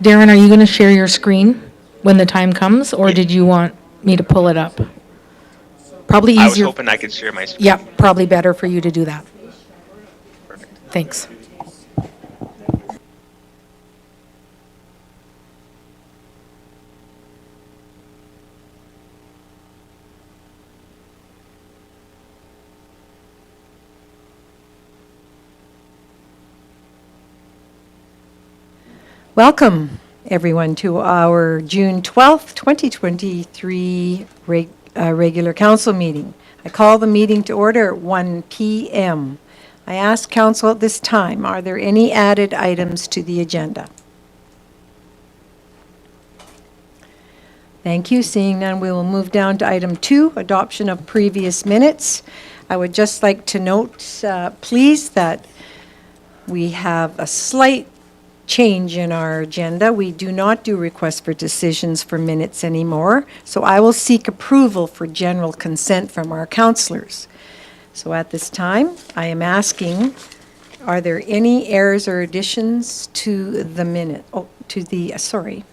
Darren, are you going to share your screen when the time comes, or Yeah, did you want me to pull it up? Probably I was easier. hoping I could share my Yeah, screen. probably better for you to do that. Perfect. Thanks. Welcome, everyone, to our June 12th, 2023 regular council meeting. I call the meeting to order at 1 p.m. I ask council at this time, are there any added items to the agenda? Thank you. Seeing none, we will move down to item 2, adoption of previous minutes. I would just like to note, please, that we have a slight change in our agenda. We do not do requests for decisions for minutes anymore, so I will seek approval for general consent from our councillors. So at this time, I am asking, are there any errors or additions to the minute, sorry.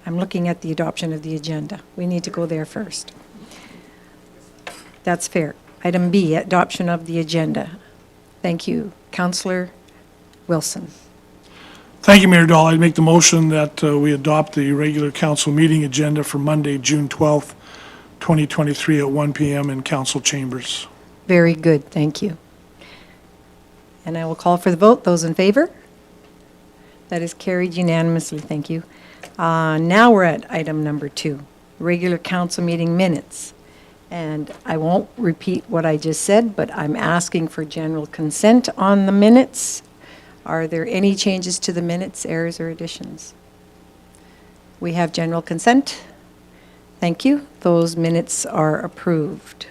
I'm looking at the adoption of the agenda. We need to go there first. That's fair. Item B, adoption of the agenda. Thank you. Councillor Wilson. Thank you, Mayor Dahl. I'd make the motion that we adopt the regular council meeting agenda for Monday, June 12th, 2023 at 1 p.m. in council chambers. Very good, thank you. And I will call for the vote. Those in favor? That is carried unanimously, thank you. Now we're at item number 2, regular council meeting minutes. And I won't repeat what I just said, but I'm asking for general consent on the minutes. Are there any changes to the minutes, errors, or additions? We have general consent. Thank you. Those minutes are approved.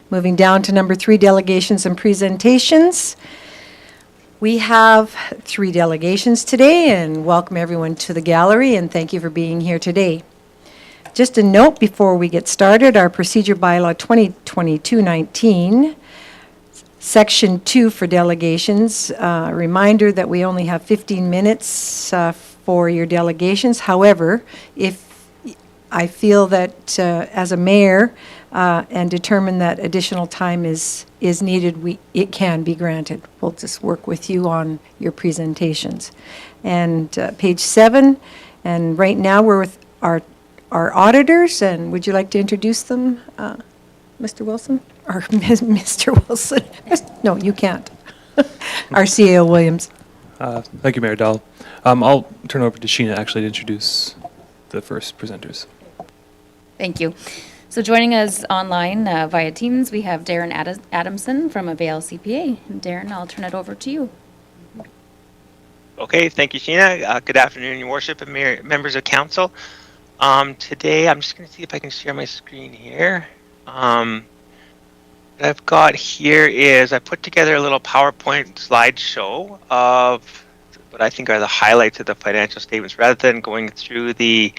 Moving down to number 3, delegations and presentations. We have 3 delegations today, and welcome everyone to the gallery, and thank you for being here today. Just a note before we get started, our procedure bylaw 2022-19, Section 2 for delegations, reminder that we only have 15 minutes for your delegations. However, if I feel that as a mayor and determine that additional time is needed, it can be granted. We'll just work with you on your presentations. And page 7, and right now we're with our auditors, and would you like to introduce them, Mr. Wilson? Or Mr. Wilson? No, you can't. Our CAO Williams. Thank you, Mayor Dahl. I'll turn over to Sheena actually to introduce the first presenters. Thank you. So joining us online via Teams, we have Darren Adamson from Avail CPA. And Darren, I'll turn it over to you. Okay, thank you, Sheena. Good afternoon, Your Worship and members of council. Today, I'm just going to see if I can share my screen here. What I've got here is I put together a little PowerPoint slideshow of what I think are the highlights of the financial statements. Rather than going through the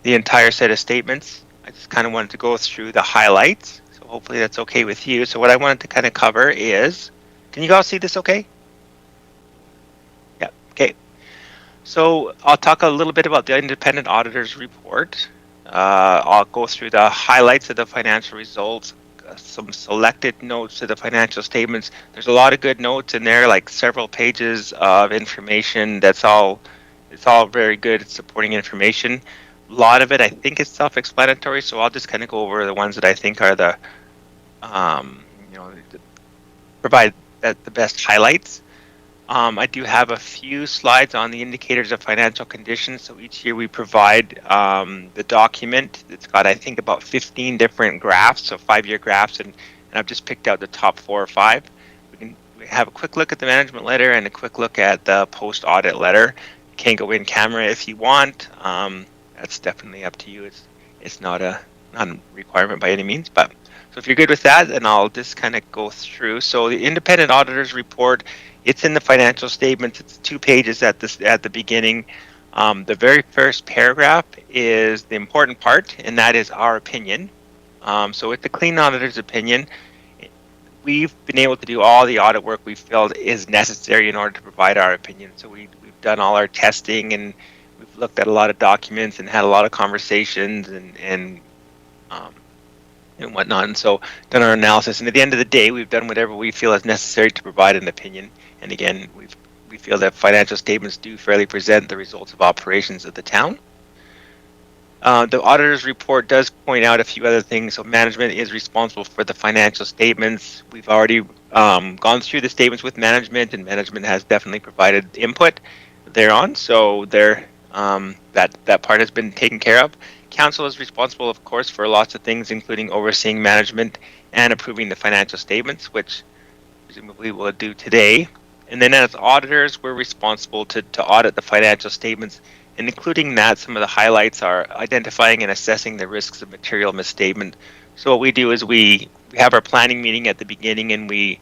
entire set of statements, I just kind of wanted to go through the highlights. So hopefully that's okay with you. So what I wanted to kind of cover is, can you guys see this okay? Yeah, okay. So I'll talk a little bit about the independent auditor's report. I'll go through the highlights of the financial results, some selected notes to the financial statements. There's a lot of good notes in there, like several pages of information. It's all very good supporting information. A lot of it, I think, is self-explanatory, so I'll just kind of go over the ones that I think are the, provide the best highlights. I do have a few slides on the indicators of financial condition. So each year we provide the document. It's got, I think, about 15 different graphs, so 5-year graphs, and I've just picked out the top 4 or 5. We have a quick look at the management letter and a quick look at the post-audit letter. You can go in camera if you want. That's definitely up to you. It's not a requirement by any means, but so if you're good with that, then I'll just kind of go through. So the independent auditor's report, it's in the financial statements. It's 2 pages at the beginning. The very first paragraph is the important part, and that is our opinion. So it's the clean auditor's opinion. we've been able to do all the audit work we feel is necessary in order to provide our opinion. So we've done all our testing, and we've looked at a lot of documents and had a lot of conversations and whatnot. And so done our analysis. And at the end of the day, we've done whatever we feel is necessary to provide an opinion. And again, we feel that financial statements do fairly present the results of operations of the town. The auditor's report does point out a few other things. So management is responsible for the financial statements. We've already gone through the statements with management, and management has definitely provided input thereon. So that part has been taken care of. Council is responsible, of course, for lots of things, including overseeing management and approving the financial statements, which presumably we'll do today. And then as auditors, we're responsible to audit the financial statements. And including that, some of the highlights are identifying and assessing the risks of material misstatement. So what we do is we have our planning meeting at the beginning, and we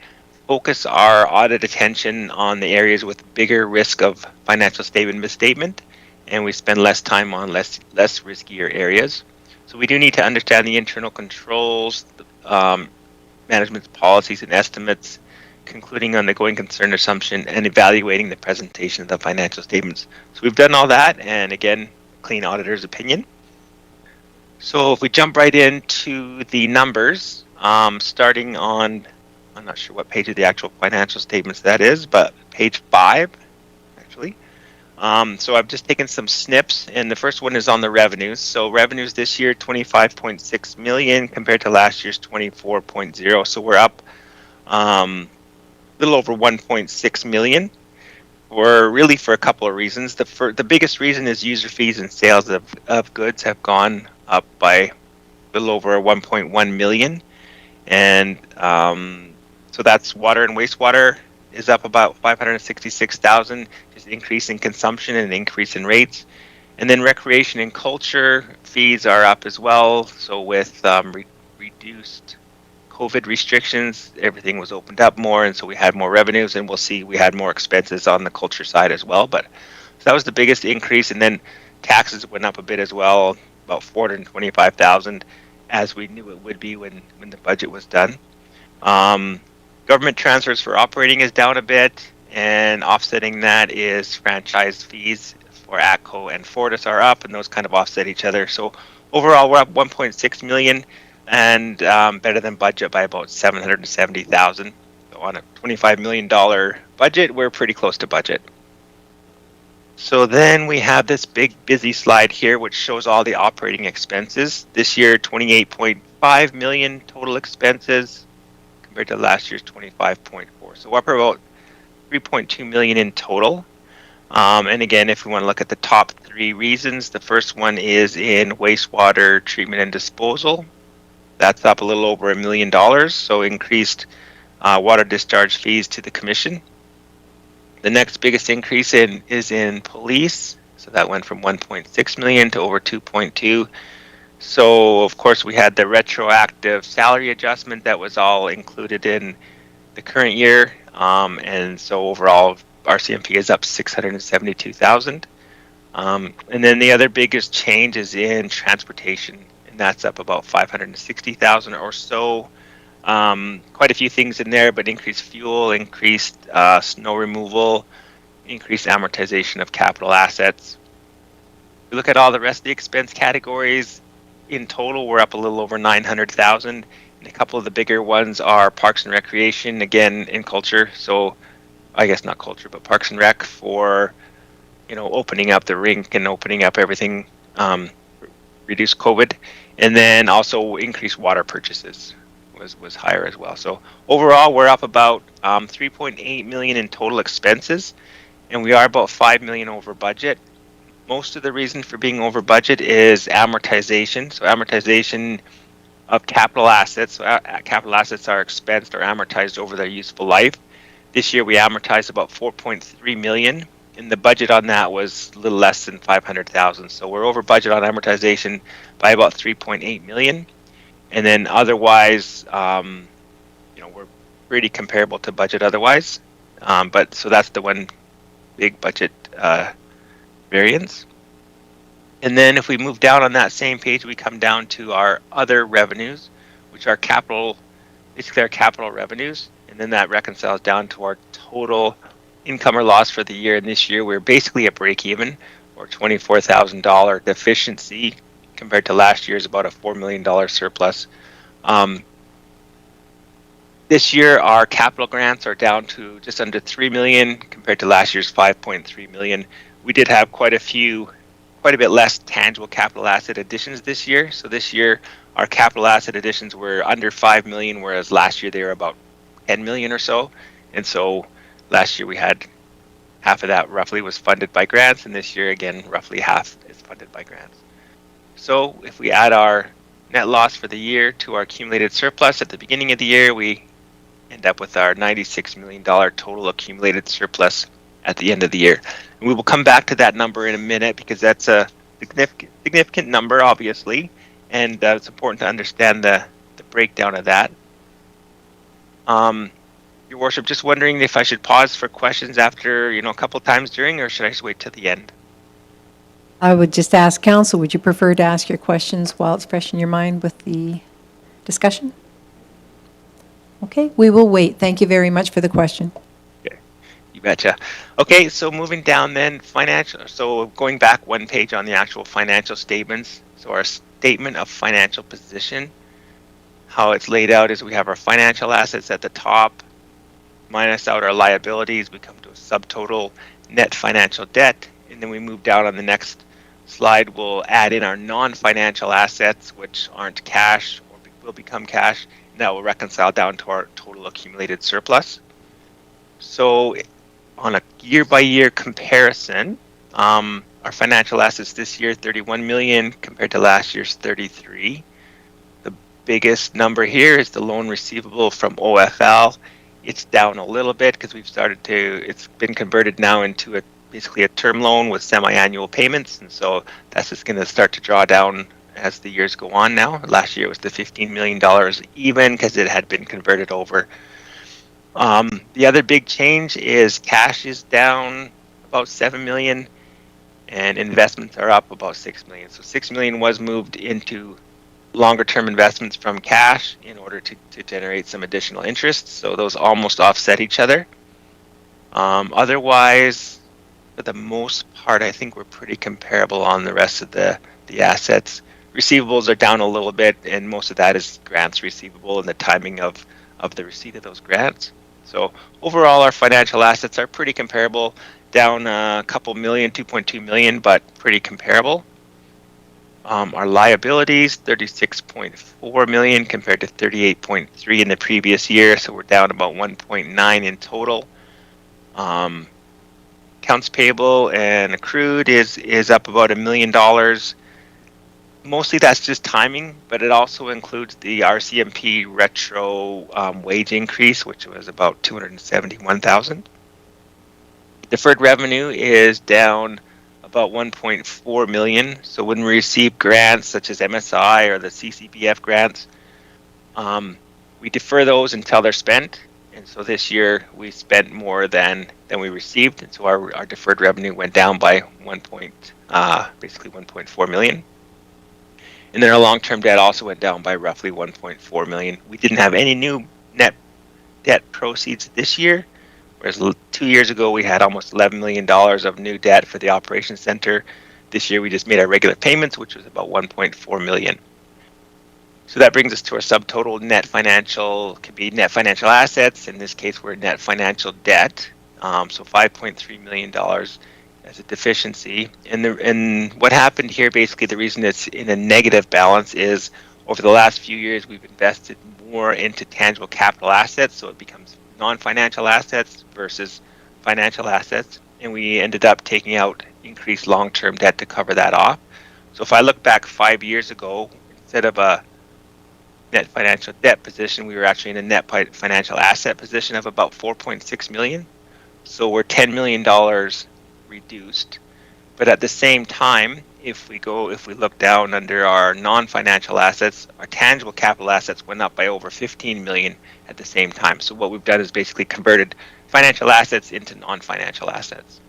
focus our audit attention on the areas with bigger risk of financial statement misstatement, and we spend less time on less riskier areas. So we do need to understand the internal controls, management's policies and estimates, concluding on the going concern assumption, and evaluating the presentation of the financial statements. So we've done all that, and again, clean auditor's opinion. So if we jump right into the numbers, starting on, I'm not sure what page of the actual financial statements that is, but page 5, actually. So I've just taken some snips, and the first one is on the revenues. So revenues this year, 25.6 million compared to last year's 24.0. So we're up little over 1.6 million, for a couple of reasons. The biggest reason is user fees and sales of goods have gone up by a little over 1.1 million, and so that's water and wastewater is up about 566,000, just increase in consumption and increase in rates. And then recreation and culture fees are up as well. So with reduced COVID restrictions, everything was opened up more, and so we had more revenues, and we'll see we had more expenses on the culture side as well. But so that was the biggest increase, and then taxes went up a bit as well, about 425,000, as we knew it would be when the budget was done. Government transfers for operating is down a bit, and offsetting that is franchise fees for ATCO and Fortis are up, and those kind of offset each other. So overall, we're up 1.6 million. And better than budget by about 770,000. So on a $25 million budget, we're pretty close to budget. So then we have this big busy slide here, which shows all the operating expenses. This year, 28.5 million total expenses compared to last year's 25.4. So we're up about 3.2 million in total. And again, if we want to look at the top 3 reasons, the first one is in wastewater treatment and disposal. That's up a little over $1 million, so increased water discharge fees to the commission. The next biggest increase is in police, so that went from 1.6 million to over 2.2. So of course we had the retroactive salary adjustment that was all included in the current year, and so overall RCMP is up 672,000. And then the other biggest change is in transportation. And that's up about 560,000 or so. Quite a few things in there, but increased fuel, increased snow removal, increased amortization of capital assets. We look at all the rest of the expense categories. In total, we're up a little over 900,000. And a couple of the bigger ones are Parks and Recreation, again in culture. So I guess not culture, but Parks and Rec for opening up the rink and opening up everything, reduce COVID. And then also increased water purchases was higher as well. So overall, we're up about 3.8 million in total expenses, and we are about 5 million over budget. Most of the reason for being over budget is amortization. So amortization of capital assets. So capital assets are expensed or amortized over their useful life. This year we amortized about 4.3 million. And the budget on that was a little less than 500,000. So we're over budget on amortization by about 3.8 million. And then otherwise, we're pretty comparable to budget otherwise. But so that's the one big budget variance. And then if we move down on that same page, we come down to our other revenues, which are capital basically our capital revenues, and then that reconciles down to our total income or loss for the year. And this year we're basically at break even, or $24,000 deficiency compared to last year's about a $4 million surplus. This year our capital grants are down to just under 3 million compared to last year's 5.3 million. We did have quite a bit less tangible capital asset additions this year. So this year our capital asset additions were under 5 million, whereas last year they were about 10 million or so. And so last year we had half of that roughly was funded by grants, and this year again roughly half is funded by grants. So if we add our net loss for the year to our accumulated surplus at the beginning of the year, we end up with our $96 million total accumulated surplus at the end of the year. And we will come back to that number in a minute because that's a significant number, obviously, and it's important to understand the breakdown of that. Your Worship, just wondering if I should pause for questions after, a couple times during, or should I just wait till the end? I would just ask council, would you prefer to ask your questions while it's fresh in your mind with the discussion? Okay, we will wait. Thank you very much for the question. Okay, you betcha. Okay, so moving down then, so going back one page on the actual financial statements. So our statement of financial position, how it's laid out is we have our financial assets at the top, minus out our liabilities, we come to a subtotal net financial debt, and then we move down on the next slide, we'll add in our non-financial assets, which aren't cash or will become cash, and that will reconcile down to our total accumulated surplus. So on a year-by-year comparison, our financial assets this year, 31 million compared to last year's 33. The biggest number here is the loan receivable from OFL. It's down a little bit because it's been converted now into basically a term loan with semi-annual payments, and so that's just going to start to draw down as the years go on now. Last year it was the $15 million even because it had been converted over. The other big change is cash is down about 7 million and investments are up about 6 million. So 6 million was moved into longer term investments from cash in order to generate some additional interest. So those almost offset each other. Otherwise, for the most part, I think we're pretty comparable on the rest of the assets. Receivables are down a little bit, and most of that is grants receivable and the timing of the receipt of those grants. So overall, our financial assets are pretty comparable, down a couple million, 2.2 million, but pretty comparable. Our liabilities, 36.4 million compared to 38.3 in the previous year, so we're down about 1.9 in total. Accounts payable and accrued is up about $1 million. Mostly that's just timing, but it also includes the RCMP retro wage increase, which was about $271,000. Deferred revenue is down about 1.4 million. So when we receive grants such as MSI or the CCBF grants, we defer those until they're spent. And so this year we spent more than we received, and so our deferred revenue went down by basically 1.4 million. And then our long-term debt also went down by roughly 1.4 million. We didn't have any new net debt proceeds this year, whereas 2 years ago we had almost $11 million of new debt for the operations center. This year we just made our regular payments, which was about 1.4 million. So that brings us to our subtotal net financial, could be net financial assets. In this case, we're net financial debt. So $5.3 million as a deficiency. And what happened here, basically the reason it's in a negative balance is over the last few years, we've invested more into tangible capital assets. So it becomes non-financial assets versus financial assets. And we ended up taking out increased long-term debt to cover that off. So if I look back 5 years ago, instead of a net financial debt position, we were actually in a net financial asset position of about 4.6 million. So we're $10 million reduced. But at the same time, if we look down under our non-financial assets, our tangible capital assets went up by over 15 million at the same time. So what we've done is basically converted financial assets into non-financial assets.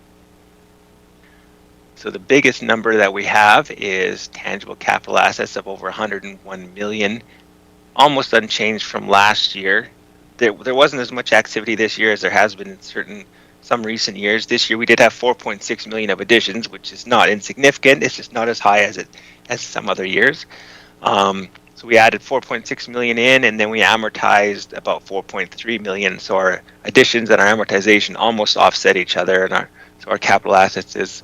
So the biggest number that we have is tangible capital assets of over 101 million. almost unchanged from last year. There wasn't as much activity this year as there has been in some recent years. This year we did have 4.6 million of additions, which is not insignificant. It's just not as high as some other years. So we added 4.6 million in, and then we amortized about 4.3 million. So our additions and our amortization almost offset each other, and our capital assets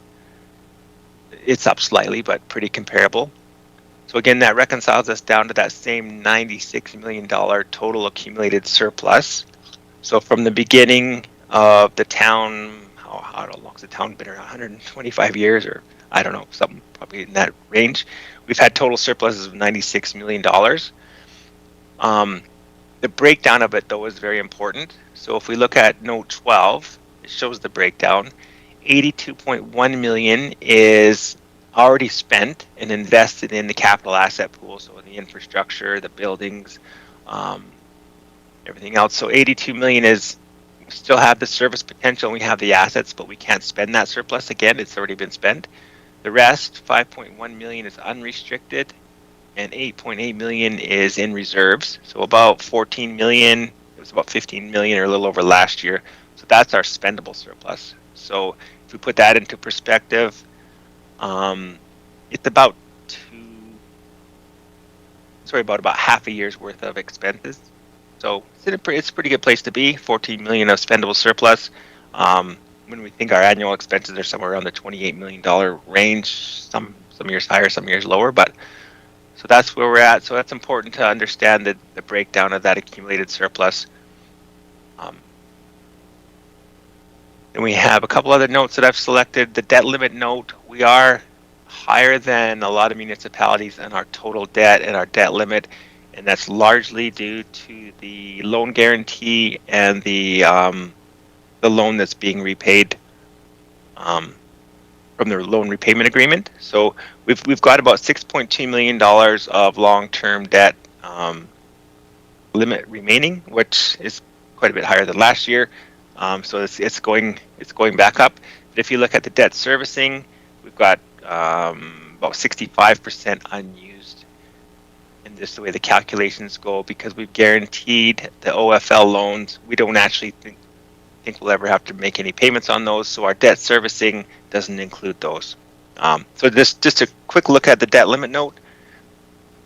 it's up slightly, but pretty comparable. So again, that reconciles us down to that same $96 million total accumulated surplus. So from the beginning of the town, how long's the town been around? 125 years, or I don't know, something probably in that range. We've had total surpluses of $96 million. The breakdown of it, though, is very important. So if we look at note 12, it shows the breakdown. 82.1 million is already spent and invested in the capital asset pool, so in the infrastructure, the buildings, everything else. So 82 million is, we still have the service potential, and we have the assets, but we can't spend that surplus again. It's already been spent. The rest, 5.1 million, is unrestricted, and 8.8 million is in reserves. So about 14 million, it was about 15 million or a little over last year. So that's our spendable surplus. So if we put that into perspective, it's about about half a year's worth of expenses. So it's a pretty good place to be. 14 million of spendable surplus. When we think our annual expenses are somewhere around the $28 million range, some years higher, some years lower, but so that's where we're at. So that's important to understand the breakdown of that accumulated surplus. And we have a couple other notes that I've selected. The debt limit note, we are higher than a lot of municipalities in our total debt and our debt limit, and that's largely due to the loan guarantee and the loan that's being repaid from the loan repayment agreement. So we've got about $6.2 million of long-term debt limit remaining, which is quite a bit higher than last year. So it's going back up. But if you look at the debt servicing, we've got about 65% unused. And just the way the calculations go, because we've guaranteed the OFL loans, we don't actually think we'll ever have to make any payments on those. So our debt servicing doesn't include those. So just a quick look at the debt limit note.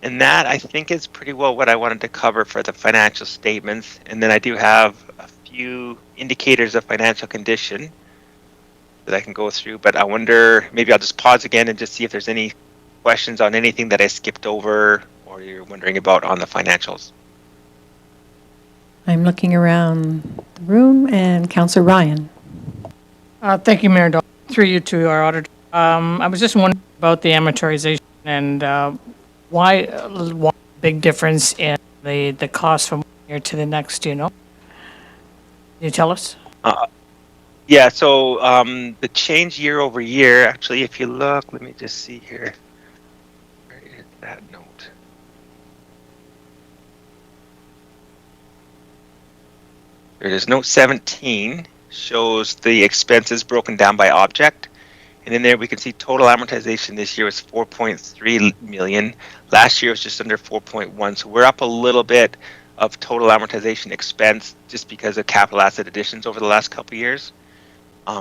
And that, I think, is pretty well what I wanted to cover for the financial statements. And then I do have a few indicators of financial condition that I can go through, but I wonder, maybe I'll just pause again and just see if there's any questions on anything that I skipped over or you're wondering about on the financials. I'm looking around the room, and Councillor Ryan. Thank you, Mayor Dahl. Through you to our auditor. I was just wondering about the amortization and why big difference in the cost from one year to the next, do you know? Can you tell us? Yeah, so the change year over year, actually, if you look, let me just see here. Where is that note? There it is. Note 17 shows the expenses broken down by object. And in there we can see total amortization this year was 4.3 million. Last year was just under 4.1. So we're up a little bit of total amortization expense just because of capital asset additions over the last couple of years.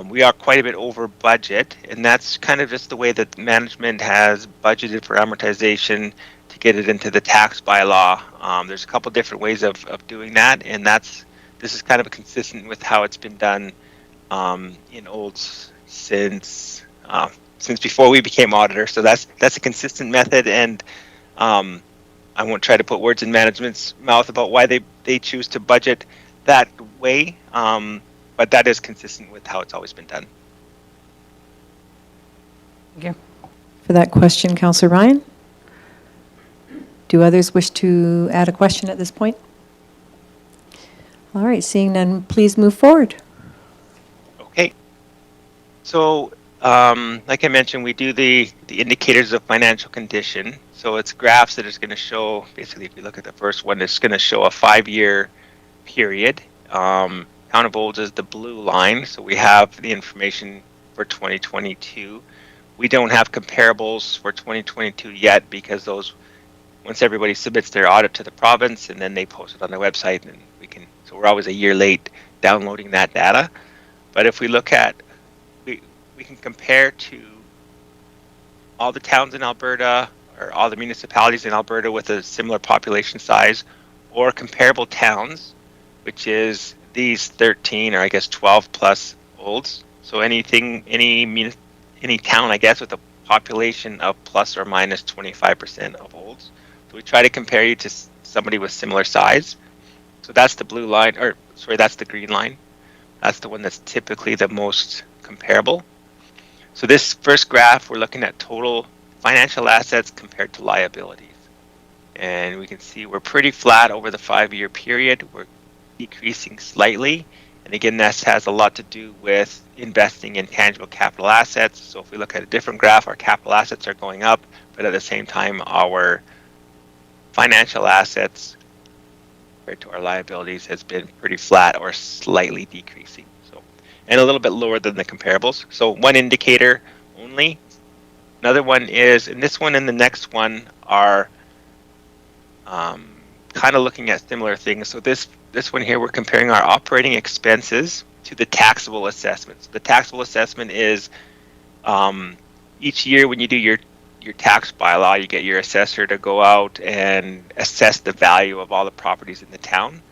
We are quite a bit over budget, and that's kind of just the way that management has budgeted for amortization to get it into the tax bylaw. There's a couple different ways of doing that, and this is kind of consistent with how it's been done in Olds since before we became auditor. So that's a consistent method, and I won't try to put words in management's mouth about why they choose to budget that way, but that is consistent with how it's always been done. Thank you. For that question, Councillor Ryan. Do others wish to add a question at this point? All right, seeing none, please move forward. Okay. So, like I mentioned, we do the indicators of financial condition. So it's graphs that is going to show, basically, if you look at the first one, it's going to show a 5-year period. Town of Olds is the blue line, so we have the information for 2022. We don't have comparables for 2022 yet because those once everybody submits their audit to the province, and then they post it on their website, and so we're always a year late downloading that data. But if we look at, we can compare to all the towns in Alberta or all the municipalities in Alberta with a similar population size, or comparable towns, which is these 13 or I guess 12 plus olds. So any town, I guess, with a population of plus or minus 25% of olds. So we try to compare you to somebody with similar size. So that's the blue line, or sorry, that's the green line. That's the one that's typically the most comparable. So this first graph, we're looking at total financial assets compared to liabilities. And we can see we're pretty flat over the 5-year period. We're decreasing slightly. And again, this has a lot to do with investing in tangible capital assets. So if we look at a different graph, our capital assets are going up, but at the same time, our financial assets compared to our liabilities has been pretty flat or slightly decreasing. So, and a little bit lower than the comparables. So one indicator only. Another one is, and this one and the next one are kind of looking at similar things. So this one here, we're comparing our operating expenses to the taxable assessments. The taxable assessment is each year when you do your tax bylaw, you get your assessor to go out and assess the value of all the properties in the town.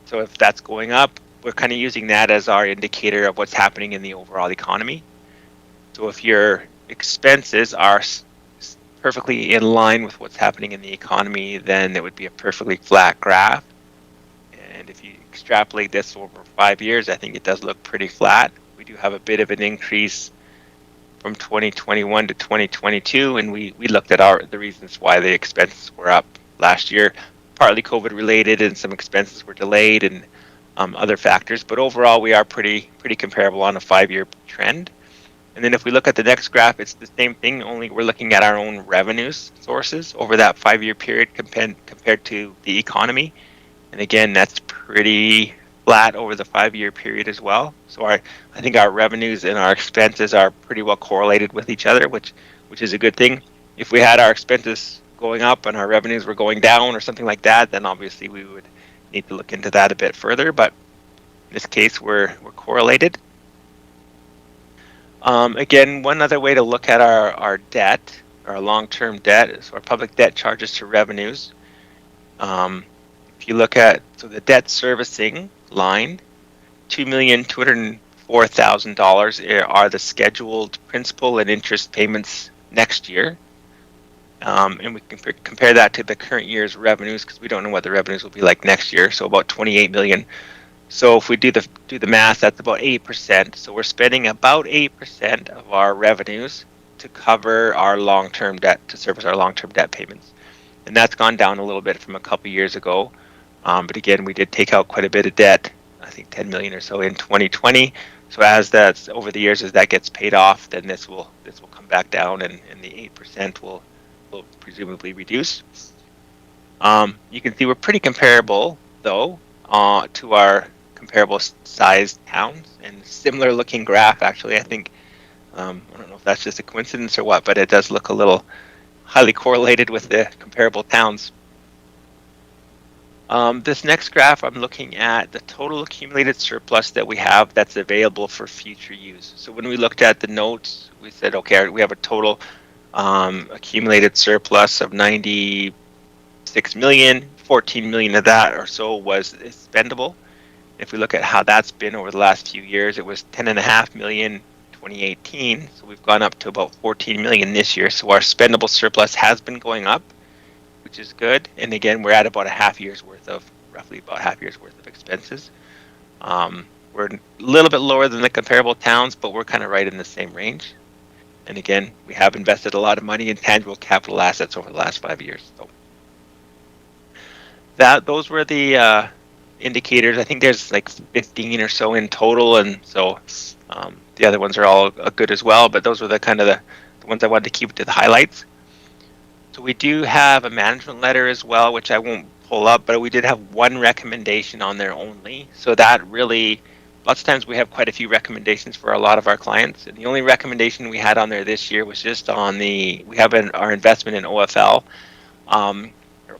So if that's going up, we're kind of using that as our indicator of what's happening in the overall economy. So if your expenses are perfectly in line with what's happening in the economy, then it would be a perfectly flat graph. And if you extrapolate this over 5 years, I think it does look pretty flat. We do have a bit of an increase from 2021 to 2022, and we looked at the reasons why the expenses were up last year, partly COVID related, and some expenses were delayed, and other factors. But overall, we are pretty comparable on a 5-year trend. And then if we look at the next graph, it's the same thing, only we're looking at our own revenues sources over that 5-year period compared to the economy. And again, that's pretty flat over the 5-year period as well. So I think our revenues and our expenses are pretty well correlated with each other, which is a good thing. If we had our expenses going up and our revenues were going down or something like that, then obviously we would need to look into that a bit further. But in this case, we're correlated. Again, one other way to look at our debt, our long-term debt, is our public debt charges to revenues. If you look at the debt servicing line, $2,204,000 are the scheduled principal and interest payments next year. And we can compare that to the current year's revenues, because we don't know what the revenues will be like next year. So about 28 million. So if we do the math, that's about 8%. So we're spending about 8% of our revenues to cover our long-term debt, to service our long-term debt payments. And that's gone down a little bit from a couple years ago. But again, we did take out quite a bit of debt, I think 10 million or so in 2020. So as that's over the years, as that gets paid off, then this will come back down, and the 8% will presumably reduce. You can see we're pretty comparable though to our comparable sized towns, and similar looking graph actually. I think I don't know if that's just a coincidence or what, but it does look a little highly correlated with the comparable towns. This next graph, I'm looking at the total accumulated surplus that we have that's available for future use. So when we looked at the notes, we said, okay, we have a total accumulated surplus of 96 million, 14 million of that or so was spendable. If we look at how that's been over the last few years, it was 10.5 million in 2018. So we've gone up to about 14 million this year. So our spendable surplus has been going up, which is good. And again, we're at about roughly about half year's worth of expenses. We're a little bit lower than the comparable towns, but we're kind of right in the same range. And again, we have invested a lot of money in tangible capital assets over the last 5 years. So those were the indicators. I think there's like 15 or so in total, and so the other ones are all good as well. But those were the kind of the ones I wanted to keep to the highlights. So we do have a management letter as well, which I won't pull up, but we did have one recommendation on there only. So that really, lots of times we have quite a few recommendations for a lot of our clients, and the only recommendation we had on there this year was just on we have our investment in OFL.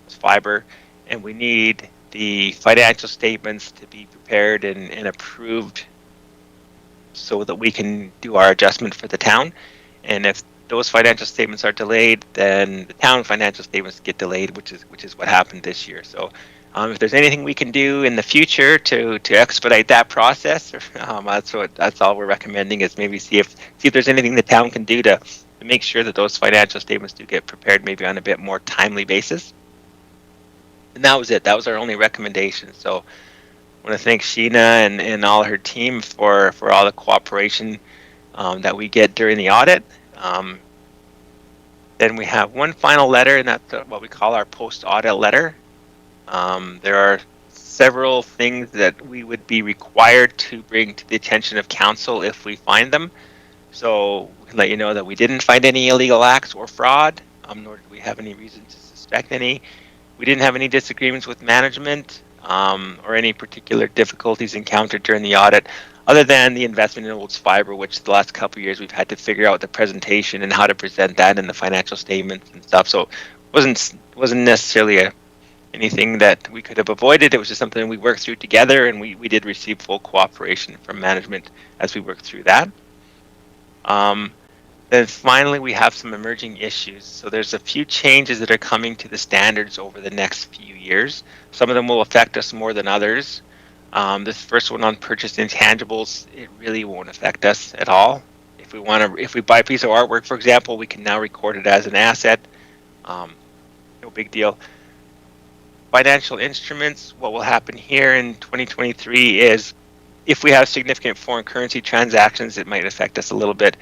fiber, and we need the financial statements to be prepared and approved so that we can do our adjustment for the town. And if those financial statements are delayed, then the town financial statements get delayed, which is what happened this year. So if there's anything we can do in the future to expedite that process, that's all we're recommending, is maybe see if there's anything the town can do to make sure that those financial statements do get prepared maybe on a bit more timely basis. And that was it. That was our only recommendation. So I want to thank Sheena and all her team for all the cooperation that we get during the audit. Then we have one final letter, and that's what we call our post-audit letter. There are several things that we would be required to bring to the attention of council if we find them. So we can let you know that we didn't find any illegal acts or fraud, nor did we have any reason to suspect any. We didn't have any disagreements with management or any particular difficulties encountered during the audit, other than the investment in Olds Fiber, which the last couple of years we've had to figure out the presentation and how to present that in the financial statements and stuff. So it wasn't necessarily anything that we could have avoided. It was just something we worked through together, and we did receive full cooperation from management as we worked through that. Then finally, we have some emerging issues. So there's a few changes that are coming to the standards over the next few years. Some of them will affect us more than others. This first one on purchased intangibles, it really won't affect us at all. If we buy a piece of artwork, for example, we can now record it as an asset. No big deal. Financial instruments, what will happen here in 2023 is if we have significant foreign currency transactions, it might affect us a little bit.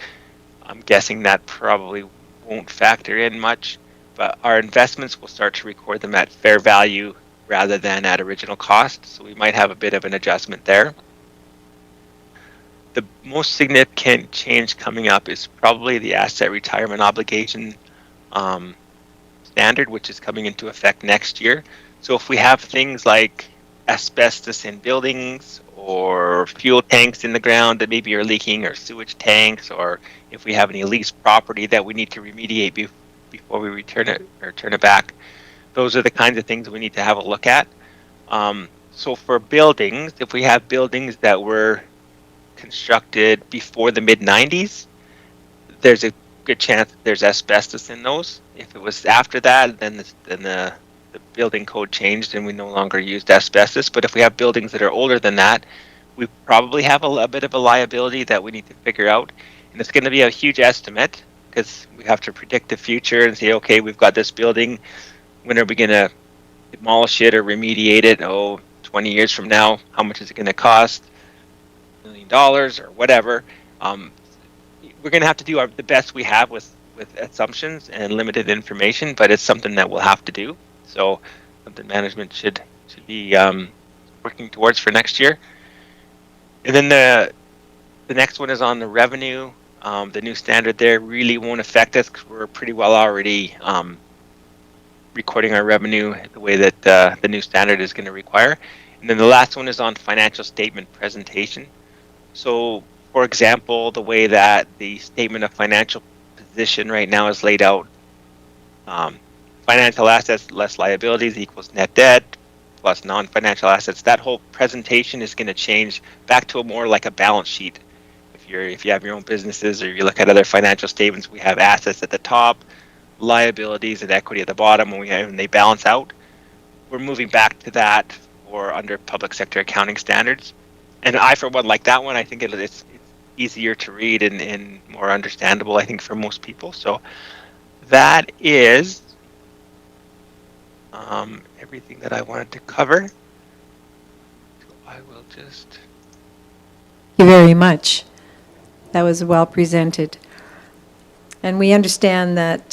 I'm guessing that probably won't factor in much, but our investments will start to record them at fair value rather than at original cost, so we might have a bit of an adjustment there. The most significant change coming up is probably the asset retirement obligation standard, which is coming into effect next year. So if we have things like asbestos in buildings or fuel tanks in the ground that maybe are leaking, or sewage tanks, or if we have any leased property that we need to remediate before we return it or turn it back, those are the kinds of things we need to have a look at. So for buildings, if we have buildings that were constructed before the mid-90s, there's a good chance that there's asbestos in those. If it was after that, then the building code changed and we no longer used asbestos. But if we have buildings that are older than that, we probably have a bit of a liability that we need to figure out. And it's going to be a huge estimate because we have to predict the future and say, okay, we've got this building. When are we going to demolish it or remediate it? 20 years from now, how much is it going to cost? $1 million or whatever. We're going to have to do the best we have with assumptions and limited information, but it's something that we'll have to do. So something management should be working towards for next year. And then the next one is on the revenue. The new standard there really won't affect us because we're pretty well already recording our revenue the way that the new standard is going to require. And then the last one is on financial statement presentation. So, for example, the way that the statement of financial position right now is laid out, financial assets less liabilities equals net debt plus non-financial assets. That whole presentation is going to change back to a more like a balance sheet. If you have your own businesses or you look at other financial statements, we have assets at the top, liabilities and equity at the bottom, and they balance out. We're moving back to that or under public sector accounting standards. And I, for one, like that one. I think it's easier to read and more understandable, I think, for most people. So that is everything that I wanted to cover. So I will just... Thank you very much. That was well presented. And we understand that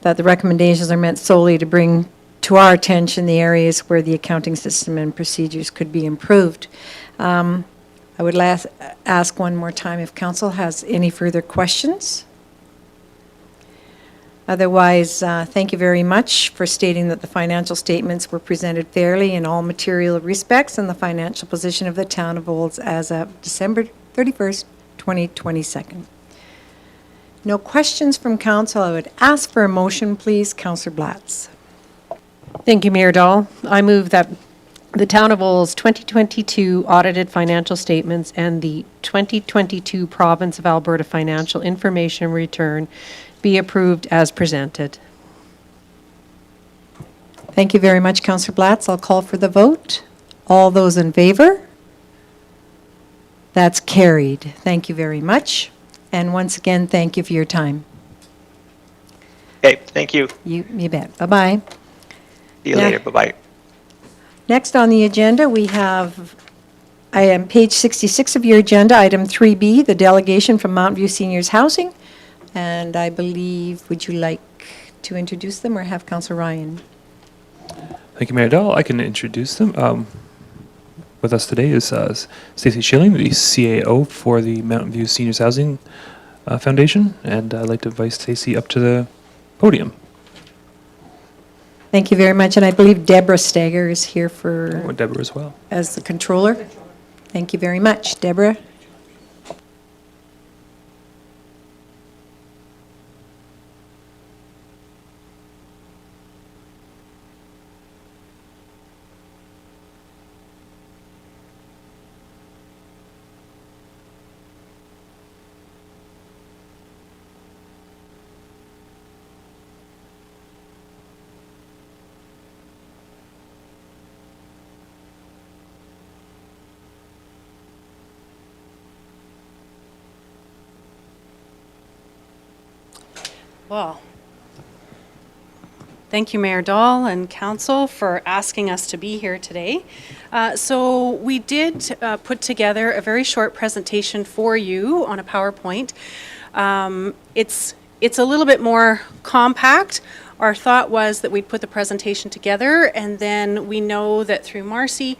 that the recommendations are meant solely to bring to our attention the areas where the accounting system and procedures could be improved. I would ask one more time if council has any further questions. Otherwise, thank you very much for stating that the financial statements were presented fairly in all material respects and the financial position of the town of Olds as of December 31st, 2022. No questions from council. I would ask for a motion, please. Councillor Blatz. Thank you, Mayor Dahl. I move that the Town of Olds 2022 audited financial statements and the 2022 Province of Alberta Financial Information Return be approved as presented. Thank you very much, Councillor Blatz. I'll call for the vote. All those in favor? That's carried. Thank you very much. And once again, thank you for your time. Okay, thank you. You bet. Bye-bye. See you Yeah. later. Bye-bye. Next on the agenda, we have, I am page 66 of your agenda, item 3B, the delegation from Mountain View Seniors Housing. And I believe, would you like to introduce them or have Councillor Ryan? Thank you, Mayor Dahl. I can introduce them. With us today is Stacey Schilling, the CAO for the Mountain View Seniors Housing Foundation, and I'd like to invite Stacey up to the podium. Thank you very much, and I believe Deborah Stager is here Oh, and Deborah as well. as the controller. Thank you very much, Deborah. Well, thank you, Mayor Dahl and Council, for asking us to be here today. So we did put together a very short presentation for you on a PowerPoint. It's a little bit more compact. Our thought was that we'd put the presentation together, and then we know that through Marcy,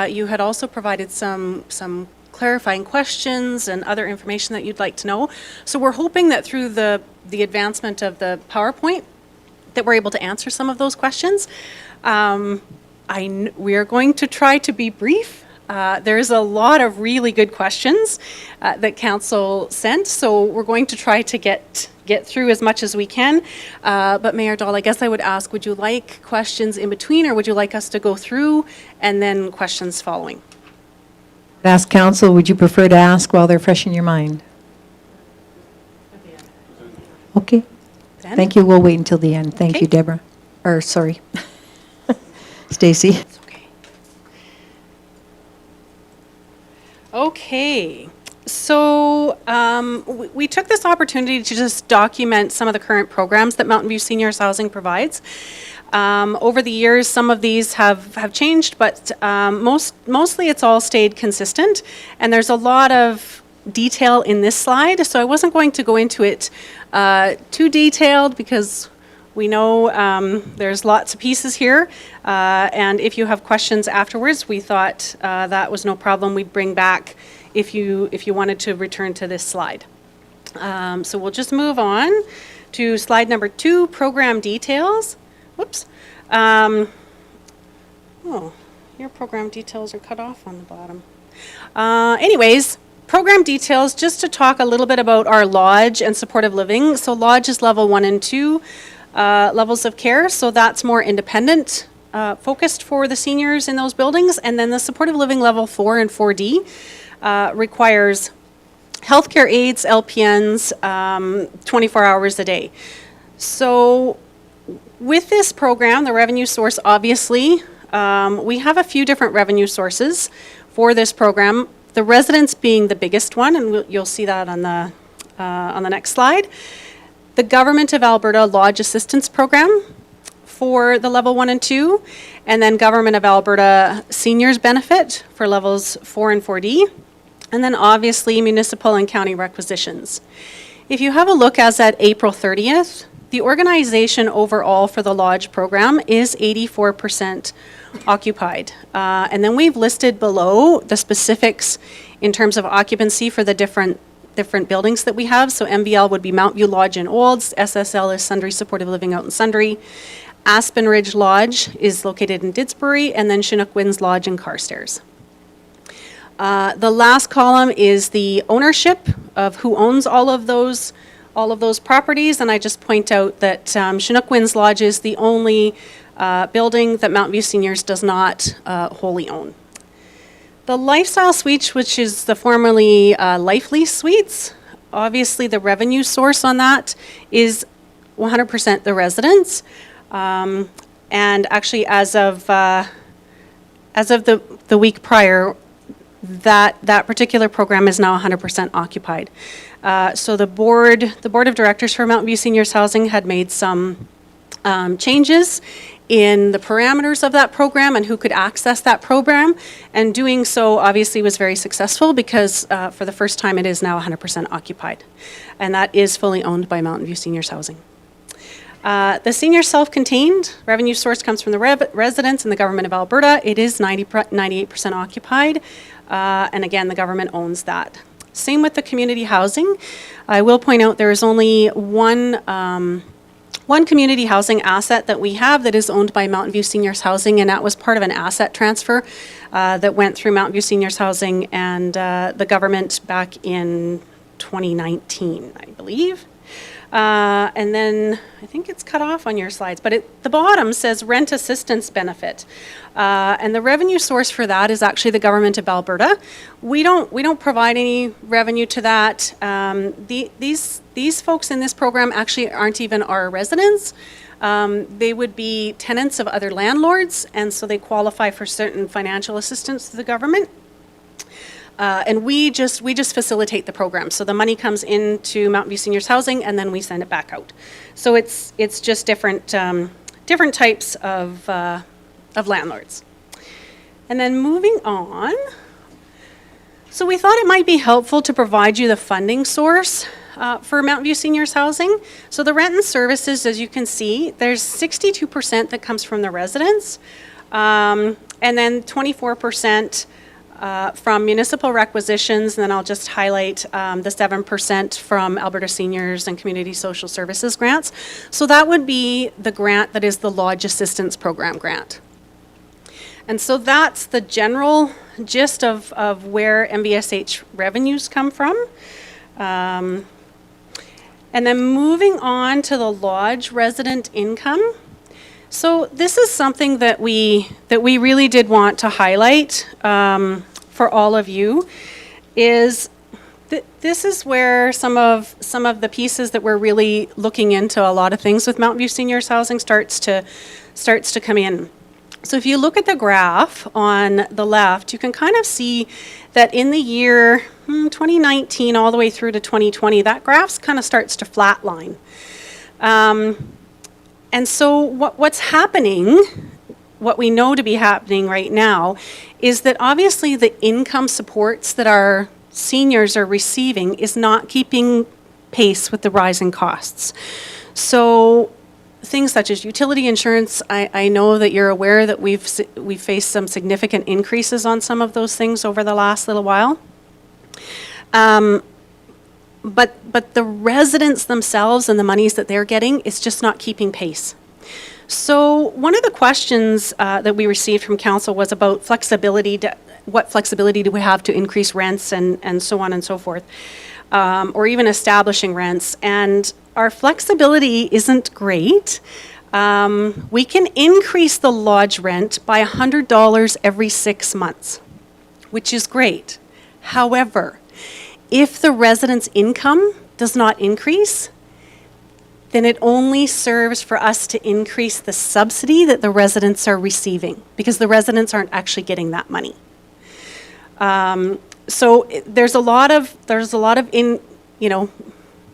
you had also provided some clarifying questions and other information that you'd like to know. So we're hoping that through the advancement of the PowerPoint that we're able to answer some of those questions. We are going to try to be brief. There's a lot of really good questions that Council sent, so we're going to try to get through as much as we can. But Mayor Dahl, I guess I would ask, would you like questions in between, or would you like us to go through and then questions following? Ask Council, would you prefer to ask while they're fresh in your mind? Okay. Then? Thank you. We'll wait until the end. Thank Okay. you, Deborah. Or, sorry. Stacy. It's okay. Okay. So we took this opportunity to just document some of the current programs that Mountain View Seniors Housing provides. Over the years, some of these have changed, but mostly it's all stayed consistent. And there's a lot of detail in this slide, so I wasn't going to go into it too detailed because we know there's lots of pieces here. And if you have questions afterwards, we thought that was no problem. We'd bring back if you wanted to return to this slide. So we'll just move on to slide number 2, program details. Whoops. Oh, your program details are cut off on the bottom. Anyways, program details, just to talk a little bit about our lodge and supportive living. So lodge is level 1 and 2 levels of care, so that's more independent focused for the seniors in those buildings. And then the supportive living level 4 and 4D requires healthcare aides, LPNs, 24 hours a day. So with this program, the revenue source, obviously, we have a few different revenue sources for this program. The residents being the biggest one, and you'll see that on the next slide. The Government of Alberta Lodge Assistance Program for the level 1 and 2, and then Government of Alberta Seniors Benefit for levels 4 and 4D, and then obviously municipal and county requisitions. If you have a look as at April 30th, the organization overall for the lodge program is 84% occupied. And then we've listed below the specifics in terms of occupancy for the different buildings that we have. So MVL would be Mount View Lodge in Olds, SSL is Sundre Supportive Living out in Sundre, Aspen Ridge Lodge is located in Didsbury, and then Chinook Winds Lodge in Carstairs. The last column is the ownership of who owns all of those properties, and I just point out that Chinook Winds Lodge is the only building that Mountain View Seniors does not wholly own. The Lifestyle Suites, which is the formerly Life Lease Suites, obviously the revenue source on that is 100% the residents. And actually, as of the week prior, that particular program is now 100% occupied. So the board of directors for Mountain View Seniors Housing had made some changes in the parameters of that program and who could access that program. And doing so obviously was very successful because for the first time it is now 100% occupied. And that is fully owned by Mountain View Seniors Housing. The senior self-contained revenue source comes from the residents and the government of Alberta. It is 98% occupied. And again, the government owns that. Same with the community housing. I will point out there is only one community housing asset that we have that is owned by Mountain View Seniors Housing, and that was part of an asset transfer that went through Mountain View Seniors Housing and the government back in 2019, I believe. And then I think it's cut off on your slides, but the bottom says rent assistance benefit. And the revenue source for that is actually the government of Alberta. We don't provide any revenue to that. These folks in this program actually aren't even our residents. They would be tenants of other landlords, and so they qualify for certain financial assistance to the government. And we just facilitate the program. So the money comes into Mountain View Seniors Housing, and then we send it back out. So it's just different types of landlords. And then moving on. So we thought it might be helpful to provide you the funding source for Mountain View Seniors Housing. So the rent and services, as you can see, there's 62% that comes from the residents, and then 24% from municipal requisitions, and then I'll just highlight the 7% from Alberta Seniors and Community Social Services grants. So that would be the grant that is the Lodge Assistance Program grant. And so that's the general gist of where MVSH revenues come from. And then moving on to the lodge resident income. So this is something that we really did want to highlight for all of you. Is this is where some of the pieces that we're really looking into a lot of things with Mountain View Seniors Housing starts to come in. So if you look at the graph on the left, you can kind of see that in the year 2019 all the way through to 2020, that graph kind of starts to flatline. And so what's happening, what we know to be happening right now, is that obviously the income supports that our seniors are receiving is not keeping pace with the rising costs. So things such as utility insurance, I know that you're aware that we've faced some significant increases on some of those things over the last little while. But the residents themselves and the monies that they're getting is just not keeping pace. So one of the questions that we received from council was about flexibility. What flexibility do we have to increase rents and so on and so forth, or even establishing rents? And our flexibility isn't great. We can increase the lodge rent by $100 every 6 months, which is great. However, if the resident's income does not increase, then it only serves for us to increase the subsidy that the residents are receiving, because the residents aren't actually getting that money. So there's a lot of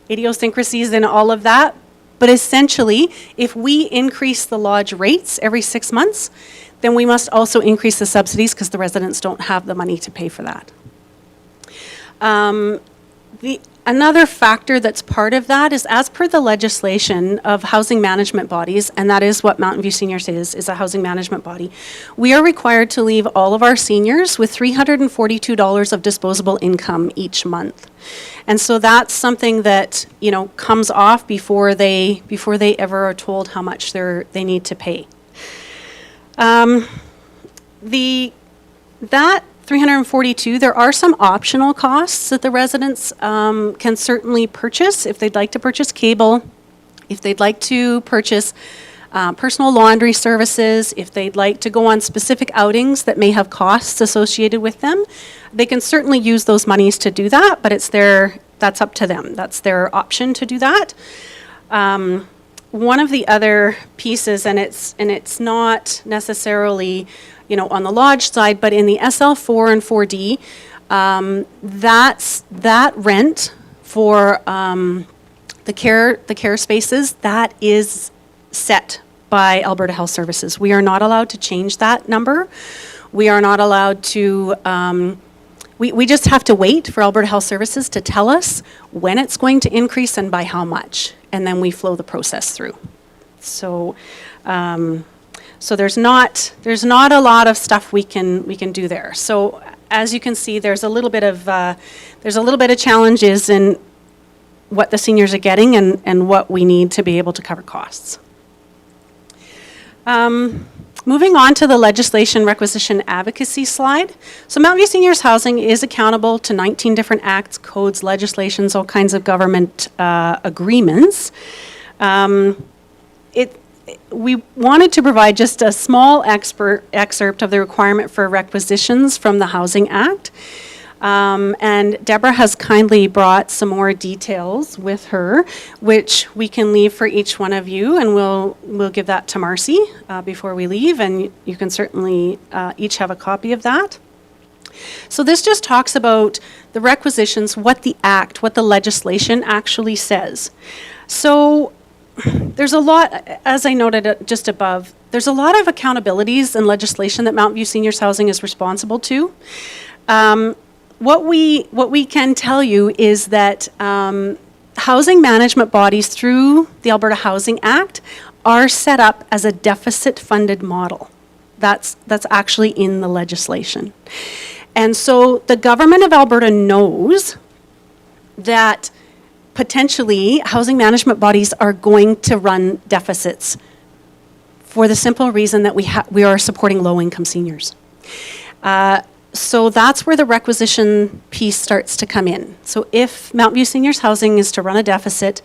idiosyncrasies in all of that. But essentially, if we increase the lodge rates every 6 months, then we must also increase the subsidies because the residents don't have the money to pay for that. Another factor that's part of that is, as per the legislation of housing management bodies, and that is what Mountain View Seniors is a housing management body, we are required to leave all of our seniors with $342 of disposable income each month. And so that's something that, comes off before they ever are told how much they need to pay. That $342, there are some optional costs that the residents can certainly purchase if they'd like to purchase cable, if they'd like to purchase personal laundry services. If they'd like to go on specific outings that may have costs associated with them, they can certainly use those monies to do that, but that's up to them. That's their option to do that. One of the other pieces, and it's not necessarily, on the lodge side, but in the SL4 and 4D, that rent for the care spaces, that is set by Alberta Health Services. We are not allowed to change that number. We are not allowed to, we just have to wait for Alberta Health Services to tell us when it's going to increase and by how much, and then we flow the process through. So, so there's not a lot of stuff we can do there. So as you can see, there's a little bit of challenges in what the seniors are getting and what we need to be able to cover costs. Moving on to the legislation requisition advocacy slide. So Mountain View Seniors Housing is accountable to 19 different acts, codes, legislations, all kinds of government agreements. We wanted to provide just a small excerpt of the requirement for requisitions from the Housing Act. And Deborah has kindly brought some more details with her, which we can leave for each one of you, and we'll give that to Marcy before we leave, and you can certainly each have a copy of that. So this just talks about the requisitions, what the legislation actually says. So there's a lot, as I noted just above, there's a lot of accountabilities and legislation that Mountain View Seniors Housing is responsible to. What we can tell you is that housing management bodies through the Alberta Housing Act are set up as a deficit-funded model. That's actually in the legislation. And so the government of Alberta knows that potentially housing management bodies are going to run deficits for the simple reason that we are supporting low-income seniors. So that's where the requisition piece starts to come in. So if Mountain View Seniors Housing is to run a deficit,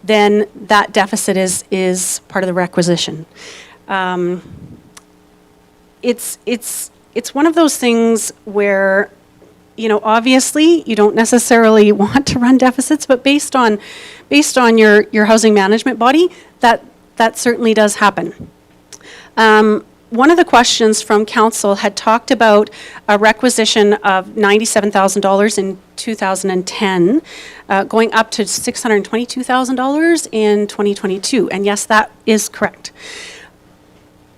then that deficit is part of the requisition. It's one of those things where, obviously you don't necessarily want to run deficits, but based on your housing management body, that certainly does happen. One of the questions from council had talked about a requisition of $97,000 in 2010, going up to $622,000 in 2022. And yes, that is correct.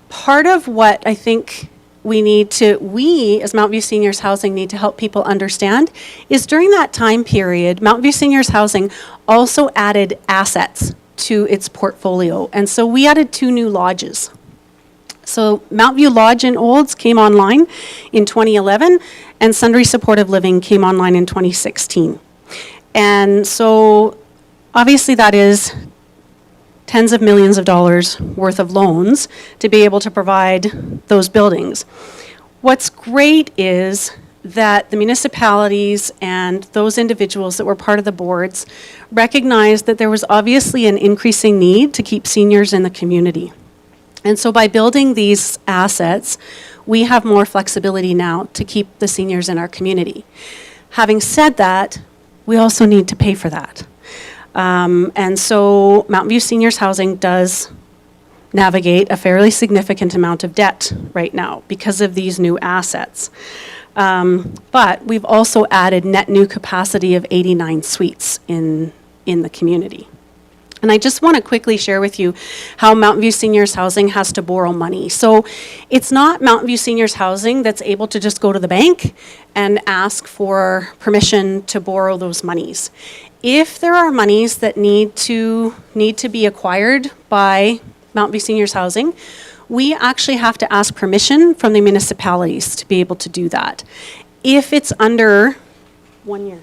Part of what I think we as Mountain View Seniors Housing need to help people understand is during that time period, Mountain View Seniors Housing also added assets to its portfolio. And so we added 2 new lodges. So Mountain View Lodge in Olds came online in 2011, and Sundry Supportive Living came online in 2016. And so obviously that is tens of millions of dollars worth of loans to be able to provide those buildings. What's great is that the municipalities and those individuals that were part of the boards recognized that there was obviously an increasing need to keep seniors in the community. And so by building these assets, we have more flexibility now to keep the seniors in our community. Having said that, we also need to pay for that. And so Mountain View Seniors Housing does navigate a fairly significant amount of debt right now because of these new assets. But we've also added net new capacity of 89 suites in the community. And I just want to quickly share with you how Mountain View Seniors Housing has to borrow money. So it's not Mountain View Seniors Housing that's able to just go to the bank and ask for permission to borrow those monies. If there are monies that need to be acquired by Mountain View Seniors Housing, we actually have to ask permission from the municipalities to be able to do that. If it's under 1 year,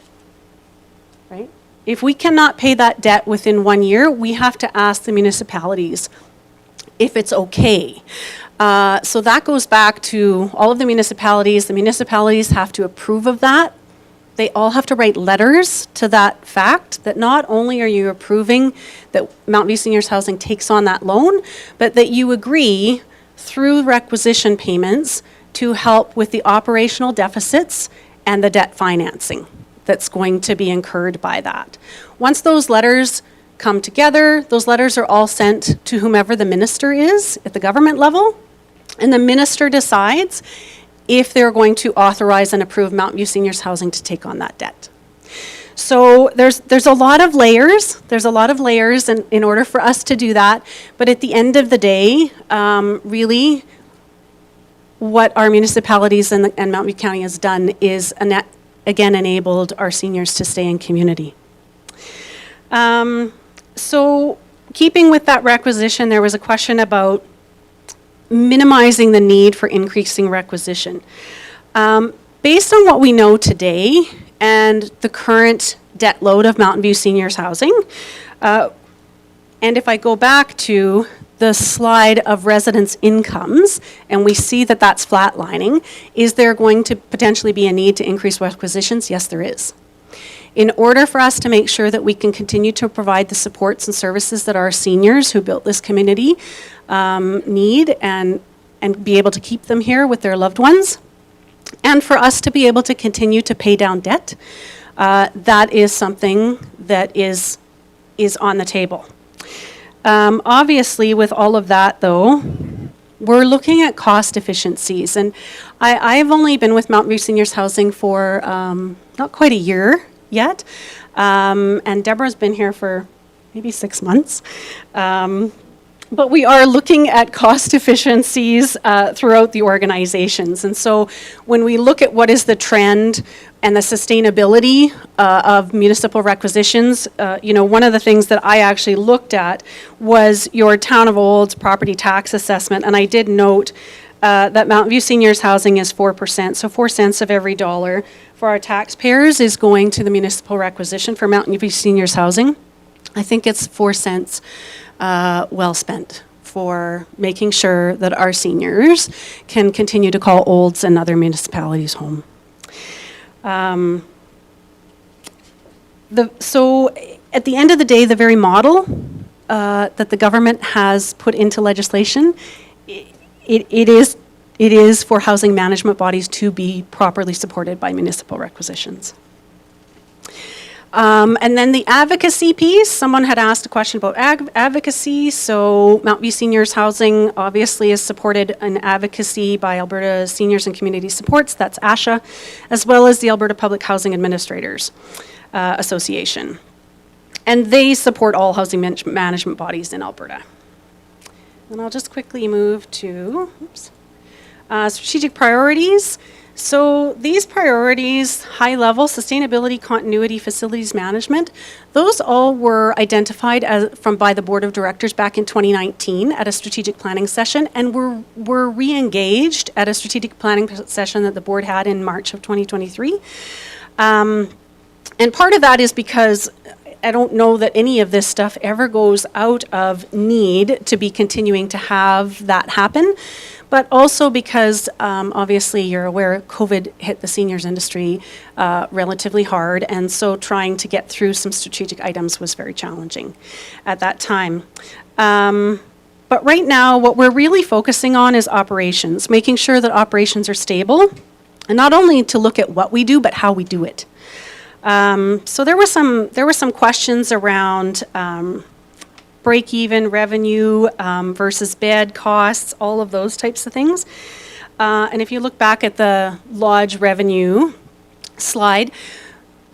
right? If we cannot pay that debt within 1 year, we have to ask the municipalities if it's okay. So that goes back to all of the municipalities. The municipalities have to approve of that they all have to write letters to that fact, that not only are you approving that Mountain View Seniors Housing takes on that loan, but that you agree through requisition payments to help with the operational deficits and the debt financing that's going to be incurred by that. Once those letters come together, those letters are all sent to whomever the minister is at the government level, and the minister decides if they're going to authorize and approve Mountain View Seniors Housing to take on that debt. So there's a lot of layers. There's a lot of layers in order for us to do that. But at the end of the day, really, what our municipalities and Mountain View County has done is, again, enabled our seniors to stay in community. So keeping with that requisition, there was a question about minimizing the need for increasing requisition. Based on what we know today and the current debt load of Mountain View Seniors Housing, and if I go back to the slide of residents' incomes, and we see that that's flatlining, is there going to potentially be a need to increase requisitions? Yes, there is. In order for us to make sure that we can continue to provide the supports and services that our seniors who built this community need and be able to keep them here with their loved ones, and for us to be able to continue to pay down debt, that is something that is on the table. Obviously, with all of that, though, we're looking at cost efficiencies. And I've only been with Mountain View Seniors Housing for not quite a year yet. And Deborah's been here for maybe 6 months. But we are looking at cost efficiencies throughout the organizations. And so when we look at what is the trend and the sustainability of municipal requisitions, one of the things that I actually looked at was your Town of Olds property tax assessment. And I did note that Mountain View Seniors Housing is 4%. So 4 cents of every dollar for our taxpayers is going to the municipal requisition for Mountain View Seniors Housing. I think it's 4 cents well spent for making sure that our seniors can continue to call Olds and other municipalities home. So at the end of the day, the very model that the government has put into legislation, it is for housing management bodies to be properly supported by municipal requisitions. And then the advocacy piece, someone had asked a question about advocacy. So Mountain View Seniors Housing obviously is supported in advocacy by Alberta Seniors and Community Supports, that's ASHA, as well as the Alberta Public Housing Administrators Association. And they support all housing management bodies in Alberta. And I'll just quickly move to strategic priorities. So these priorities, high level, sustainability, continuity, facilities management, those all were identified by the Board of Directors back in 2019 at a strategic planning session, and were re-engaged at a strategic planning session that the board had in March of 2023. And part of that is because I don't know that any of this stuff ever goes out of need to be continuing to have that happen. But also because, obviously, you're aware COVID hit the seniors industry relatively hard, and so trying to get through some strategic items was very challenging at that time. But right now, what we're really focusing on is operations, making sure that operations are stable, and not only to look at what we do, but how we do it. So there were some questions around break-even revenue versus bed costs, all of those types of things. And if you look back at the lodge revenue slide,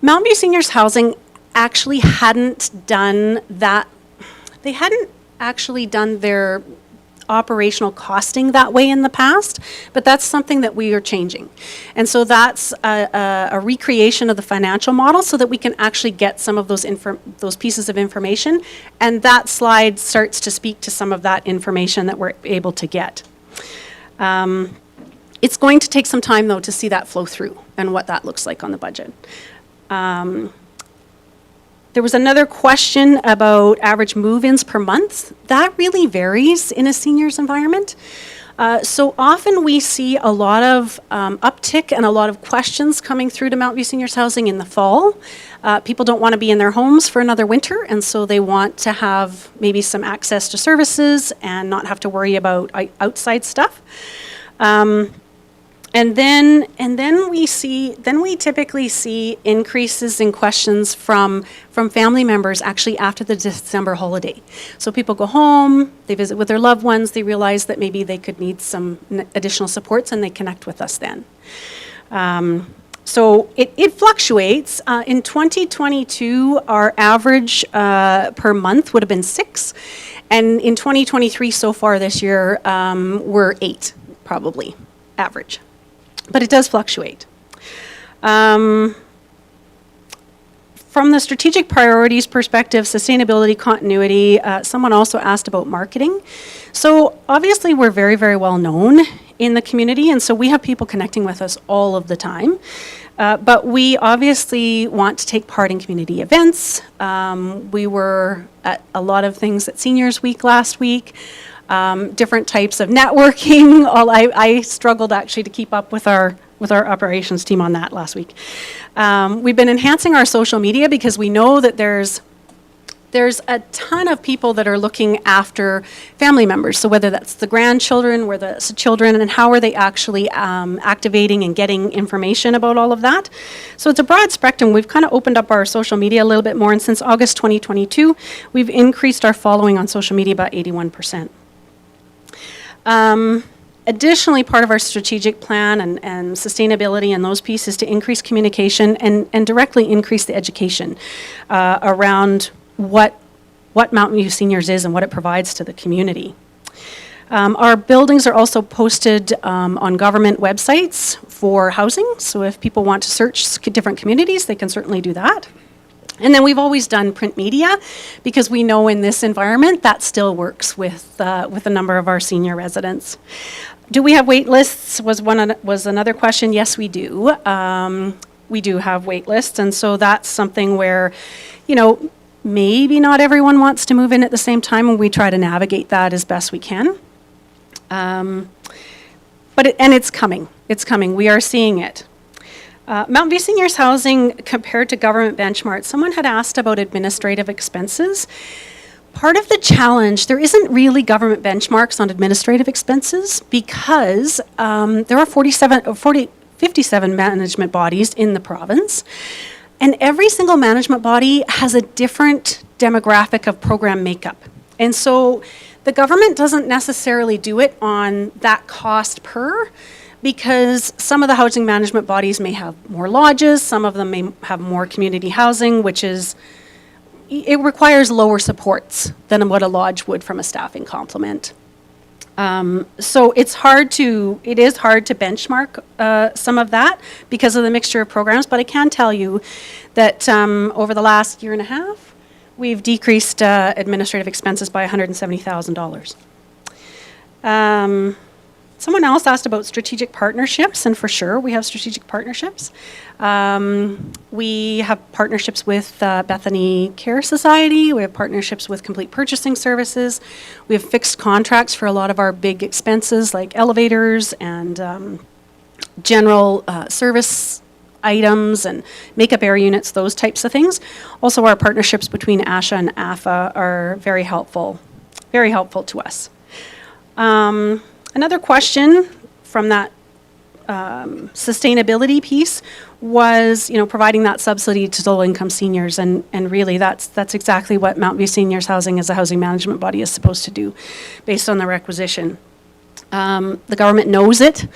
Mountain View Seniors Housing actually hadn't done that. They hadn't actually done their operational costing that way in the past, but that's something that we are changing. And so that's a recreation of the financial model so that we can actually get some of those pieces of information, and that slide starts to speak to some of that information that we're able to get. It's going to take some time, though, to see that flow through and what that looks like on the budget. There was another question about average move-ins per month. That really varies in a seniors environment. So often we see a lot of uptick and a lot of questions coming through to Mountain View Seniors Housing in the fall. People don't want to be in their homes for another winter, and so they want to have maybe some access to services and not have to worry about outside stuff. And then we typically see increases in questions from family members actually after the December holiday. So people go home, they visit with their loved ones, they realize that maybe they could need some additional supports, and they connect with us then. So it fluctuates. In 2022, our average per month would have been 6, and in 2023 so far this year, we're 8 probably average. But it does fluctuate. From the strategic priorities perspective, sustainability, continuity, someone also asked about marketing. So obviously we're very, very well known in the community, and so we have people connecting with us all of the time. But we obviously want to take part in community events. We were at a lot of things at Seniors Week last week. Different types of networking. I struggled actually to keep up with our operations team on that last week. We've been enhancing our social media because we know that there's a ton of people that are looking after family members. So whether that's the grandchildren, whether that's the children, and how are they actually activating and getting information about all of that. So it's a broad spectrum. We've kind of opened up our social media a little bit more, and since August 2022, we've increased our following on social media by 81%. Additionally, part of our strategic plan and sustainability and those pieces to increase communication and directly increase the education around what Mountain View Seniors is and what it provides to the community. Our buildings are also posted on government websites for housing, so if people want to search different communities, they can certainly do that. And then we've always done print media because we know in this environment that still works with a number of our senior residents. Do we have wait lists was another question. Yes, we do. We do have wait lists, and so that's something where, maybe not everyone wants to move in at the same time, and we try to navigate that as best we can. But it's coming. It's coming. We are seeing it. Mountain View Seniors Housing compared to government benchmarks, someone had asked about administrative expenses. Part of the challenge, there isn't really government benchmarks on administrative expenses because there are 57 management bodies in the province, and every single management body has a different demographic of program makeup. And so the government doesn't necessarily do it on that cost per, because some of the housing management bodies may have more lodges, some of them may have more community housing, it requires lower supports than what a lodge would from a staffing complement. So it is hard to benchmark some of that because of the mixture of programs, but I can tell you that over the last year and a half, we've decreased administrative expenses by $170,000. Someone else asked about strategic partnerships, and for sure we have strategic partnerships. We have partnerships with Bethany Care Society. We have partnerships with Complete Purchasing Services. We have fixed contracts for a lot of our big expenses like elevators and general service items and makeup air units, those types of things. Also, our partnerships between ASHA and AFA are very helpful to us. Another question from that sustainability piece was, providing that subsidy to low-income seniors, and really that's exactly what Mountain View Seniors Housing as a housing management body is supposed to do, based on the requisition. The government knows it.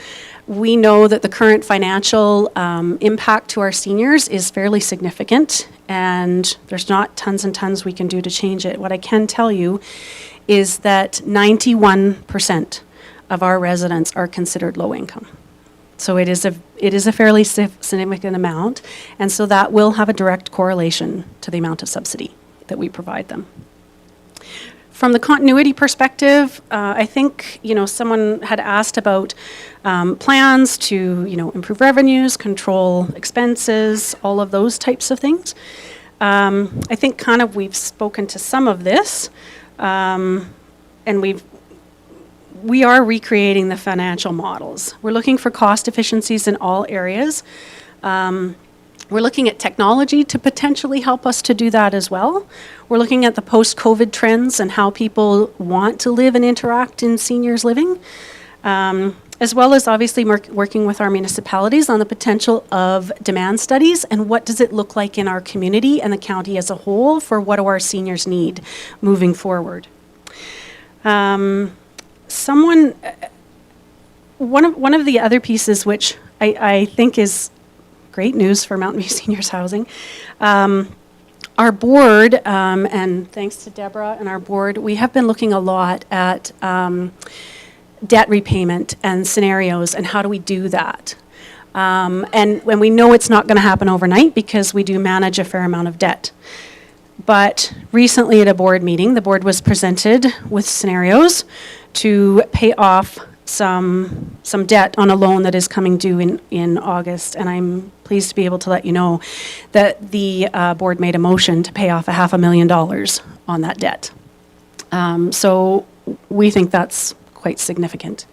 We know that the current financial impact to our seniors is fairly significant, and there's not tons and tons we can do to change it. What I can tell you is that 91% of our residents are considered low income. So it is a fairly significant amount, and so that will have a direct correlation to the amount of subsidy that we provide them. From the continuity perspective, I think, someone had asked about plans to, improve revenues, control expenses, all of those types of things. I think we've spoken to some of this, and we are recreating the financial models. We're looking for cost efficiencies in all areas. We're looking at technology to potentially help us to do that as well. We're looking at the post-COVID trends and how people want to live and interact in seniors living, as well as obviously working with our municipalities on the potential of demand studies and what does it look like in our community and the county as a whole for what do our seniors need moving forward. One of the other pieces which I think is great news for Mountain View Seniors Housing, our board, and thanks to Deborah and our board, we have been looking a lot at debt repayment and scenarios and how do we do that. And when we know it's not going to happen overnight because we do manage a fair amount of debt. But recently at a board meeting, the board was presented with scenarios to pay off some debt on a loan that is coming due in August. And I'm pleased to be able to let you know that the board made a motion to pay off $500,000 on that debt. So we think that's quite significant.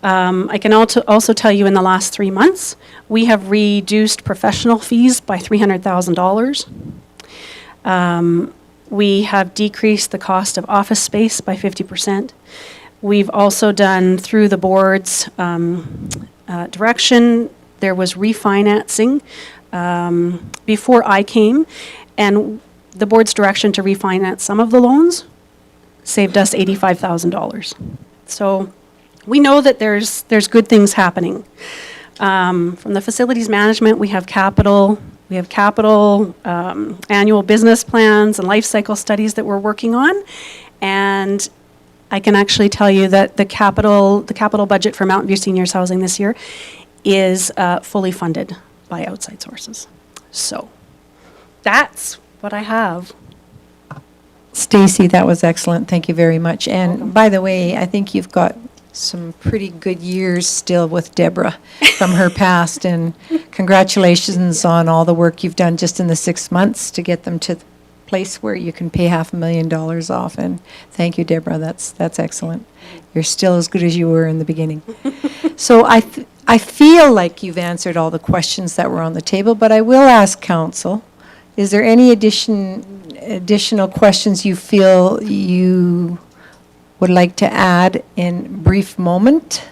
I can also tell you in the last 3 months, we have reduced professional fees by $300,000. We have decreased the cost of office space by 50%. We've also done, through the board's direction, there was refinancing before I came, and the board's direction to refinance some of the loans saved us $85,000. So we know that there's good things happening. From the facilities management, we have capital, annual business plans and life cycle studies that we're working on. And I can actually tell you that the capital budget for Mountain View Seniors Housing this year is fully funded by outside sources. So that's what I have. Stacy, that was excellent. Thank you very much. And by the way, I think you've got some pretty good years still with Deborah from her past. And congratulations on all the work you've done just in the 6 months to get them to the place where you can pay $500,000 off. And thank you, Deborah. That's excellent. You're still as good as you were in the beginning. So I feel like you've answered all the questions that were on the table, but I will ask council, is there any additional questions you feel you would like to add in brief moment?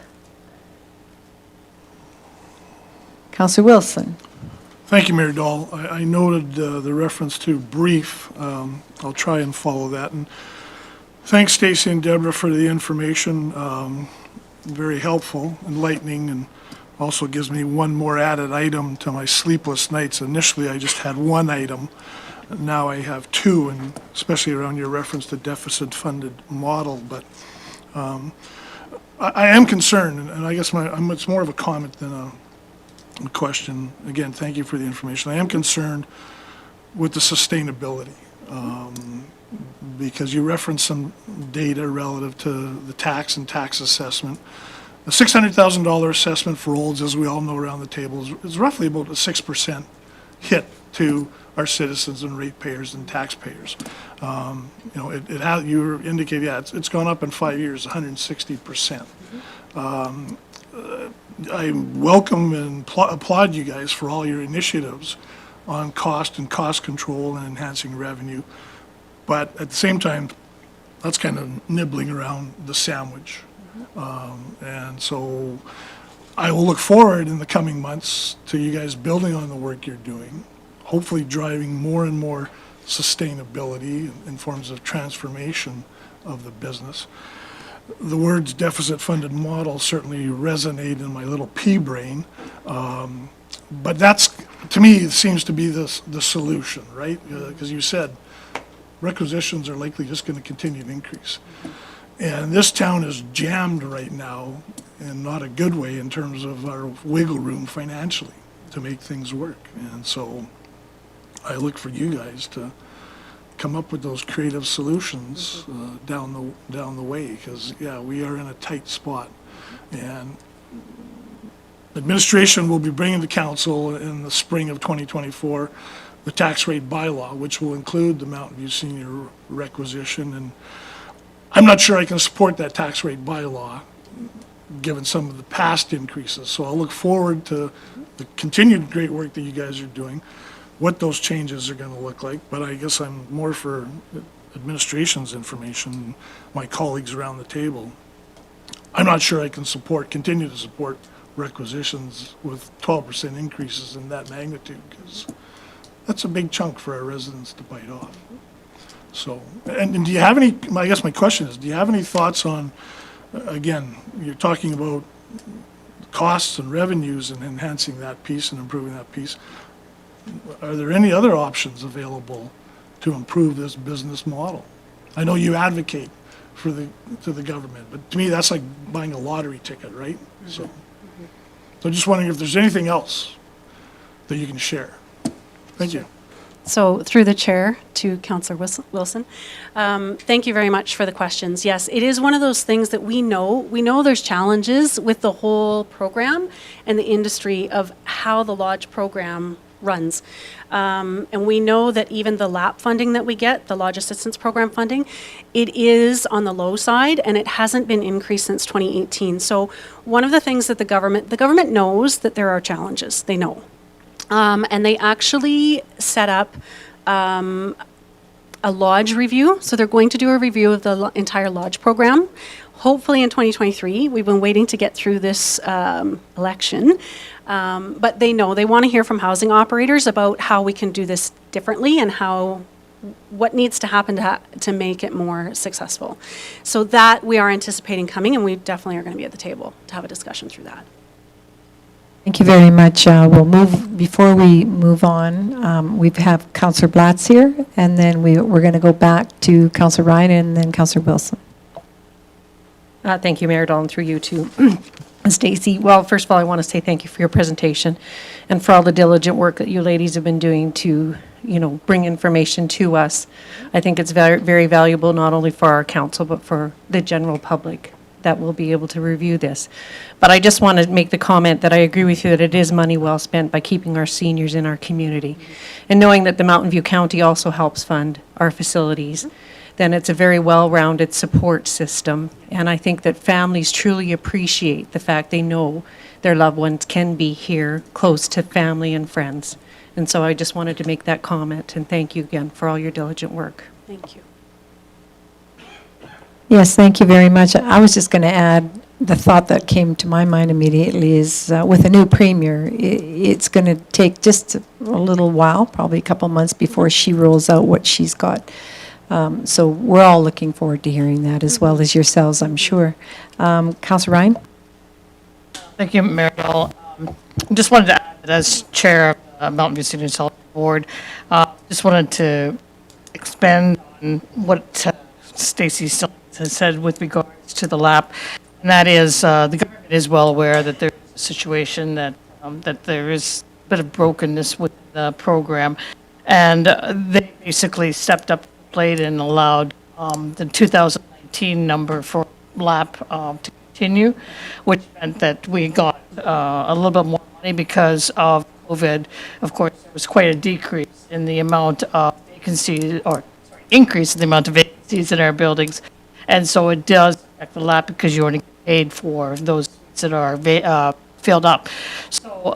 Councillor Wilson. Thank you, Mayor Dahl. I noted the reference to brief. I'll try and follow that. And thanks, Stacy and Deborah, for the information. Very helpful, enlightening, and also gives me one more added item to my sleepless nights. Initially, I just had one item. Now I have two, and especially around your reference to deficit-funded model. But I am concerned, and I guess it's more of a comment than a question. Again, thank you for the information. I am concerned with the sustainability because you referenced some data relative to the tax and tax assessment. The $600,000 assessment for olds, as we all know around the table, is roughly about a 6% hit to our citizens and ratepayers and taxpayers. You indicate, it's gone up in 5 years, 160%. I welcome and applaud you guys for all your initiatives on cost and cost control and enhancing revenue. But at the same time, that's kind of nibbling around the sandwich. And so I will look forward in the coming months to you guys building on the work you're doing, hopefully driving more and more sustainability in forms of transformation of the business. The words deficit-funded model certainly resonate in my little pea brain, but that's, to me, it seems to be the solution, right? Because you said requisitions are likely just going to continue to increase. And this town is jammed right now, in not a good way in terms of our wiggle room financially to make things work. And so I look for you guys to come up with those creative solutions down the way, because we are in a tight spot. And administration will be bringing to council in the spring of 2024 the tax rate bylaw, which will include the Mountain View Senior requisition. And I'm not sure I can support that tax rate bylaw, given some of the past increases. So I'll look forward to the continued great work that you guys are doing, what those changes are going to look like. But I guess I'm more for administration's information, my colleagues around the table. I'm not sure I can continue to support requisitions with 12% increases in that magnitude, because that's a big chunk for our residents to bite off. So, and do you have any, I guess my question is, do you have any thoughts on, again, you're talking about costs and revenues and enhancing that piece and improving that piece. Are there any other options available to improve this business model? I know you advocate to the government, but to me, that's like buying a lottery ticket, right? So I'm just wondering if there's anything else that you can share. Thank you. So through the chair to Councillor Wilson, thank you very much for the questions. Yes, it is one of those things that we know. We know there's challenges with the whole program and the industry of how the Lodge program runs. And we know that even the LAP funding that we get, the Lodge Assistance Program funding, it is on the low side and it hasn't been increased since 2018. So one of the things that the government knows that there are challenges, they know. And they actually set up a Lodge review. So they're going to do a review of the entire Lodge program, hopefully in 2023. We've been waiting to get through this election. But they know, they want to hear from housing operators about how we can do this differently and what needs to happen to make it more successful. So that we are anticipating coming, and we definitely are going to be at the table to have a discussion through that. Thank you very much. Before we move on, we have Councillor Blatz here, and then we're going to go back to Councillor Ryan and then Councillor Wilson. Thank you, Mayor Dolan, through you to Stacey. Well, first of all, I want to say thank you for your presentation and for all the diligent work that you ladies have been doing to, bring information to us. I think it's very, very valuable, not only for our council, but for the general public that will be able to review this. But I just want to make the comment that I agree with you that it is money well spent by keeping our seniors in our community. And knowing that the Mountain View County also helps fund our facilities, then it's a very well-rounded support system. And I think that families truly appreciate the fact they know their loved ones can be here, close to family and friends. And so I just wanted to make that comment, and thank you again for all your diligent work. Thank you. Yes, thank you very much. I was just going to add, the thought that came to my mind immediately is with a new premier, it's going to take just a little while, probably a couple months before she rolls out what she's got. So we're all looking forward to hearing that, as well as yourselves, I'm sure. Councillor Ryan? Thank you, Mayor Dolan. Just wanted to add, as chair of the Mountain View Senior Health Board, just wanted to expand on what Stacey has said with regards to the LAP, and that is the government is well aware that there's a situation that there is a bit of brokenness with the program, and they basically stepped up to the plate and allowed the 2019 number for LAP to continue, which meant that we got a little bit more money because of COVID. Of course, there was quite a decrease in the amount of vacancies, or increase in the amount of vacancies in our buildings. And so it does affect the LAP because you only get paid for those seats that are filled up. So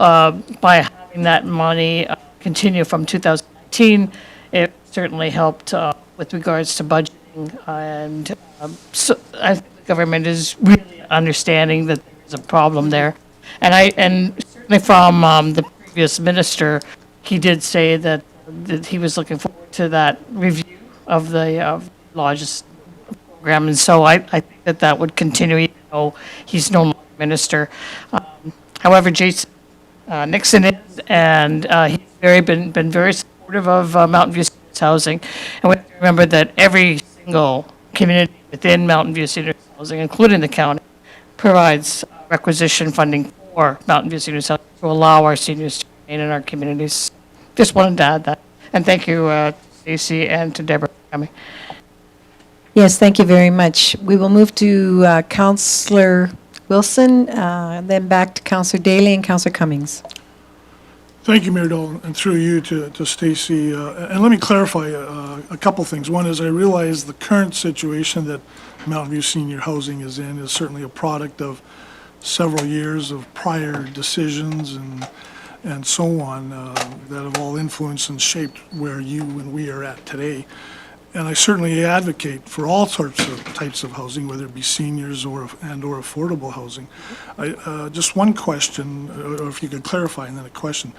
by having that money continue from 2019, it certainly helped with regards to budgeting. And so I think the government is really understanding that there's a problem there. And certainly from the previous minister, he did say that he was looking forward to that review of the Lodge's program, and so I think that would continue, even though he's no longer minister. However, Jason Nixon is, and he's been very supportive of Mountain View Seniors Housing, and we have to remember that every single community within Mountain View Seniors Housing, including the county, provides requisition funding for Mountain View Seniors Housing to allow our seniors to remain in our communities. Just wanted to add that, and thank you, Stacey, and to Deborah for coming. Yes, thank you very much. We will move to Councillor Wilson, then back to Councillor Daly and Councillor Cummings. Thank you, Mayor Dolan, and through you to Stacy. And let me clarify a couple things. One is I realize the current situation that Mountain View Senior Housing is in is certainly a product of several years of prior decisions and so on that have all influenced and shaped where you and we are at today. And I certainly advocate for all sorts of types of housing, whether it be seniors or affordable housing. Just one question, or if you could clarify, and then a question.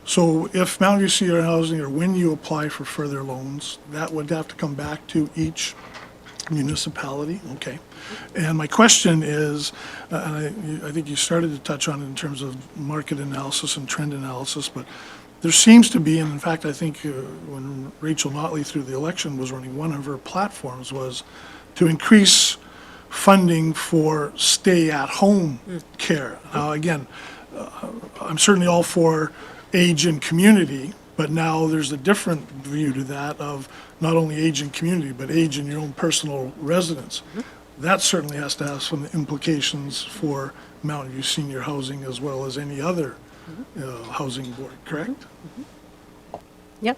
So if Mountain View Senior Housing, or when you apply for further loans, that would have to come back to each municipality? Okay. And my question is, and I think you started to touch on it in terms of market analysis and trend analysis, but there seems to be, and in fact, I think when Rachel Notley through the election was running, one of her platforms was to increase funding for stay-at-home care. Now, again, I'm certainly all for age and community, but now there's a different view to that of not only age in community, but age in your own personal residence. That certainly has to have some implications for Mountain View Senior Housing as well as any other housing board, correct? Yep,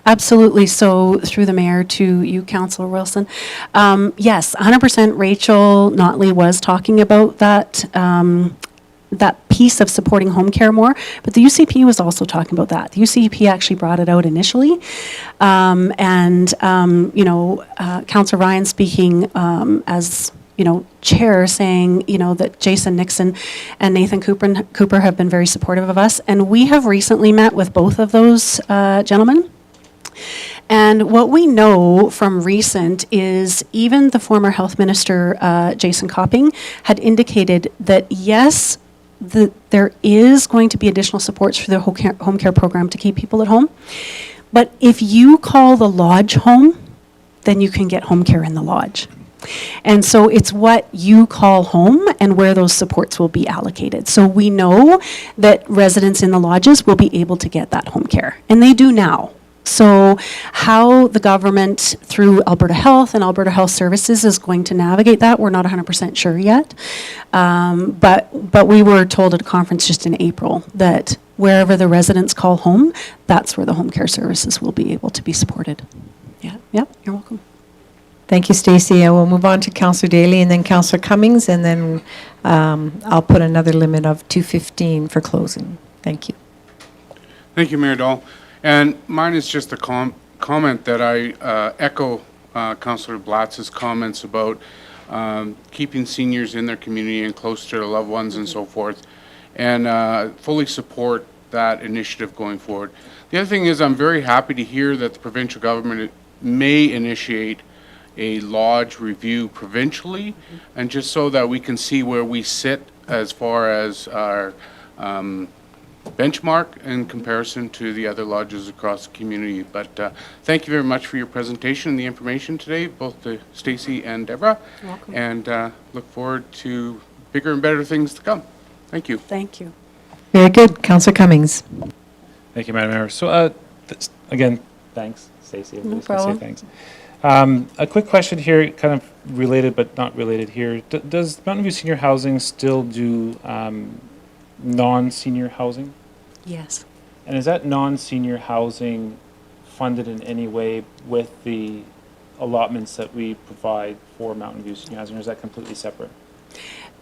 absolutely. So through the mayor to you, Councillor Wilson. Yes, 100% Rachel Notley was talking about that, that piece of supporting home care more, but the UCP was also talking about that. The UCP actually brought it out initially. You know, Councillor Ryan speaking as chair saying, that Jason Nixon and Nathan Cooper have been very supportive of us. And we have recently met with both of those gentlemen. And what we know from recent is even the former health minister, Jason Copping, had indicated that yes, there is going to be additional supports for the home care program to keep people at home. But if you call the lodge home, then you can get home care in the lodge. And so it's what you call home and where those supports will be allocated. So we know that residents in the lodges will be able to get that home care, and they do now. So how the government through Alberta Health and Alberta Health Services is going to navigate that, we're not 100% sure yet. But we were told at a conference just in April that wherever the residents call home, that's where the home care services will be able to be supported. Yeah, you're welcome. Thank you, Stacy. I will move on to Councillor Daly and then Councillor Cummings, and then I'll put another limit of 2:15 for closing. Thank you. Thank you, Mayor Dahl. And mine is just a comment that I echo Councillor Blatz's comments about keeping seniors in their community and close to their loved ones and so forth, and fully support that initiative going forward. The other thing is I'm very happy to hear that the provincial government may initiate a lodge review provincially, and just so that we can see where we sit as far as our benchmark in comparison to the other lodges across the community. But thank you very much for your presentation and the information today, both to Stacy and Deborah. You're welcome. And look forward to bigger and better things to come. Thank you. Thank you. Very good. Councillor Cummings. Thank you, Madam Mayor. So again, thanks, Stacey. No Everybody's gonna say problem. thanks. A quick question here, kind of related but not related here. Does Mountain View Senior Housing still do non-senior housing? Yes. And is that non-senior housing funded in any way with the allotments that we provide for Mountain View Senior Housing, or is that completely separate?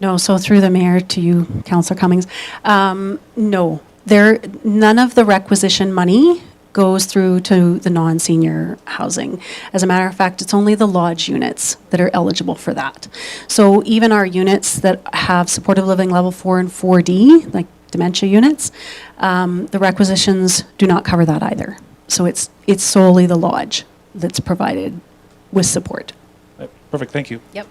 No, so through the mayor to you, Councillor Cummings. No, none of the requisition money goes through to the non-senior housing. As a matter of fact, it's only the lodge units that are eligible for that. So even our units that have supportive living level 4 and 4D, like dementia units, the requisitions do not cover that either. So it's solely the lodge that's provided with support. Perfect, thank you. Yep.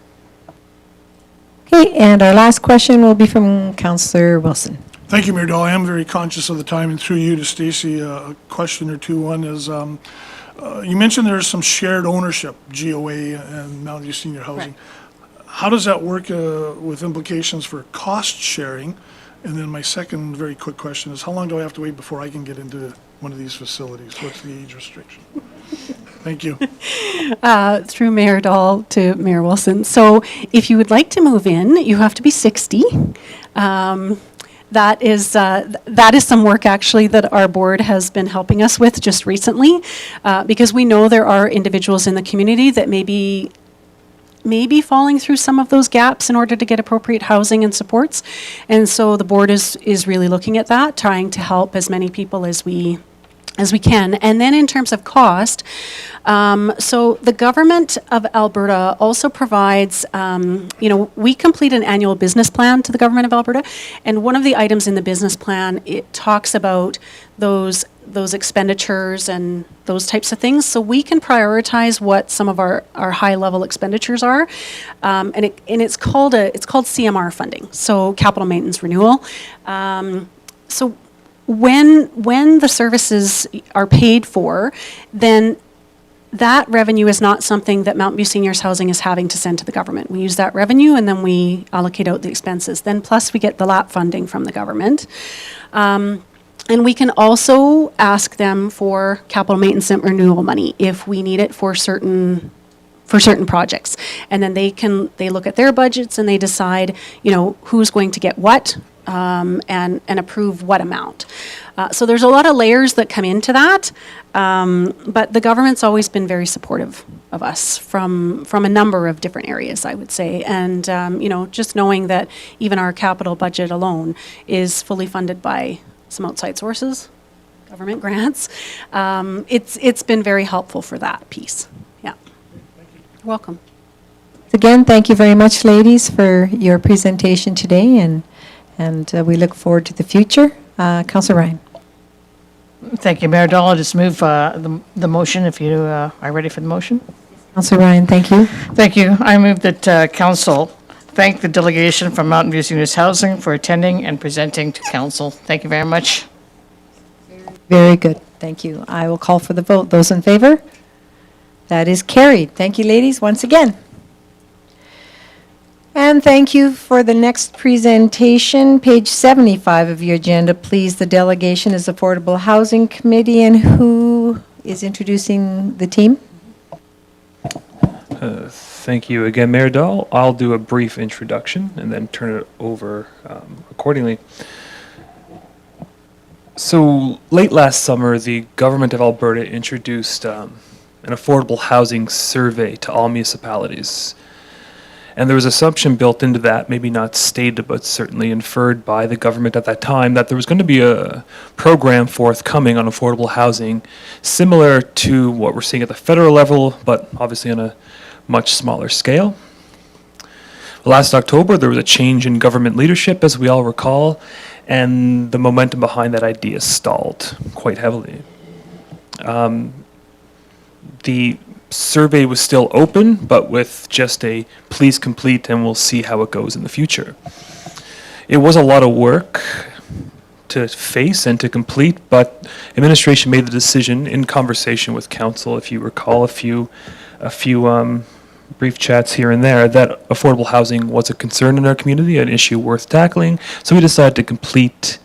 Okay, and our last question will be from Councillor Wilson. Thank you, Mayor Dahl. I am very conscious of the time, and through you to Stacy, a question or two. One is, you mentioned there's some shared ownership, GOA and Mountain View Senior Housing. How does that work with implications for cost sharing? And then my second very quick question is, how long do I have to wait before I can get into one of these facilities? What's the age restriction? Thank you. Through Mayor Dahl to Mayor Wilson. So if you would like to move in, you have to be 60. that is some work actually that our board has been helping us with just recently, because we know there are individuals in the community that may be falling through some of those gaps in order to get appropriate housing and supports. And so the board is really looking at that, trying to help as many people as we can. And then in terms of cost, so the government of Alberta also provides, we complete an annual business plan to the government of Alberta. And one of the items in the business plan, it talks about those expenditures and those types of things. So we can prioritize what some of our high-level expenditures are. And it's called CMR funding, so capital maintenance renewal. So when the services are paid for, then that revenue is not something that Mountain View Seniors Housing is having to send to the government. We use that revenue and then we allocate out the expenses. Then plus we get the LAP funding from the government. And we can also ask them for capital maintenance and renewal money if we need it for certain projects. And then they look at their budgets and they decide, who's going to get what, and approve what amount. So there's a lot of layers that come into that, but the government's always been very supportive of us from a number of different areas, I would say. And, just knowing that even our capital budget alone is fully funded by some outside sources, government grants, it's been very helpful for that piece. Yeah. You're welcome. Again, thank you very much, ladies, for your presentation today, and we look forward to the future. Councillor Ryan. Thank you, Mayor Dahl. I'll just move the motion if you are ready for the motion. Councillor Ryan, thank you. Thank you. I move that council thank the delegation from Mountain View Seniors Housing for attending and presenting to council. Thank you very much. Very good. Thank you. I will call for the vote. Those in favor? That is carried. Thank you, ladies, once again. And thank you for the next presentation. Page 75 of your agenda, please. The delegation is Affordable Housing Committee, and who is introducing the team? Thank you again, Mayor Dahl. I'll do a brief introduction and then turn it over accordingly. So late last summer, the government of Alberta introduced an affordable housing survey to all municipalities. And there was assumption built into that, maybe not stated, but certainly inferred by the government at that time, that there was going to be a program forthcoming on affordable housing similar to what we're seeing at the federal level, but obviously on a much smaller scale. Last October, there was a change in government leadership, as we all recall, and the momentum behind that idea stalled quite heavily. The survey was still open, but with just a please complete and we'll see how it goes in the future. It was a lot of work to face and to complete, but administration made the decision in conversation with council, if you recall a few brief chats here and there, that affordable housing was a concern in our community, an issue worth tackling. So we decided to complete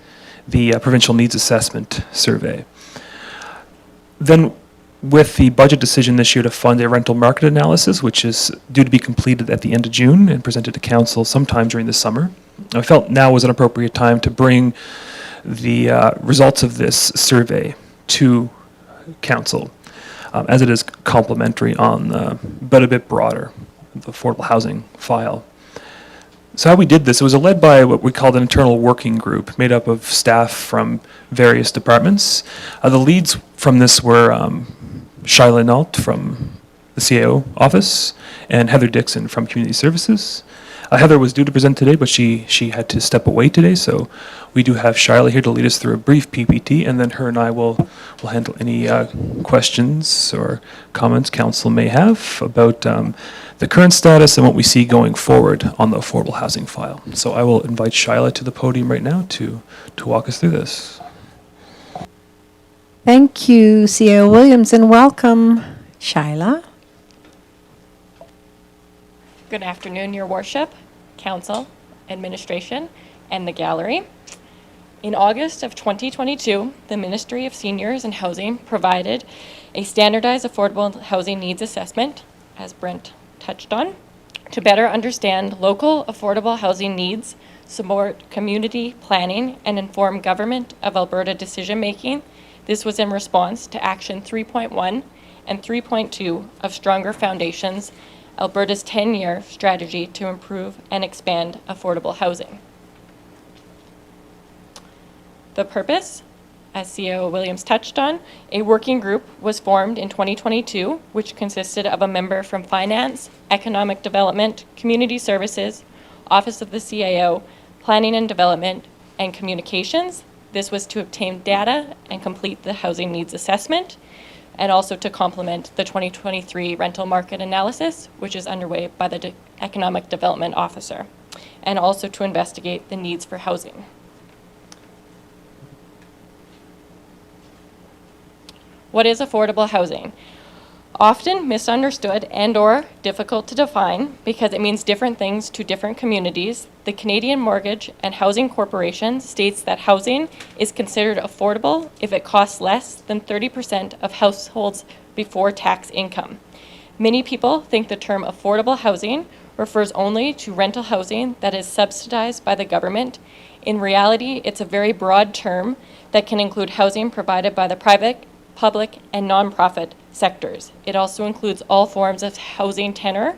the provincial needs assessment survey. Then with the budget decision this year to fund a rental market analysis, which is due to be completed at the end of June and presented to council sometime during the summer, I felt now was an appropriate time to bring the results of this survey to council, as it is complementary on, but a bit broader, the affordable housing file. So how we did this, it was led by what we called an internal working group made up of staff from various departments. The leads from this were Shyla Nault from the CAO office and Heather Dixon from Community Services. Heather was due to present today, but she had to step away today, so we do have Shyla here to lead us through a brief PPT, and then her and I will handle any questions or comments council may have about the current status and what we see going forward on the affordable housing file. So I will invite Shyla to the podium right now to walk us through this. Thank you, CAO Williams, and welcome, Shyla. Good afternoon, Your Worship, Council, Administration, and the gallery. In August of 2022, the Ministry of Seniors and Housing provided a standardized affordable housing needs assessment, as Brent touched on, to better understand local affordable housing needs, support community planning, and inform Government of Alberta decision-making. This was in response to Action 3.1 and 3.2 of Stronger Foundations, Alberta's 10-year strategy to improve and expand affordable housing. The purpose, as CEO Williams touched on, a working group was formed in 2022, which consisted of a member from Finance, Economic Development, Community Services, Office of the CAO, Planning and Development, and Communications. This was to obtain data and complete the housing needs assessment, and also to complement the 2023 rental market analysis, which is underway by the Economic Development Officer, and also to investigate the needs for housing. What is affordable housing? Often misunderstood and/or difficult to define because it means different things to different communities, the Canadian Mortgage and Housing Corporation states that housing is considered affordable if it costs less than 30% of households before tax income. Many people think the term affordable housing refers only to rental housing that is subsidized by the government. In reality, it's a very broad term that can include housing provided by the private, public, and nonprofit sectors. It also includes all forms of housing tenure,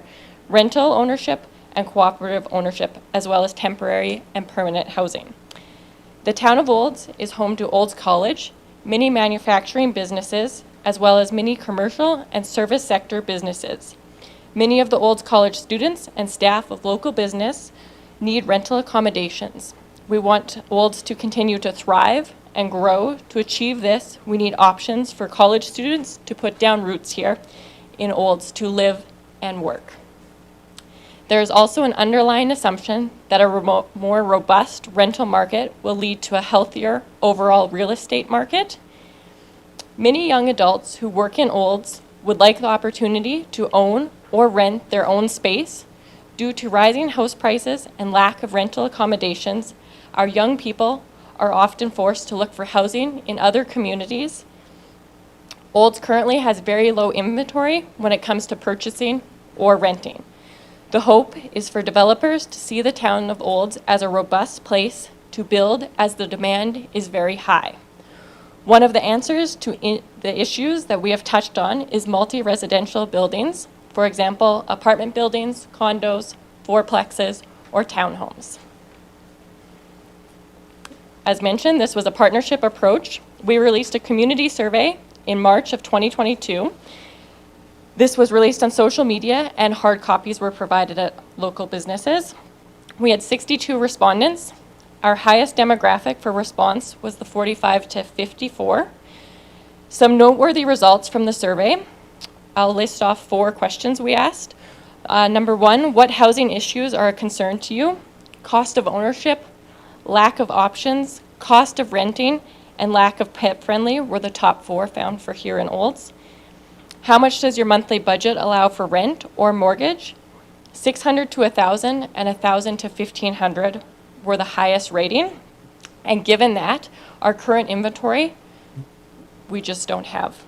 rental ownership, and cooperative ownership, as well as temporary and permanent housing. The town of Olds is home to Olds College, many manufacturing businesses, as well as many commercial and service sector businesses. Many of the Olds College students and staff of local business need rental accommodations. We want Olds to continue to thrive and grow. To achieve this, we need options for college students to put down roots here in Olds to live and work. There is also an underlying assumption that a more robust rental market will lead to a healthier overall real estate market. Many young adults who work in Olds would like the opportunity to own or rent their own space. Due to rising house prices and lack of rental accommodations, our young people are often forced to look for housing in other communities. Olds currently has very low inventory when it comes to purchasing or renting. The hope is for developers to see the town of Olds as a robust place to build as the demand is very high. One of the answers to the issues that we have touched on is multi-residential buildings, for example, apartment buildings, condos, fourplexes, or townhomes. As mentioned, this was a partnership approach. We released a community survey in March of 2022. This was released on social media and hard copies were provided at local businesses. We had 62 respondents. Our highest demographic for response was the 45 to 54. Some noteworthy results from the survey. I'll list off 4 questions we asked. Number 1, what housing issues are a concern to you? Cost of ownership, lack of options, cost of renting, and lack of pet-friendly were the top 4 found for here in Olds. How much does your monthly budget allow for rent or mortgage? 600 to 1,000 and 1,000 to 1,500 were the highest rating. And given that, our current inventory, we just don't have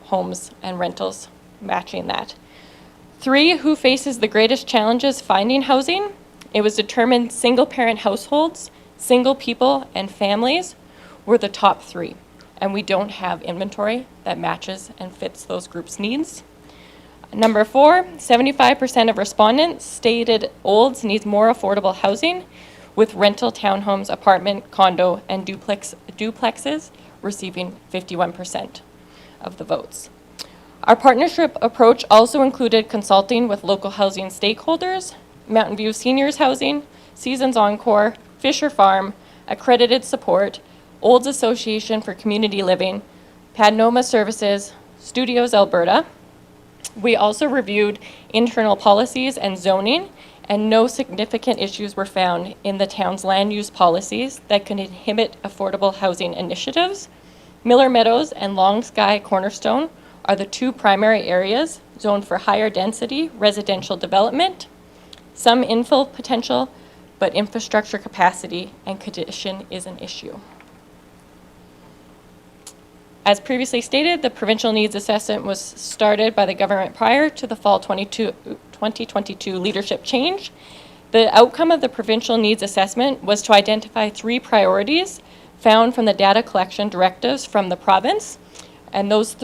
homes and rentals matching that. 3, who faces the greatest challenges finding housing? It was determined single-parent households, single people, and families were the top 3. And we don't have inventory that matches and fits those groups' needs. Number 4, 75% of respondents stated Olds needs more affordable housing, with rental townhomes, apartment, condo, and duplexes receiving 51% of the votes. Our partnership approach also included consulting with local housing stakeholders, Mountain View Seniors Housing, Seasons Encore, Fisher Farm, Accredited Support, Olds Association for Community Living, Padnoma Services, Studios Alberta. We also reviewed internal policies and zoning, and no significant issues were found in the town's land use policies that could inhibit affordable housing initiatives. Miller Meadows and Long Sky Cornerstone are the 2 primary areas zoned for higher density residential development. Some infill potential, but infrastructure capacity and condition is an issue. As previously stated, the provincial needs assessment was started by the government prior to the fall 2022 leadership change. The outcome of the provincial needs assessment was to identify 3 priorities found from the data collection directives from the province. And those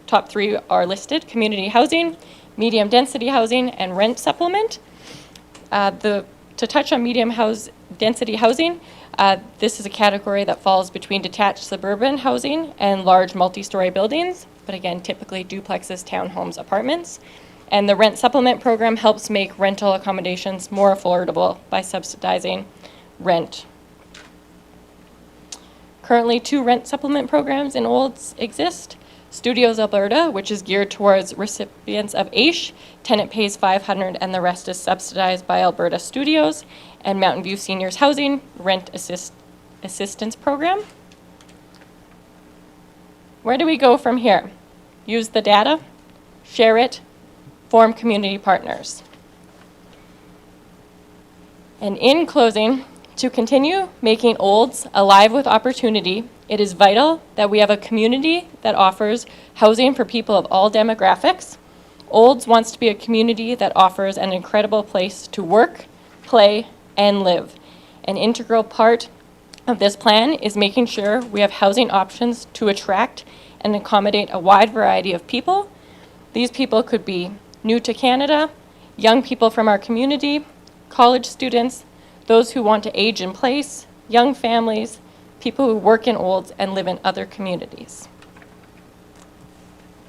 top 3 are listed: community housing, medium density housing, and rent supplement. To touch on density housing, this is a category that falls between detached suburban housing and large multi-story buildings, but again, typically duplexes, townhomes, apartments. And the rent supplement program helps make rental accommodations more affordable by subsidizing rent. Currently, 2 rent supplement programs in Olds exist. Studios Alberta, which is geared towards recipients of AISH, tenant pays $500 and the rest is subsidized by Alberta Studios, and Mountain View Seniors Housing Rent Assistance Program. Where do we go from here? Use the data, share it, form community partners. And in closing, to continue making Olds alive with opportunity, it is vital that we have a community that offers housing for people of all demographics. Olds wants to be a community that offers an incredible place to work, play, and live. An integral part of this plan is making sure we have housing options to attract and accommodate a wide variety of people. These people could be new to Canada, young people from our community, college students, those who want to age in place, young families, people who work in Olds and live in other communities.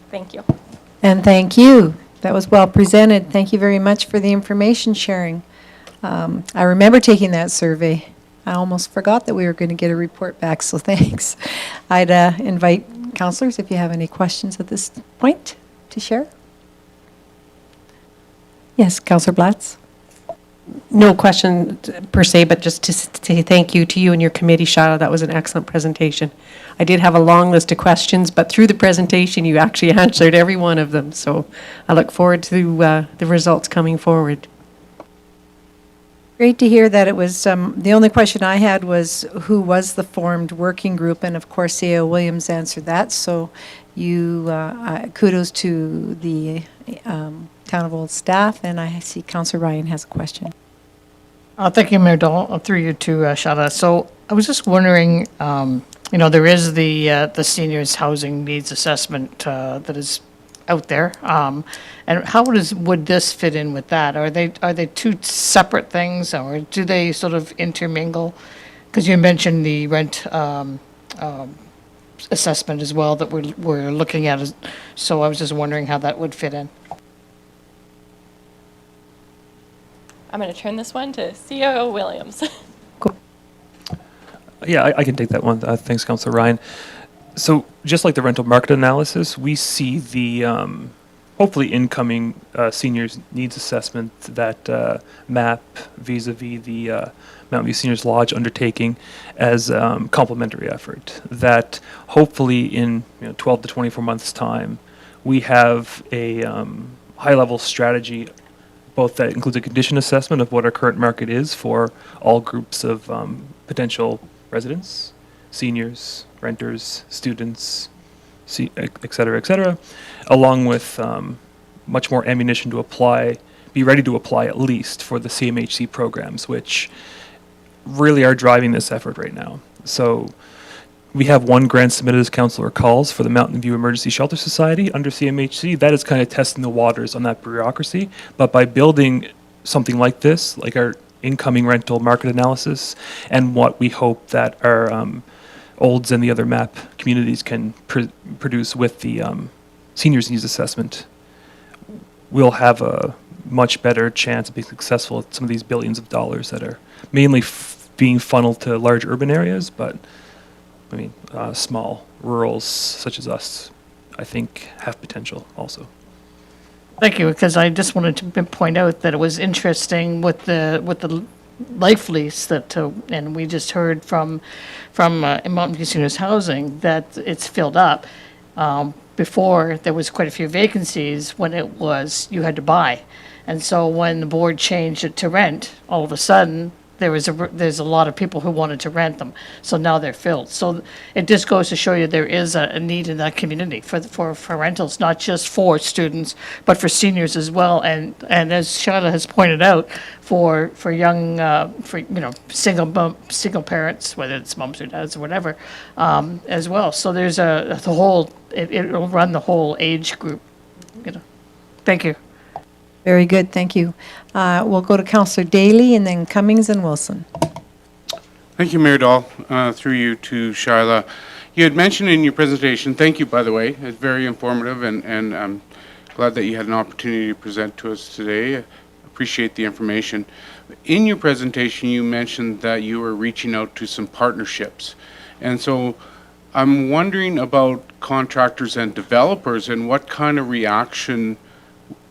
Thank you. And thank you. That was well presented. Thank you very much for the information sharing. I remember taking that survey. I almost forgot that we were going to get a report back, so thanks. I'd invite councillors if you have any questions at this point to share. Yes, Councillor Blatz. No question per se, but just to say thank you to you and your committee, Shada. That was an excellent presentation. I did have a long list of questions, but through the presentation, you actually answered every one of them. So I look forward to the results coming forward. Great to hear that it was, the only question I had was who was the formed working group, and of course CAO Williams answered that, so you, kudos to the Town of Old staff, and I see Councillor Ryan has a question. Thank you, Mayor Dahl, through you to Shada. So I was just wondering, there is the seniors housing needs assessment that is out there, and how would this fit in with that? Are they 2 separate things, or do they sort of intermingle? Because you mentioned the rent assessment as well that we're looking at, so I was just wondering how that would fit in. I'm going to turn this one to COO Williams. Yeah, I can take that one. Thanks, Councillor Ryan. So just like the rental market analysis, we see the hopefully incoming seniors needs assessment that MAP vis-a-vis the Mountain View Seniors Lodge undertaking as complementary effort that hopefully in 12 to 24 months time we have a high-level strategy both that includes a condition assessment of what our current market is for all groups of potential residents, seniors, renters, students, et cetera, along with much more ammunition to apply, be ready to apply at least for the CMHC programs, which really are driving this effort right now. So we have one grant submitted, as Councillor recalls, for the Mountain View Emergency Shelter Society under CMHC. That is kind of testing the waters on that bureaucracy. But by building something like this, like our incoming rental market analysis, and what we hope that our Olds and the other MAP communities can produce with the seniors needs assessment, we'll have a much better chance of being successful at some of these billions of dollars that are mainly being funneled to large urban areas, but I mean, small rurals such as us, I think, have potential also. Thank you, because I just wanted to point out that it was interesting with the life lease that, and we just heard from Mountain View Seniors Housing that it's filled up. Before, there was quite a few vacancies when it was, you had to buy. And so when the board changed it to rent, all of a sudden, there's a lot of people who wanted to rent them, so now they're filled. So it just goes to show you there is a need in that community for rentals, not just for students, but for seniors as well. And as Shyla has pointed out, for young, single parents, whether it's moms or dads or whatever, as well. So there's it'll run the whole age group, Thank you. Very good, thank you. We'll go to Councillor Daly and then Cummings and Wilson. Thank you, Mayor Dahl. Through you to Shyla. You had mentioned in your presentation, thank you, by the way, it's very informative, and I'm glad that you had an opportunity to present to us today. Appreciate the information. In your presentation, you mentioned that you were reaching out to some partnerships. And so I'm wondering about contractors and developers and what kind of reaction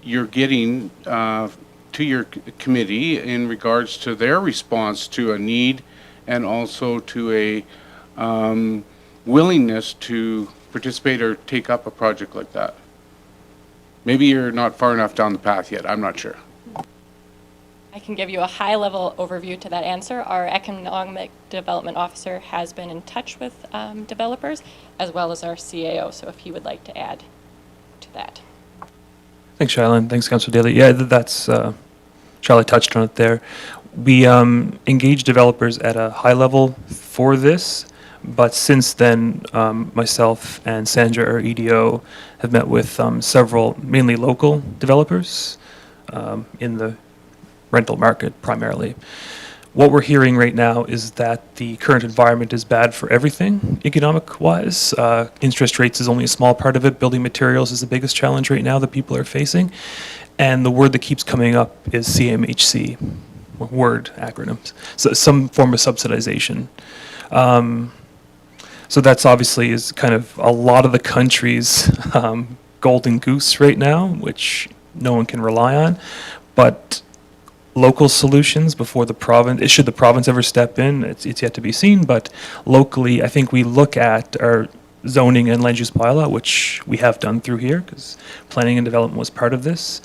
you're getting to your committee in regards to their response to a need and also to a willingness to participate or take up a project like that. Maybe you're not far enough down the path yet, I'm not sure. I can give you a high-level overview to that answer. Our economic development officer has been in touch with developers, as well as our CAO, so if he would like to add to that. Thanks, Shyla. Thanks, Councillor Daly. Yeah, that's, Shyla touched on it there. We engaged developers at a high level for this, but since then, myself and Sandra, our EDO, have met with several, mainly local developers in the rental market primarily. What we're hearing right now is that the current environment is bad for everything economic-wise. Interest rates is only a small part of it. Building materials is the biggest challenge right now that people are facing. And the word that keeps coming up is CMHC, word acronyms, so some form of subsidization. So that's obviously is kind of a lot of the country's golden goose right now, which no one can rely on. But local solutions before the province, should the province ever step in, it's yet to be seen, but locally, I think we look at our zoning and land use bylaw, which we have done through here, because planning and development was part of this.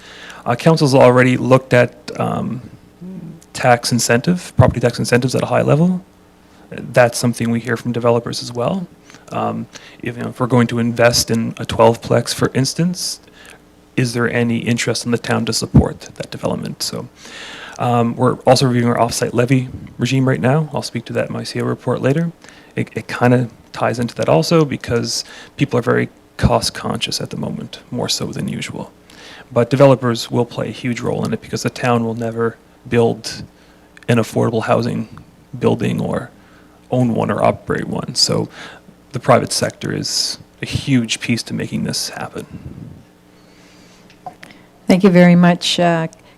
Council's already looked at property tax incentives at a high level. That's something we hear from developers as well. If we're going to invest in a 12-plex, for instance, is there any interest in the town to support that development? So we're also reviewing our offsite levy regime right now. I'll speak to that in my CO report later. It kind of ties into that also because people are very cost conscious at the moment, more so than usual. But developers will play a huge role in it because the town will never build an affordable housing building or own one or operate one. So the private sector is a huge piece to making this happen. Thank you very much.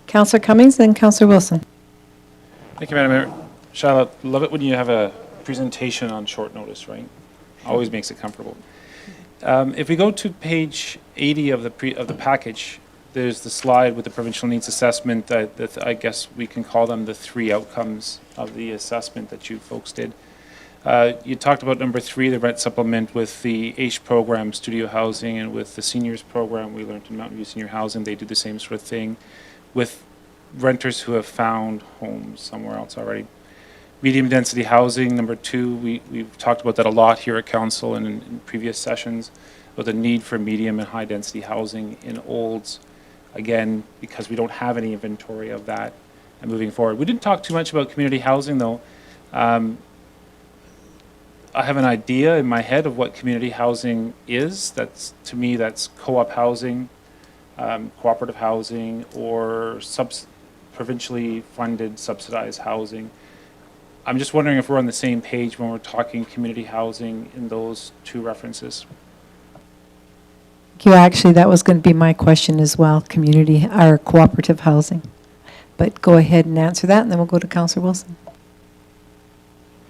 Councillor Cummings, then Councillor Wilson. Thank you, Madam Mayor. Charlotte, love it when you have a presentation on short notice, right? Always makes it comfortable. If we go to page 80 of the package, there's the slide with the provincial needs assessment. That I guess we can call them the 3 outcomes of the assessment that you folks did. You talked about number 3, the rent supplement with the AISH program, studio housing, and with the seniors program we learned in Mountain View Senior Housing, they do the same sort of thing with renters who have found homes somewhere else already. Medium density housing, number 2, we've talked about that a lot here at Council and in previous sessions, about the need for medium and high density housing in Olds, again, because we don't have any inventory of that and moving forward. We didn't talk too much about community housing though. I have an idea in my head of what community housing is. To me, that's co-op housing, cooperative housing, or provincially funded subsidized housing. I'm just wondering if we're on the same page when we're talking community housing in those 2 references. Thank you. Actually, that was going to be my question as well, community or cooperative housing. But go ahead and answer that, and then we'll go to Councillor Wilson.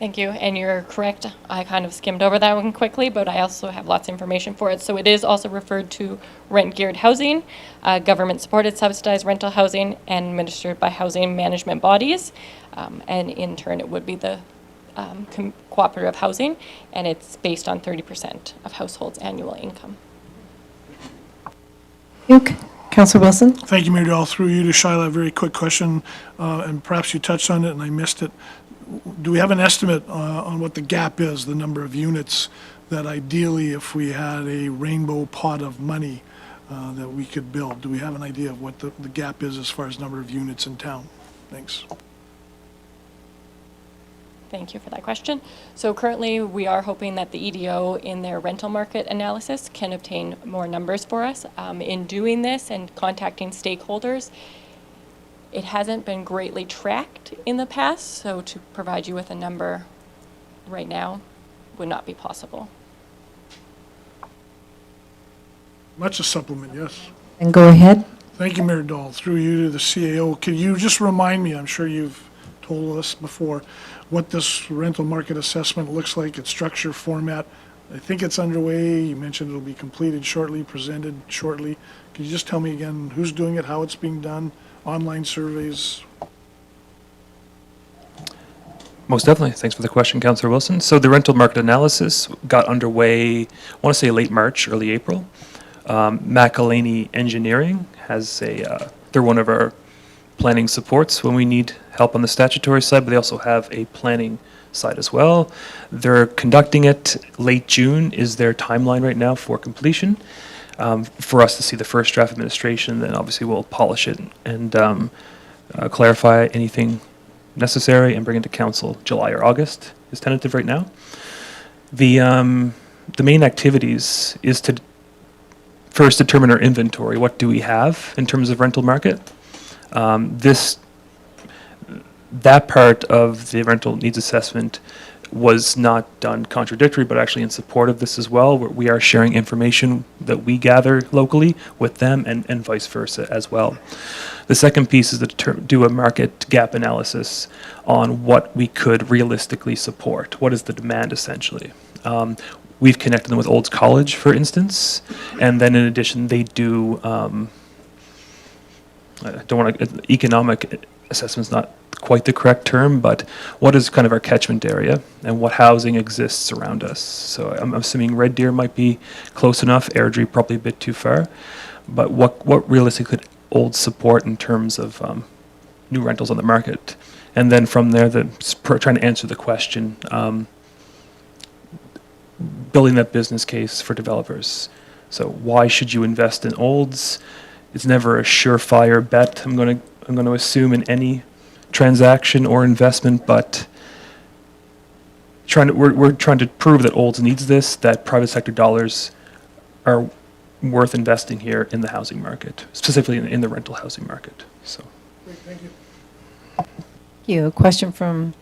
Thank you, and you're correct. I kind of skimmed over that one quickly, but I also have lots of information for it. So it is also referred to rent-geared housing, government-supported subsidized rental housing, and administered by housing management bodies. And in turn, it would be the cooperative housing, and it's based on 30% of households' annual income. Councillor Wilson? Thank you, Mayor Dahl. Through you to Shyla, a very quick question, and perhaps you touched on it and I missed it. Do we have an estimate on what the gap is, the number of units that ideally, if we had a rainbow pot of money that we could build? Do we have an idea of what the gap is as far as number of units in town? Thanks. Thank you for that question. So currently, we are hoping that the EDO in their rental market analysis can obtain more numbers for us. In doing this and contacting stakeholders, it hasn't been greatly tracked in the past, so to provide you with a number right now would not be possible. Much a supplement, yes. And go ahead. Thank you, Mayor Dahl. Through you to the CAO, can you just remind me, I'm sure you've told us before, what this rental market assessment looks like, its structure, format? I think it's underway. You mentioned it'll be completed shortly, presented shortly. Can you just tell me again who's doing it, how it's being done, online surveys? Most definitely. Thanks for the question, Councillor Wilson. So the rental market analysis got underway, I want to say late March, early April. McElhaney Engineering has they're one of our planning supports when we need help on the statutory side, but they also have a planning side as well. They're conducting it. Late June is their timeline right now for completion. For us to see the first draft administration, then obviously we'll polish it and clarify anything necessary and bring it to council. July or August is tentative right now. The main activities is to first determine our inventory. What do we have in terms of rental market? That part of the rental needs assessment was not done contradictory, but actually in support of this as well. We are sharing information that we gather locally with them and vice versa as well. The second piece is to do a market gap analysis on what we could realistically support. What is the demand essentially? We've connected them with Olds College, for instance, and then in addition they do, economic assessment's not quite the correct term, but what is kind of our catchment area and what housing exists around us. So I'm assuming Red Deer might be close enough, Airdrie probably a bit too far, but what realistically could Olds support in terms of new rentals on the market? And then from there, trying to answer the question, building that business case for developers. So why should you invest in Olds? It's never a surefire bet. I'm going to assume in any transaction or investment, but we're trying to prove that Olds needs this, that private sector dollars are worth investing here in the housing market, specifically in the rental housing market. So. Great, thank you. Thank you. A question from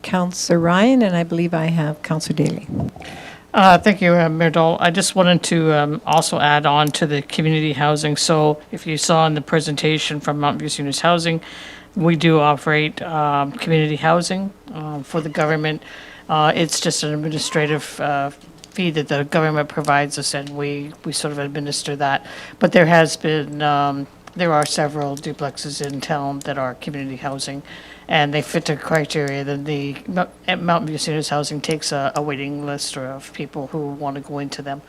Councillor Ryan, and I believe I have Councillor Daly. Thank you, Mayor Dahl. I just wanted to also add on to the community housing. So if you saw in the presentation from Mountain View Seniors Housing, we do operate community housing for the government. It's just an administrative fee that the government provides us, and we sort of administer that. But there has been, there are several duplexes in town that are community housing, and they fit the criteria. Then the Mountain View Seniors Housing takes a waiting list of people who want to go into them.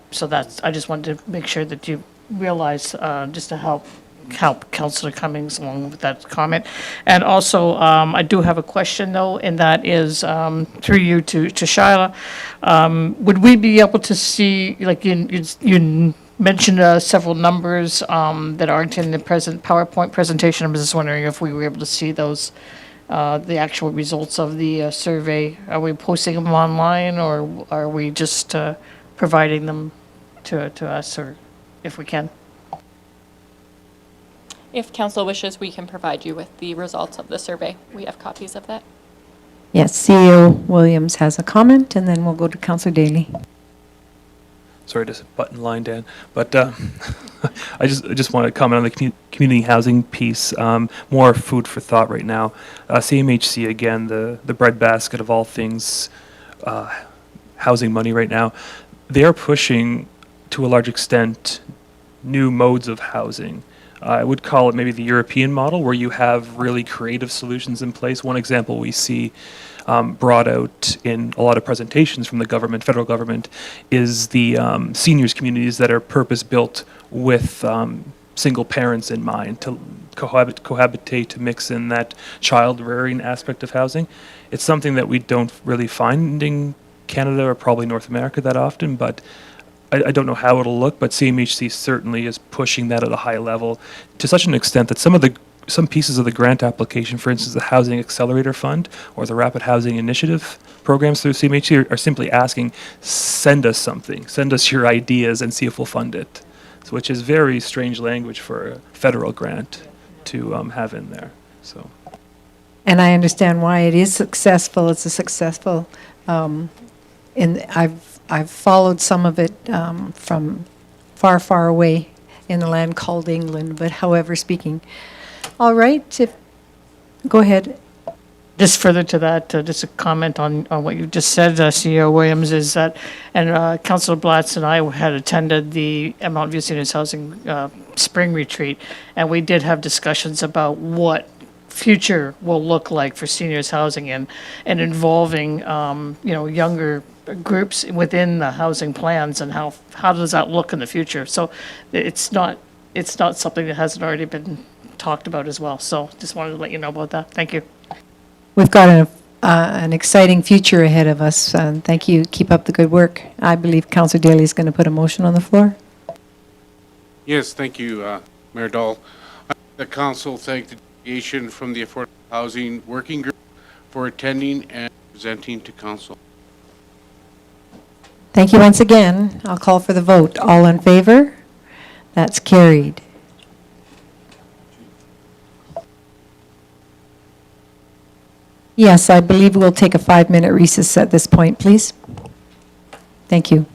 So I just wanted to make sure that you realize, just to help Councillor Cummings along with that comment. And also, I do have a question though, and that is through you to Shyla. Would we be able to see, like you mentioned several numbers that aren't in the present PowerPoint presentation. I'm just wondering if we were able to see those, the actual results of the survey. Are we posting them online, or are we just providing them to us, or if we can? If council wishes, we can provide you with the results of the survey. We have copies of that. Yes, CEO Williams has a comment, and then we'll go to Councillor Daly. Sorry to button line, Dan, but I just want to comment on the community housing piece. More food for thought right now. CMHC, again, the breadbasket of all things housing money right now. They are pushing, to a large extent, new modes of housing. I would call it maybe the European model, where you have really creative solutions in place. One example we see brought out in a lot of presentations from the government, federal government, is the seniors communities that are purpose-built with single parents in mind to cohabitate, to mix in that child rearing aspect of housing. It's something that we don't really find in Canada or probably North America that often, but I don't know how it'll look, but CMHC certainly is pushing that at a high level to such an extent that some pieces of the grant application, for instance, the Housing Accelerator Fund or the Rapid Housing Initiative programs through CMHC are simply asking, send us something, send us your ideas and see if we'll fund it. So, which is very strange language for a federal grant to have in there. So. And I understand why it is successful. It's a successful, and I've followed some of it from far, far away in the land called England, but however speaking. All right, go ahead. Just further to that, just a comment on what you just said, CEO Williams, is that, and Councillor Blatz and I had attended the Mount View Seniors Housing Spring Retreat, and we did have discussions about what future will look like for seniors housing and involving, younger groups within the housing plans, and how does that look in the future? So it's not something that hasn't already been talked about as well. So just wanted to let you know about that. Thank you. We've got an exciting future ahead of us, and thank you. Keep up the good work. I believe Councillor Daly is going to put a motion on the floor. Yes, thank you, Mayor Dahl. The council thank the delegation from the Affordable Housing Working Group for attending and presenting to council. Thank you once again. I'll call for the vote. All in favor? That's carried. Yes, I believe we'll take a 5-minute recess at this point, please. Thank you.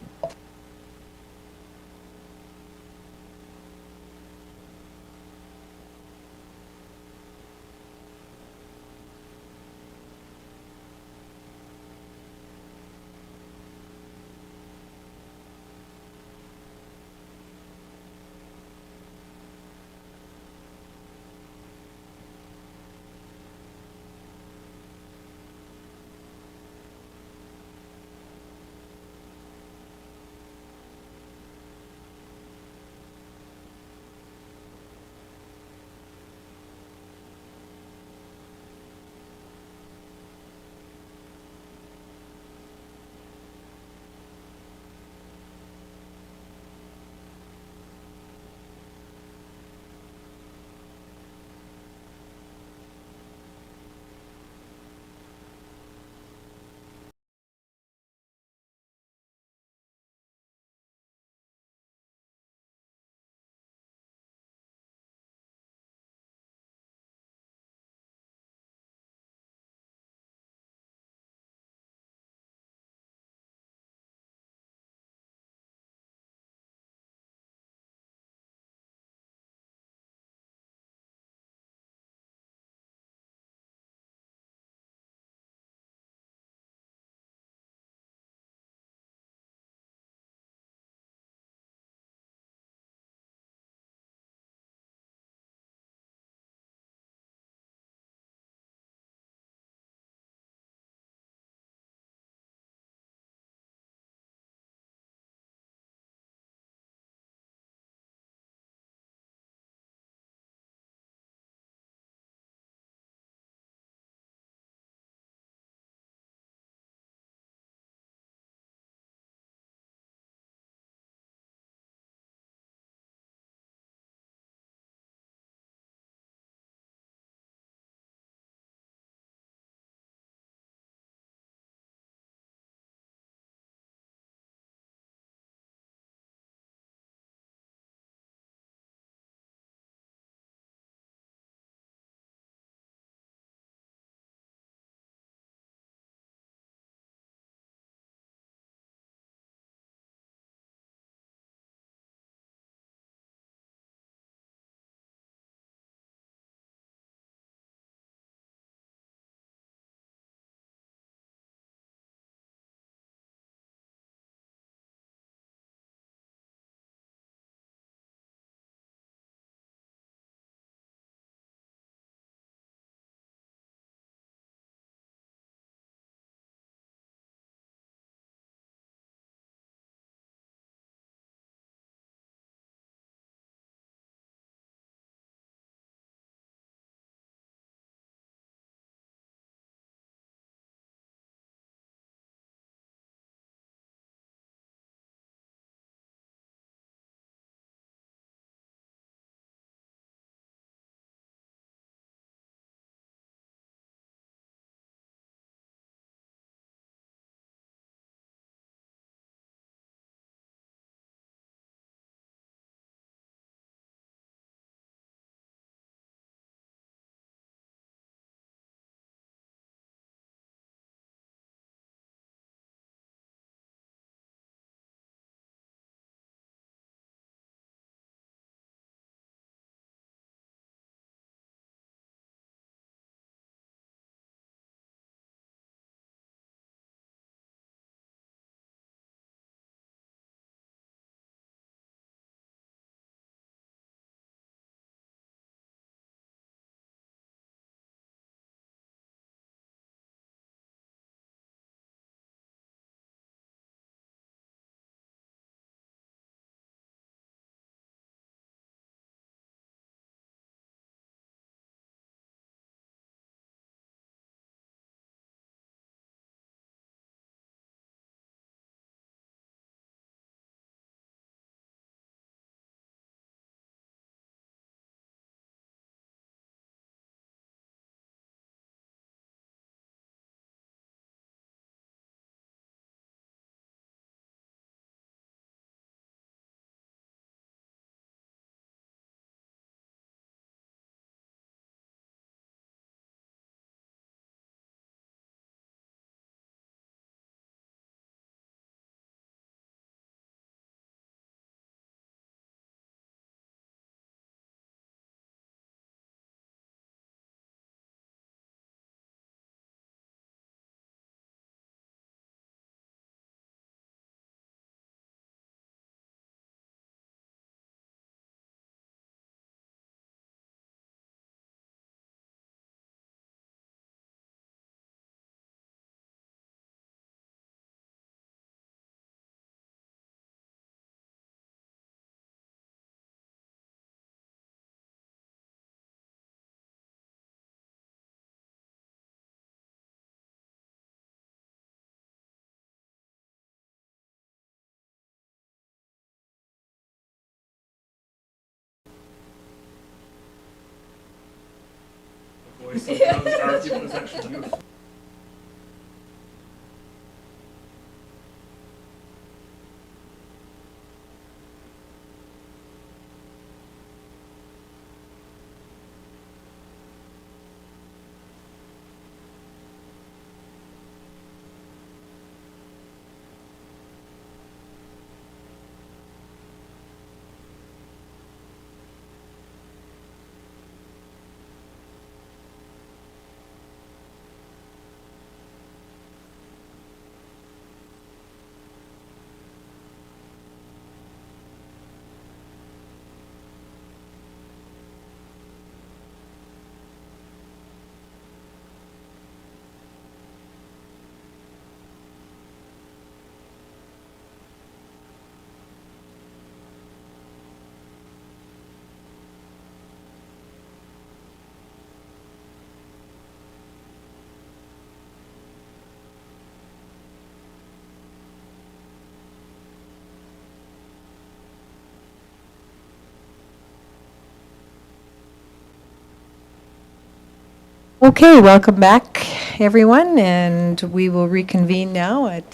Okay, welcome back, everyone, and we will reconvene now at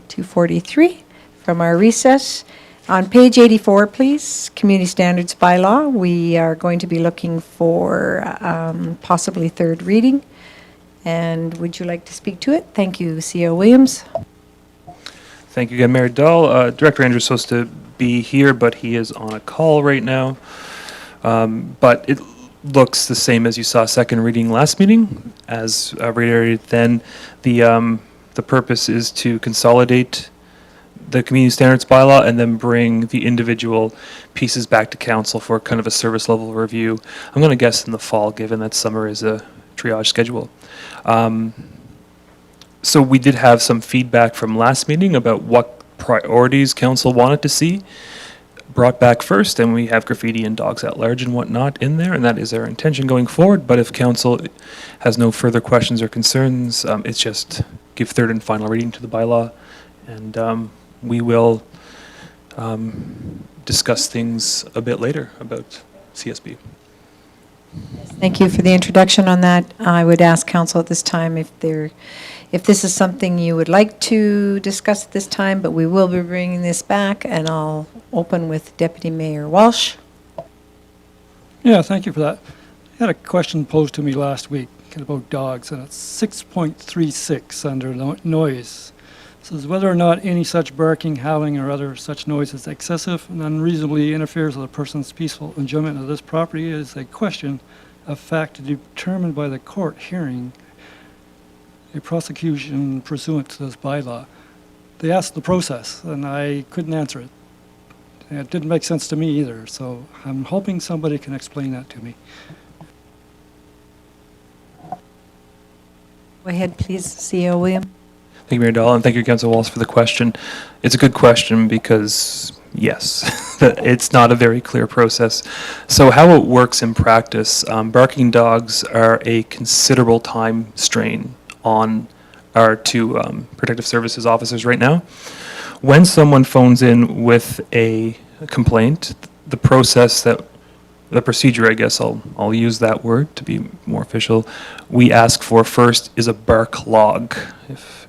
2:43 from our recess. On page 84, please, Community Standards Bylaw, we are going to be looking for possibly third reading. And would you like to speak to it? Thank you, CEO Williams. Thank you again, Mayor Dahl. Director Andrews is supposed to be here, but he is on a call right now. But it looks the same as you saw second reading last meeting. As reiterated then, the purpose is to consolidate the community standards bylaw and then bring the individual pieces back to council for kind of a service level review. I'm going to guess in the fall, given that summer is a triage schedule. So we did have some feedback from last meeting about what priorities council wanted to see brought back first, and we have graffiti and dogs at large and whatnot in there, and that is our intention going forward. But if council has no further questions or concerns, it's just give third and final reading to the bylaw, and we will discuss things a bit later about CSB. Thank you for the introduction on that. I would ask council at this time if this is something you would like to discuss at this time, but we will be bringing this back, and I'll open with Deputy Mayor Walsh. Yeah, thank you for that. I had a question posed to me last week about dogs, and it's 6.36 under noise. It says whether or not any such barking, howling, or other such noise is excessive and unreasonably interferes with a person's peaceful enjoyment of this property is a question of fact to be determined by the court hearing a prosecution pursuant to this bylaw. They asked the process, and I couldn't answer it. And it didn't make sense to me either, so I'm hoping somebody can explain that to me. Go ahead, please, CEO Williams. Thank you, Mayor Dahl, and thank you, Councillor Walsh, for the question. It's a good question because, yes, it's not a very clear process. So how it works in practice, barking dogs are a considerable time strain on our two protective services officers right now. When someone phones in with a complaint, the procedure, I guess I'll use that word to be more official, we ask for first is a bark log, if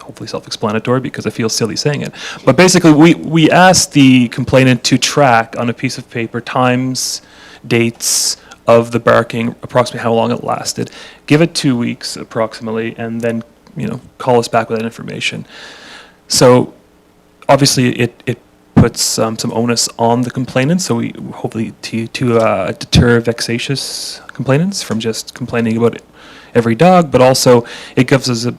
hopefully self-explanatory because I feel silly saying it. But basically we ask the complainant to track on a piece of paper times, dates of the barking, approximately how long it lasted. Give it 2 weeks approximately, and then call us back with that information. So obviously it puts some onus on the complainant, so we hopefully to deter vexatious complainants from just complaining about every dog, but also it gives us a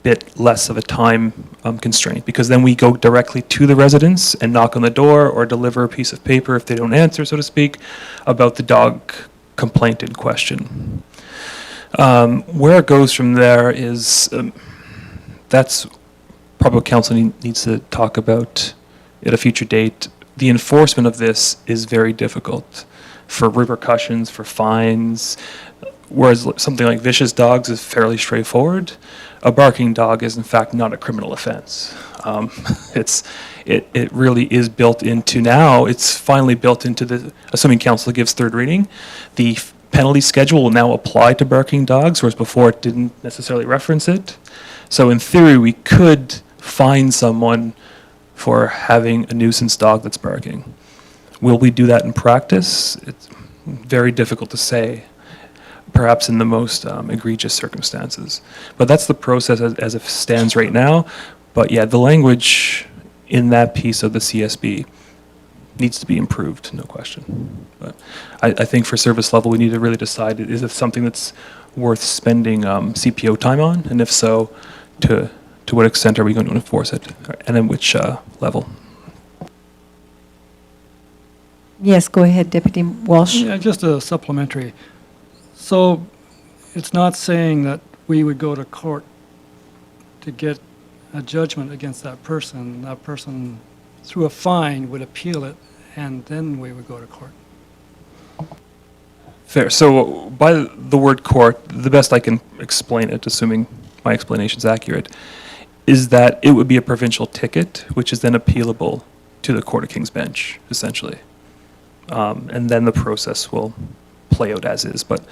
bit less of a time constraint, because then we go directly to the residents and knock on the door or deliver a piece of paper if they don't answer, so to speak, about the dog complaint in question. Where it goes from there is that's probably what council needs to talk about at a future date. The enforcement of this is very difficult for repercussions, for fines, whereas something like vicious dogs is fairly straightforward. A barking dog is in fact not a criminal offense. It really is built into now, it's finally built into the, assuming council gives third reading, the penalty schedule will now apply to barking dogs, whereas before it didn't necessarily reference it. So in theory, we could fine someone for having a nuisance dog that's barking. Will we do that in practice? It's very difficult to say, perhaps in the most egregious circumstances. But that's the process as it stands right now. But yeah, the language in that piece of the CSB needs to be improved, no question. But I think for service level, we need to really decide, is it something that's worth spending CPO time on? And if so, to what extent are we going to enforce it? And at which level? Yes, go ahead, Deputy Walsh. Yeah, just a supplementary. So it's not saying that we would go to court to get a judgment against that person. That person, through a fine, would appeal it, and then we would go to court. Fair. So by the word court, the best I can explain it, assuming my explanation is accurate, is that it would be a provincial ticket, which is then appealable to the Court of King's Bench, essentially. And then the process will play out as is. But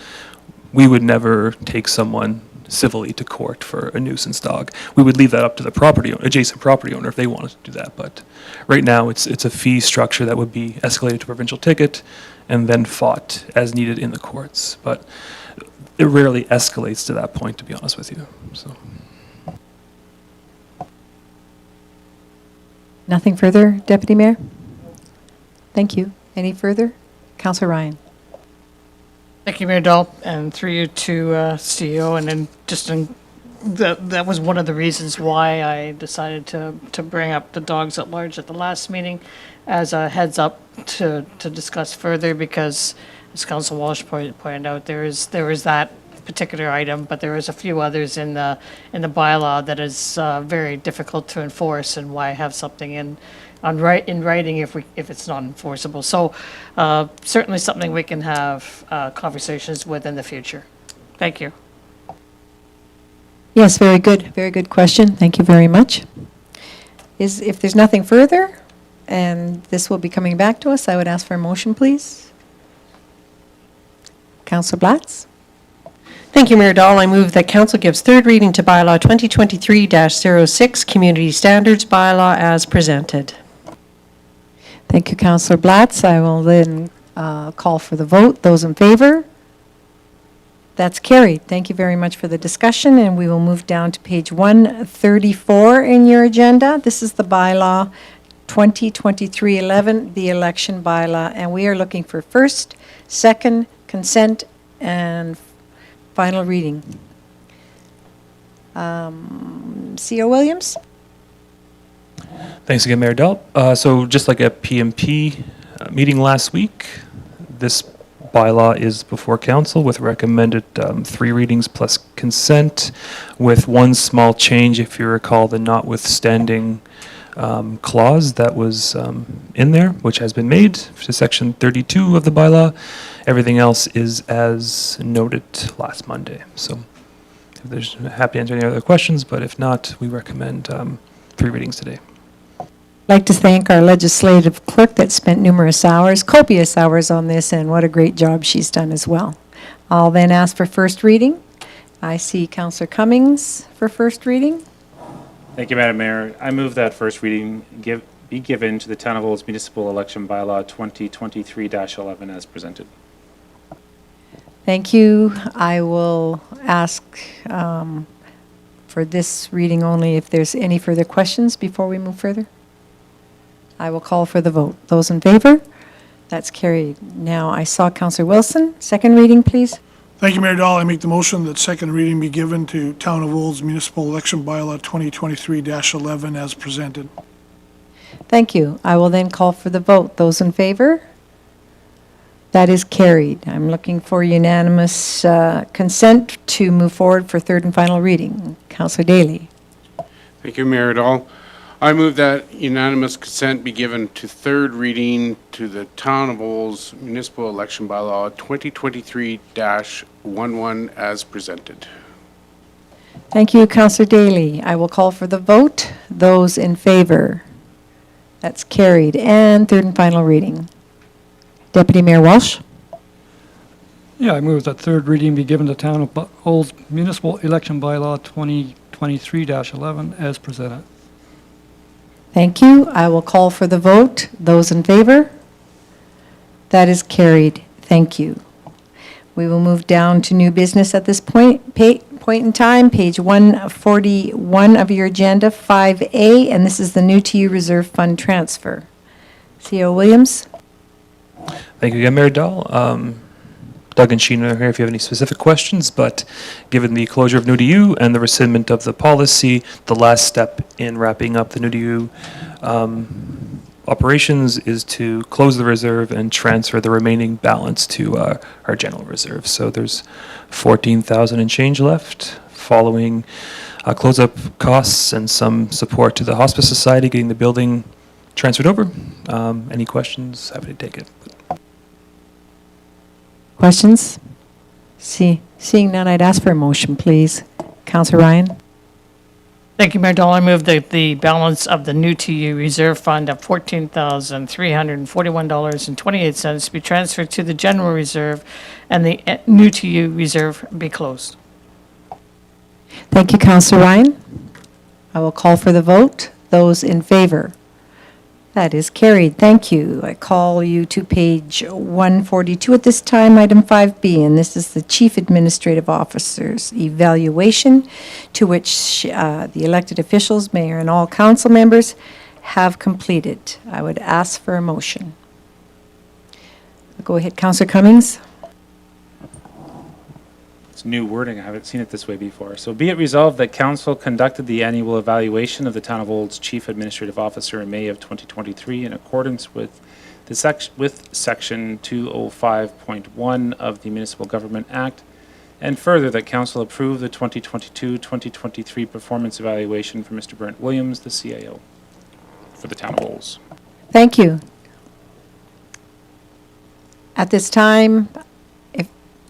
we would never take someone civilly to court for a nuisance dog. We would leave that up to the adjacent property owner if they wanted to do that. But right now, it's a fee structure that would be escalated to provincial ticket and then fought as needed in the courts. But it rarely escalates to that point, to be honest with you. So. Nothing further, Deputy Mayor? Thank you. Any further? Councillor Ryan. Thank you, Mayor Dahl, and through you to CEO, and then that was one of the reasons why I decided to bring up the dogs at large at the last meeting as a heads up to discuss further, because as Council Walsh pointed out, there is that particular item, but there is a few others in the bylaw that is very difficult to enforce, and why have something in writing if it's not enforceable. So certainly something we can have conversations with in the future. Thank you. Yes, very good question. Thank you very much. If there's nothing further, and this will be coming back to us, I would ask for a motion, please. Councillor Blatz? Thank you, Mayor Dahl. I move that council gives third reading to bylaw 2023-06, Community Standards Bylaw, as presented. Thank you, Councillor Blatz. I will then call for the vote. Those in favor? That's carried. Thank you very much for the discussion, and we will move down to page 134 in your agenda. This is the bylaw 2023-11, the election bylaw, and we are looking for first, second, consent, and final reading. CEO Williams? Thanks again, Mayor Dahl. So just like a PMP meeting last week, this bylaw is before council with recommended 3 readings plus consent, with one small change, if you recall, the notwithstanding clause that was in there, which has been made to section 32 of the bylaw. Everything else is as noted last Monday. So if there's happy to answer any other questions, but if not, we recommend 3 readings today. I'd like to thank our legislative clerk that spent numerous hours, copious hours on this, and what a great job she's done as well. I'll then ask for first reading. I see Councillor Cummings for first reading. Thank you, Madam Mayor. I move that first reading be given to the Town of Olds Municipal Election Bylaw 2023-11 as presented. Thank you. I will ask for this reading only if there's any further questions before we move further. I will call for the vote. Those in favor? That's carried. Now, I saw Councillor Wilson. Second reading, please. Thank you, Mayor Dahl. I make the motion that second reading be given to Town of Olds Municipal Election Bylaw 2023-11 as presented. Thank you. I will then call for the vote. Those in favor? That is carried. I'm looking for unanimous consent to move forward for third and final reading. Councillor Daly. Thank you, Mayor Dahl. I move that unanimous consent be given to third reading to the Town of Olds Municipal Election Bylaw 2023-11 as presented. Thank you, Councillor Daly. I will call for the vote. Those in favor? That's carried. And third and final reading. Deputy Mayor Walsh. Yeah, I move that third reading be given to Town of Olds Municipal Election Bylaw 2023-11 as presented. Thank you. I will call for the vote. Those in favor? That is carried. Thank you. We will move down to new business at this point in time, page 141 of your agenda, 5A, and this is the new to you reserve fund transfer. CEO Williams? Thank you again, Mayor Dahl. Doug and Sheena are here if you have any specific questions, but given the closure of New to You and the rescindment of the policy, the last step in wrapping up the New to You operations is to close the reserve and transfer the remaining balance to our general reserve. So there's 14,000 and change left following close-up costs and some support to the Hospice Society getting the building transferred over. Any questions? Happy to take it. Questions? Seeing none, I'd ask for a motion, please. Councillor Ryan? Thank you, Mayor Dahl. I move that the balance of the new to you reserve fund of $14,341.28 be transferred to the general reserve and the new to you reserve be closed. Thank you, Councillor Ryan. I will call for the vote. Those in favor? That is carried. Thank you. I call you to page 142 at this time, item 5B, and this is the Chief Administrative Officer's evaluation, to which the elected officials, mayor, and all council members have completed. I would ask for a motion. Go ahead, Councillor Cummings. It's new wording. I haven't seen it this way before. So be it resolved that council conducted the annual evaluation of the Town of Olds Chief Administrative Officer in May of 2023 in accordance with Section 205.1 of the Municipal Government Act, and further that council approve the 2022-2023 performance evaluation for Mr. Brent Williams, the CAO, for the Town of Olds. Thank you. At this time,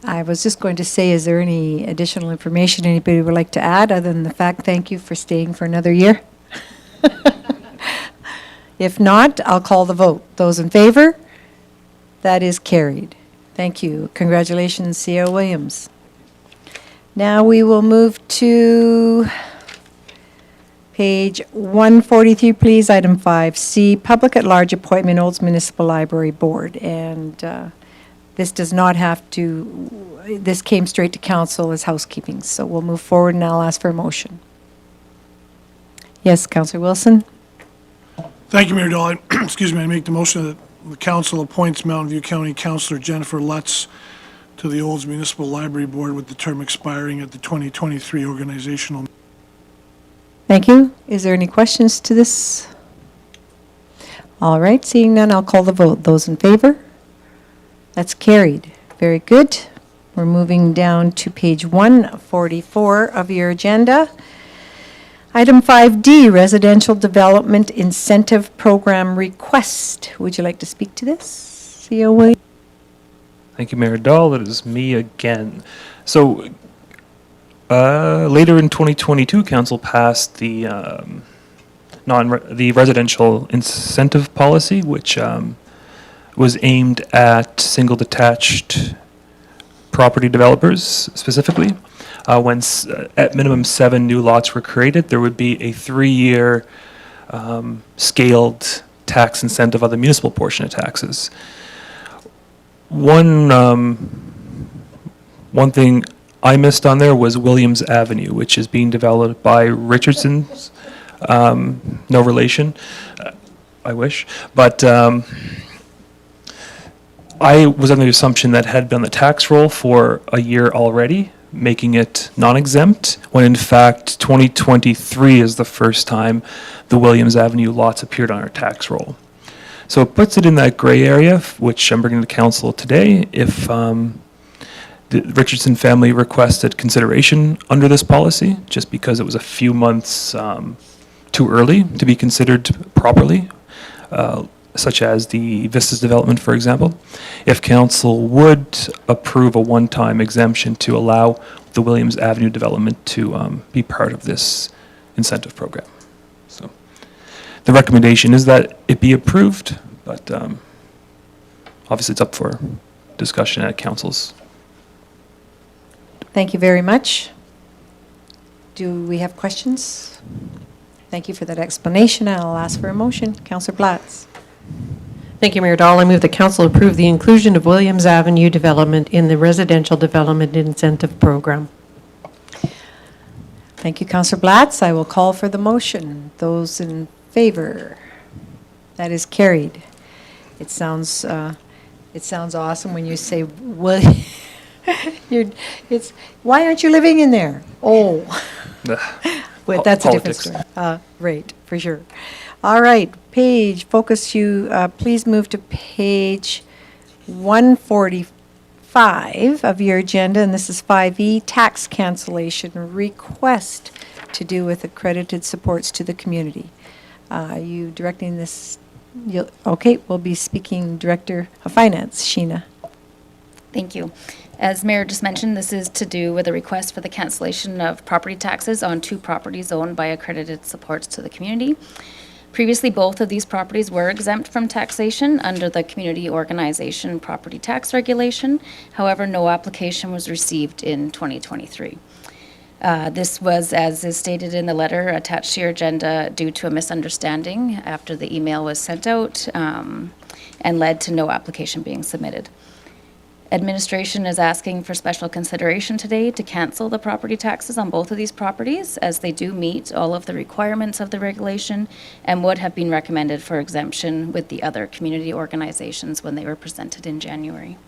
I was just going to say, is there any additional information anybody would like to add, other than the fact, thank you for staying for another year? If not, I'll call the vote. Those in favor? That is carried. Thank you. Congratulations, C.O. Williams. Now we will move to page 143, please, item 5C, Public at Large Appointment, Olds Municipal Library Board. And this does not have to, this came straight to council as housekeeping. So we'll move forward and I'll ask for a motion. Yes, Councillor Wilson? Thank you, Mayor Dahl. Excuse me, I make the motion that the council appoints Mountain View County Councillor Jennifer Lutz to the Olds Municipal Library Board with the term expiring at the 2023 organizational. Thank you. Is there any questions to this? All right, seeing none, I'll call the vote. Those in favor? That's carried. Very good. We're moving down to page 144 of your agenda. Item 5D, Residential Development Incentive Program Request. Would you like to speak to this, CEO Williams? Thank you, Mayor Dahl. It is me again. So later in 2022, Council passed the the residential incentive policy, which was aimed at single detached property developers specifically. When at minimum 7 new lots were created, there would be a 3-year scaled tax incentive on the municipal portion of taxes. One thing I missed on there was Williams Avenue, which is being developed by Richardson's. No relation, I wish, but I was under the assumption that had been on the tax roll for a year already, making it non-exempt, when in fact 2023 is the first time the Williams Avenue lots appeared on our tax roll. So it puts it in that gray area, which I'm bringing to council today. If the Richardson family requested consideration under this policy, just because it was a few months too early to be considered properly, such as the Vistas development, for example. If council would approve a one-time exemption to allow the Williams Avenue development to be part of this incentive program. So the recommendation is that it be approved, but obviously it's up for discussion at council's Thank you very much. Do we have questions? Thank you for that explanation. I'll ask for a motion. Councillor Blatz. Thank you, Mayor Dahl. I move the council approve the inclusion of Williams Avenue development in the Residential Development Incentive Program. Thank you, Councillor Blatz. I will call for the motion. Those in favor? That is carried. It sounds awesome when you say, well, why aren't you living in there? Oh. Well, that's a different Politics. story. Right, for sure. All right, please move to page 145 of your agenda, and this is 5E, tax cancellation request to do with accredited supports to the community. Are you directing this? Okay, we'll be speaking Director of Finance, Sheena. Thank you. As Mayor just mentioned, this is to do with a request for the cancellation of property taxes on 2 properties owned by accredited supports to the community. Previously, both of these properties were exempt from taxation under the Community Organization Property Tax Regulation. However, no application was received in 2023. This was, as is stated in the letter attached to your agenda, due to a misunderstanding after the email was sent out and led to no application being submitted. Administration is asking for special consideration today to cancel the property taxes on both of these properties, as they do meet all of the requirements of the regulation and would have been recommended for exemption with the other community organizations when they were presented in January.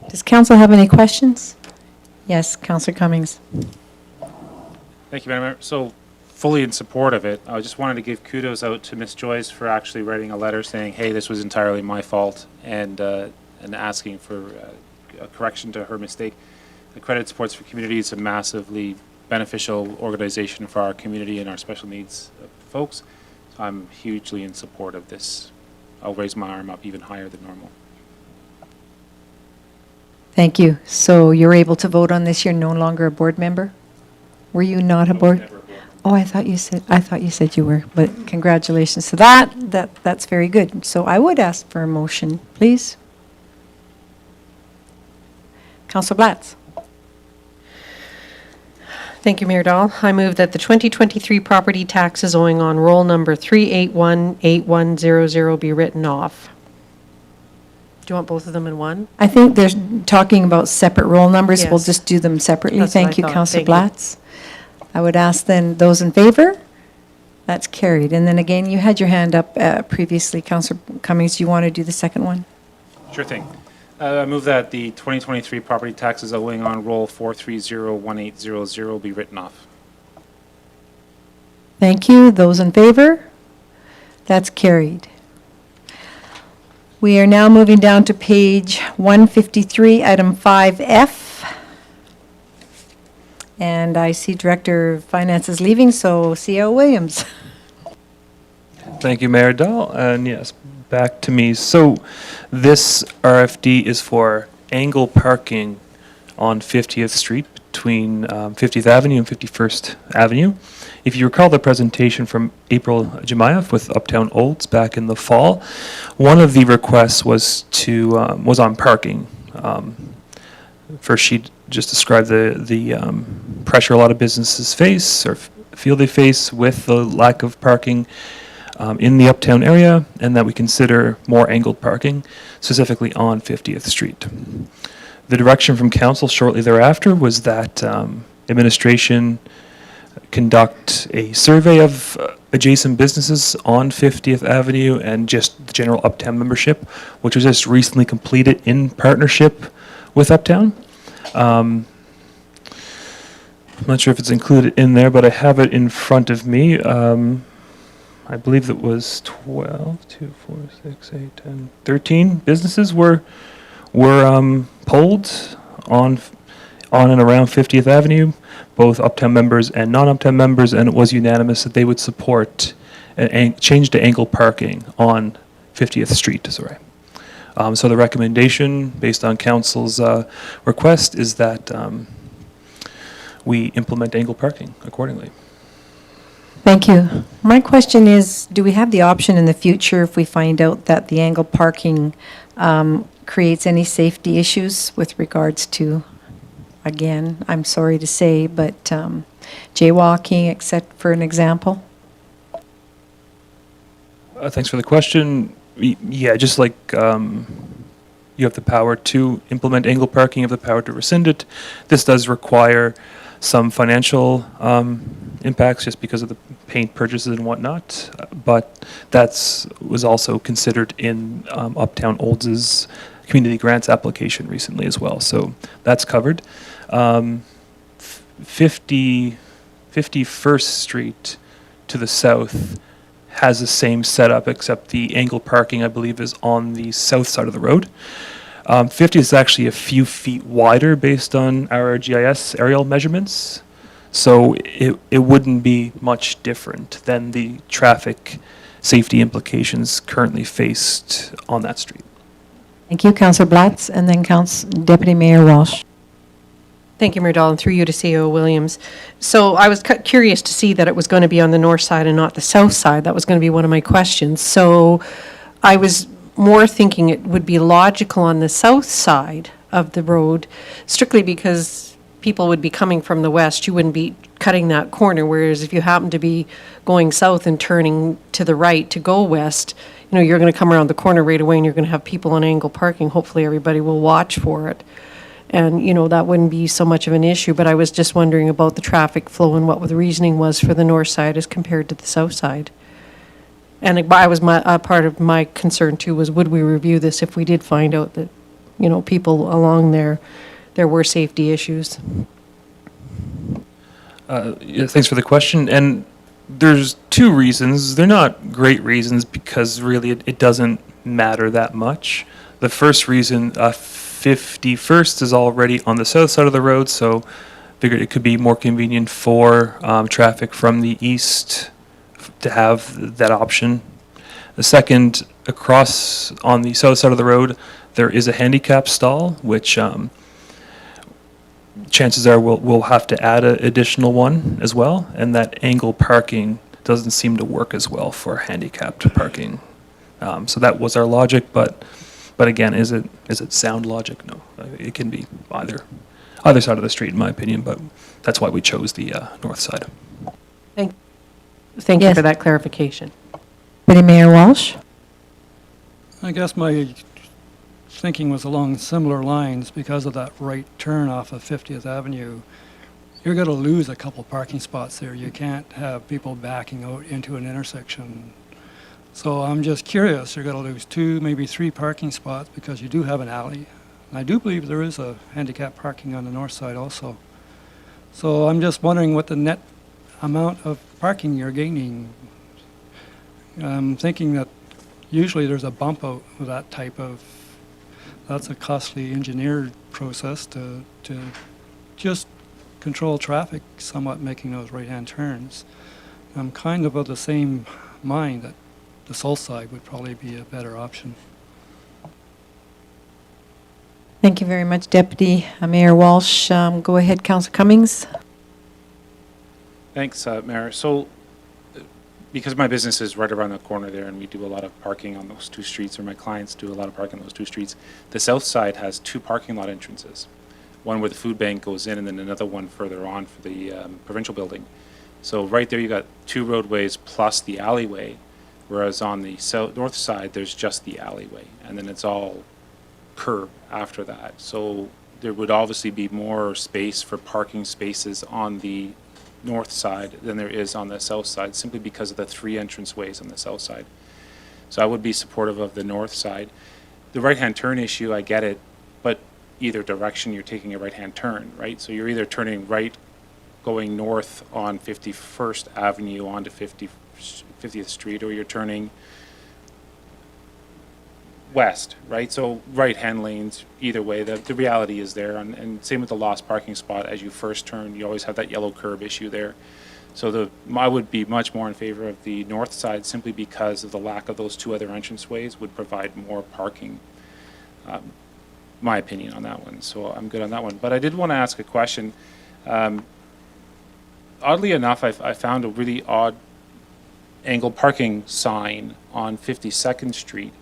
Does council have any questions? Yes, Councillor Cummings. Thank you, Madam Mayor. So fully in support of it. I just wanted to give kudos out to Ms. Joyce for actually writing a letter saying, hey, this was entirely my fault, and asking for a correction to her mistake. Accredited Supports for Community is a massively beneficial organization for our community and our special needs folks. So I'm hugely in support of this. I'll raise my arm up even higher than normal. Thank you. So you're able to vote on this. You're no longer a board member? Were you not a board? Oh, I thought you said you were, but congratulations to that. That's very good. So I would ask for a motion, please. Councillor Blatz. Thank you, Mayor Dahl. I move that the 2023 property taxes owing on roll number 3818100 be written off. Do you want both of them in one? I think they're talking about separate roll numbers. We'll Yes. just do them separately. That's what Thank I you, thought. Councillor Thank you. Blatz. I would ask then, those in favor? That's carried. And then again, you had your hand up previously, Councillor Cummings. Do you want to do the second one? Sure thing. I move that the 2023 property taxes owing on roll 4301800 be written off. Thank you. Those in favor? That's carried. We are now moving down to page 153, item 5F. And I see Director of Finance is leaving, so CEO Williams. Thank you, Mayor Dahl. And yes, back to me. So this RFD is for angle parking on 50th Street between 50th Avenue and 51st Avenue. If you recall the presentation from April Jemayev with Uptown Olds back in the fall, one of the requests was on parking. First, she just described the pressure a lot of businesses face or feel they face with the lack of parking in the Uptown area, and that we consider more angled parking, specifically on 50th Street. The direction from council shortly thereafter was that administration conduct a survey of adjacent businesses on 50th Avenue and just the general Uptown membership, which was just recently completed in partnership with Uptown. I'm not sure if it's included in there, but I have it in front of me. I believe it was 12, 2, 4, 6, 8, 10, 13 businesses were polled on and around 50th Avenue, both Uptown members and non-Uptown members, and it was unanimous that they would support a change to angle parking on 50th Street. Sorry. So the recommendation, based on council's request, is that we implement angle parking accordingly. Thank you. My question is, do we have the option in the future if we find out that the angle parking creates any safety issues with regards to, again, I'm sorry to say, but jaywalking, except for an example? Thanks for the question. Yeah, just like you have the power to implement angle parking, you have the power to rescind it. This does require some financial impacts just because of the paint purchases and whatnot, but that's was also considered in Uptown Olds' community grants application recently as well, so that's covered. 51st Street to the south has the same setup, except the angle parking, I believe, is on the south side of the road. 50 is actually a few feet wider based on our GIS aerial measurements, so it wouldn't be much different than the traffic safety implications currently faced on that street. Thank you, Councillor Blatz, and then Deputy Mayor Walsh. Thank you, Mayor Dahl, and through you to CEO Williams. So I was curious to see that it was going to be on the north side and not the south side. That was going to be one of my questions. So I was more thinking it would be logical on the south side of the road, strictly because people would be coming from the west. You wouldn't be cutting that corner, whereas if you happen to be going south and turning to the right to go west, you know, you're going to come around the corner right away and you're going to have people on angle parking. Hopefully everybody will watch for it. And, you know, that wouldn't be so much of an issue, but I was just wondering about the traffic flow and what the reasoning was for the north side as compared to the south side. And I was part of my concern too was, would we review this if we did find out that, you know, people along there were safety issues? Yeah, thanks for the question. And there's two reasons. They're not great reasons because really it doesn't matter that much. The first reason, 51st is already on the south side of the road, so figured it could be more convenient for traffic from the east to have that option. The second, across on the south side of the road, there is a handicap stall, which chances are we'll have to add an additional one as well, and that angle parking doesn't seem to work as well for handicapped parking. So that was our logic, but again, is it sound logic? No, it can be either side of the street, in my opinion, but that's why we chose the north side. Thank you Yes. for that clarification. Deputy Mayor Walsh? I guess my thinking was along similar lines because of that right turn off of 50th Avenue. You're going to lose a couple parking spots there. You can't have people backing out into an intersection. So I'm just curious, you're going to lose 2, maybe 3 parking spots because you do have an alley. And I do believe there is a handicap parking on the north side also. So I'm just wondering what the net amount of parking you're gaining. I'm thinking that usually there's a bump out of that type of, that's a costly engineered process to just control traffic somewhat, making those right-hand turns. I'm kind of the same mind that the south side would probably be a better option. Thank you very much, Deputy Mayor Walsh. Go ahead, Councillor Cummings. Thanks, Mayor. So, because my business is right around the corner there and we do a lot of parking on those two streets, or my clients do a lot of parking on those two streets, the south side has 2 parking lot entrances. One where the food bank goes in and then another one further on for the provincial building. So right there you got 2 roadways plus the alleyway, whereas on the north side there's just the alleyway and then it's all curb after that. So there would obviously be more space for parking spaces on the north side than there is on the south side, simply because of the 3 entranceways on the south side. So I would be supportive of the north side. The right-hand turn issue, I get it, but either direction you're taking a right-hand turn, right? So you're either turning right going north on 51st Avenue onto 50th Street, or you're turning west, right? So right-hand lanes, either way, the reality is there. And same with the lost parking spot. As you first turn, you always have that yellow curb issue there. So I would be much more in favor of the north side, simply because of the lack of those 2 other entranceways would provide more parking. My opinion on that one. So I'm good on that one. But I did want to ask a question. Oddly enough, I found a really odd angle parking sign on 52nd Street.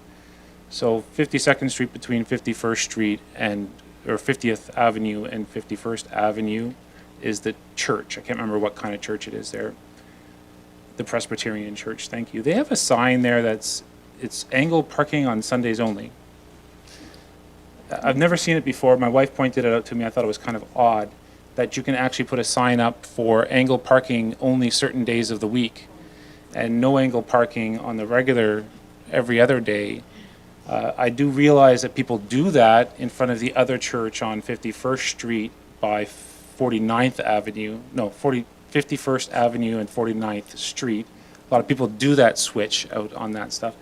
So 52nd Street between 51st Street or 50th Avenue and 51st Avenue is the church. I can't remember what kind of church it is there. The Presbyterian Church, thank you. They have a sign there it's angle parking on Sundays only. I've never seen it before. My wife pointed it out to me. I thought it was kind of odd that you can actually put a sign up for angle parking only certain days of the week and no angle parking on the regular every other day. I do realize that people do that in front of the other church on 51st Street by 49th Avenue, 51st Avenue and 49th Street. A lot of people do that switch out on that stuff.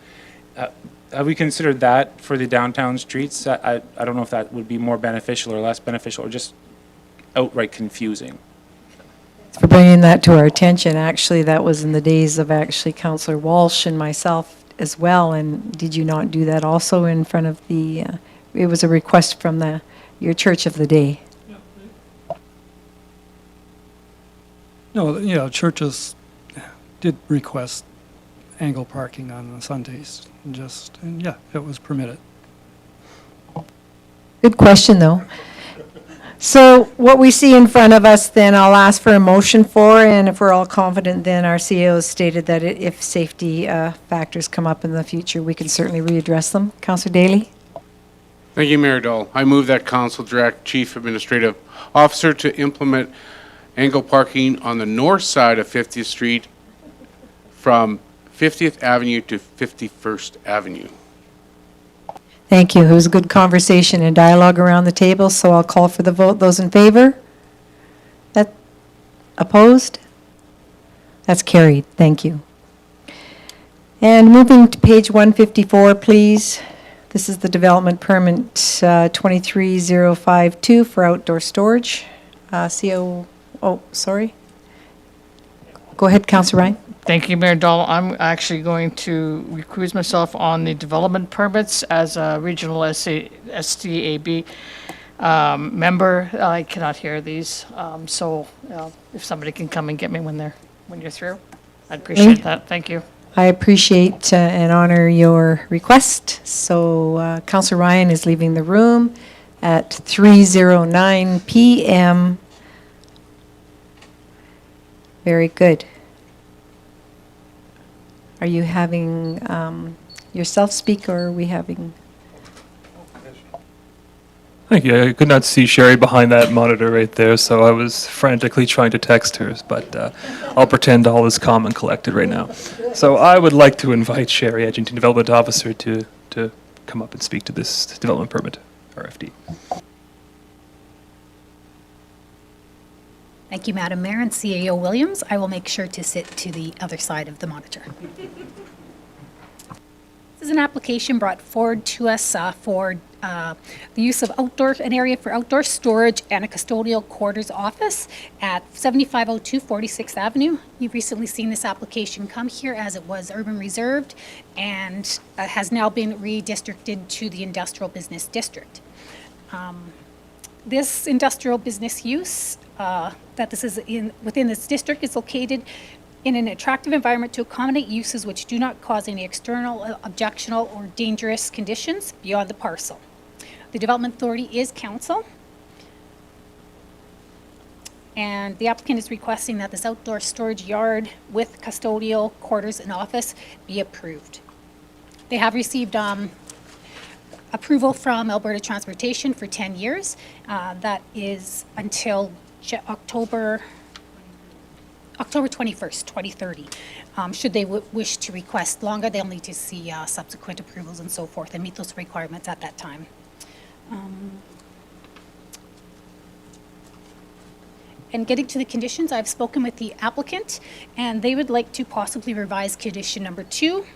Have we considered that for the downtown streets? I don't know if that would be more beneficial or less beneficial or just outright confusing. For bringing that to our attention. Actually, that was in the days of actually Councillor Walsh and myself as well. And did you not do that also in front of the, it was a request from your church of the day? No, churches did request angle parking on Sundays, and yeah, it was permitted. Good question, though. So what we see in front of us, then I'll ask for a motion for, and if we're all confident, then our CEO has stated that if safety factors come up in the future, we can certainly readdress them. Councillor Daly? Thank you, Mayor Dahl. I move that council direct Chief Administrative Officer to implement angle parking on the north side of 50th Street from 50th Avenue to 51st Avenue. Thank you. It was a good conversation and dialogue around the table, so I'll call for the vote. Those in favor? That opposed? That's carried. Thank you. And moving to page 154, please. This is the development permit 23052 for outdoor storage. Sorry. Go ahead, Councillor Ryan. Thank you, Mayor Dahl. I'm actually going to recuse myself on the development permits as a regional SDAB member. I cannot hear these, so if somebody can come and get me when you're through, I'd appreciate that. Thank you. I appreciate and honor your request. So Councillor Ryan is leaving the room at 3:09 p.m. Very good. Are you having yourself speak, or are we having? Thank you. I could not see Sherry behind that monitor right there, so I was frantically trying to text her, but I'll pretend all is calm and collected right now. So I would like to invite Sherry, Edgington Development Officer, to come up and speak to this development permit, RFD. Thank you, Madam Mayor and CAO Williams. I will make sure to sit to the other side of the monitor. This is an application brought forward to us for the use of an area for outdoor storage and a custodial quarters office at 7502 46th Avenue. You've recently seen this application come here as it was urban reserved and has now been redistricted to the industrial business district. This industrial business use that this is within this district is located in an attractive environment to accommodate uses which do not cause any external, objectionable, or dangerous conditions beyond the parcel. The Development Authority is council, and the applicant is requesting that this outdoor storage yard with custodial quarters and office be approved. They have received approval from Alberta Transportation for 10 years. That is until October 21st, 2030. Should they wish to request longer, they'll need to see subsequent approvals and so forth and meet those requirements at that time. And getting to the conditions, I've spoken with the applicant, and they would like to possibly revise condition number 2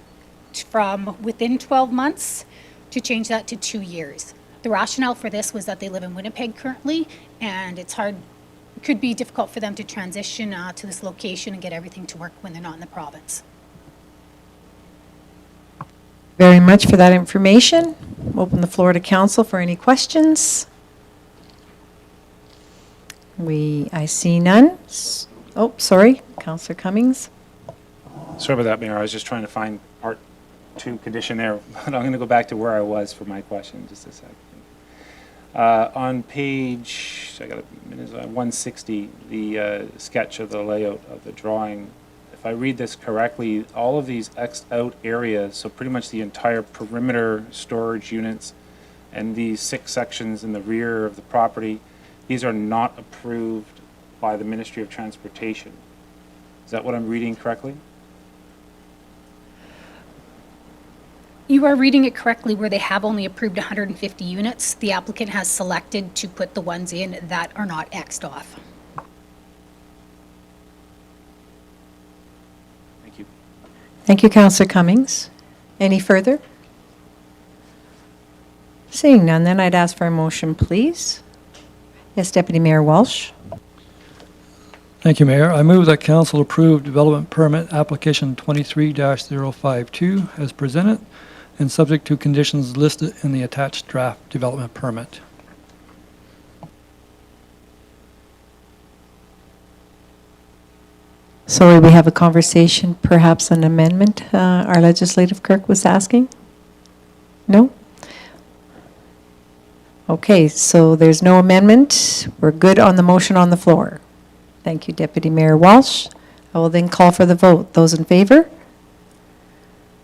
from within 12 months to change that to 2 years. The rationale for this was that they live in Winnipeg currently, and it could be difficult for them to transition to this location and get everything to work when they're not in the province. Very much for that information. Open the floor to council for any questions. I see none. Oh, sorry, Councillor Cummings. Sorry about that, Mayor. I was just trying to find part to condition there, but I'm going to go back to where I was for my question, just a second. On page, I got a minute, 160, the sketch of the layout of the drawing, if I read this correctly, all of these X'd out areas, so pretty much the entire perimeter storage units and these 6 sections in the rear of the property, these are not approved by the Ministry of Transportation. Is that what I'm reading correctly? You are reading it correctly where they have only approved 150 units. The applicant has selected to put the ones in that are not X'd off. Thank you. Thank you, Councillor Cummings. Any further? Seeing none, then I'd ask for a motion, please. Yes, Deputy Mayor Walsh. Thank you, Mayor. I move that council approve development permit application 23-052 as presented and subject to conditions listed in the attached draft development permit. Sorry, we have a conversation, perhaps an amendment our legislative clerk was asking? No? Okay, so there's no amendment. We're good on the motion on the floor. Thank you, Deputy Mayor Walsh. I will then call for the vote. Those in favor?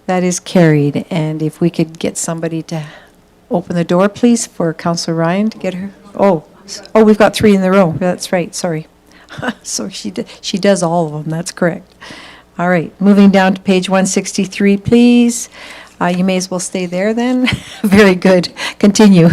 That is carried. And if we could get somebody to open the door, please, for Councillor Ryan to get her. Oh, we've got 3 in the row. That's right, sorry. So she does all of them, that's correct. All right, moving down to page 163, please. You may as well stay there then. Very good. Continue.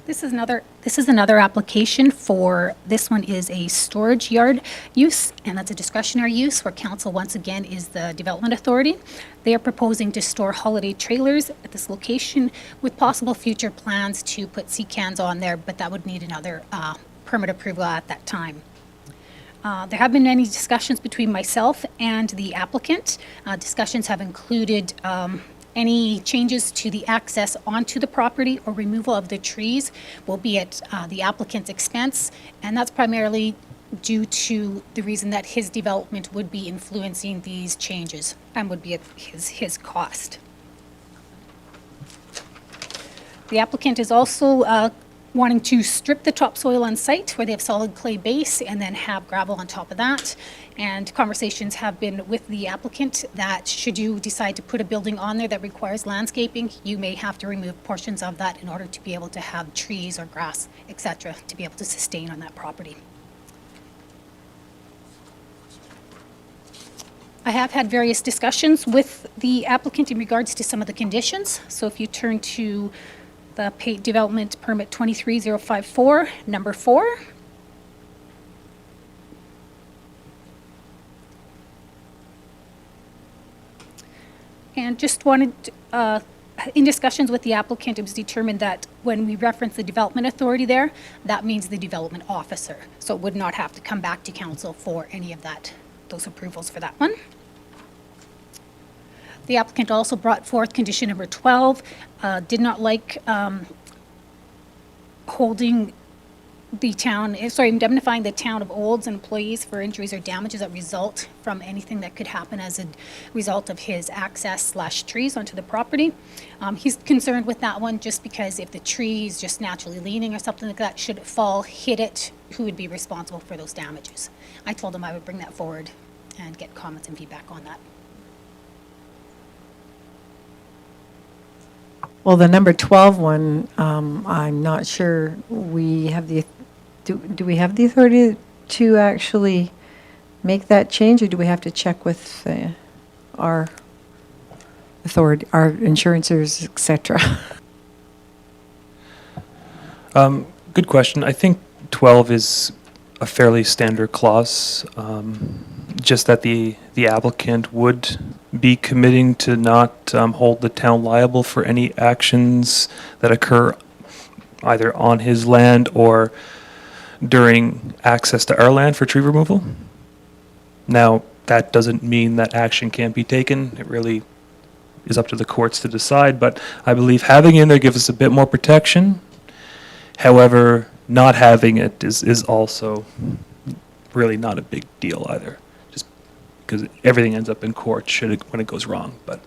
This is another application for, this one is a storage yard use, and that's a discretionary use where council once again is the development authority. They are proposing to store holiday trailers at this location with possible future plans to put sea cans on there, but that would need another permit approval at that time. There have been many discussions between myself and the applicant. Discussions have included any changes to the access onto the property or removal of the trees will be at the applicant's expense, and that's primarily due to the reason that his development would be influencing these changes and would be at his cost. The applicant is also wanting to strip the topsoil on site where they have solid clay base and then have gravel on top of that. And conversations have been with the applicant that should you decide to put a building on there that requires landscaping, you may have to remove portions of that in order to be able to have trees or grass, etc., to be able to sustain on that property. I have had various discussions with the applicant in regards to some of the conditions. So if you turn to the development permit 23054, number 4. And just wanted, in discussions with the applicant, it was determined that when we reference the development authority there, that means the development officer. So it would not have to come back to council for any of that, those approvals for that one. The applicant also brought forth condition number 12, did not like indemnifying the town of Olds employees for injuries or damages that result from anything that could happen as a result of his access/trees onto the property. He's concerned with that one just because if the tree is just naturally leaning or something like that, should it fall, hit it, who would be responsible for those damages? I told him I would bring that forward and get comments and feedback on that. Well, the number 12 one, I'm not sure we have do we have the authority to actually make that change, or do we have to check with our authority, our insurances, etc.? Good question. I think 12 is a fairly standard clause, just that the applicant would be committing to not hold the town liable for any actions that occur either on his land or during access to our land for tree removal. Now, that doesn't mean that action can't be taken. It really is up to the courts to decide, but I believe having it in there gives us a bit more protection. However, not having it is also really not a big deal either. Just because everything ends up in court when it goes wrong. But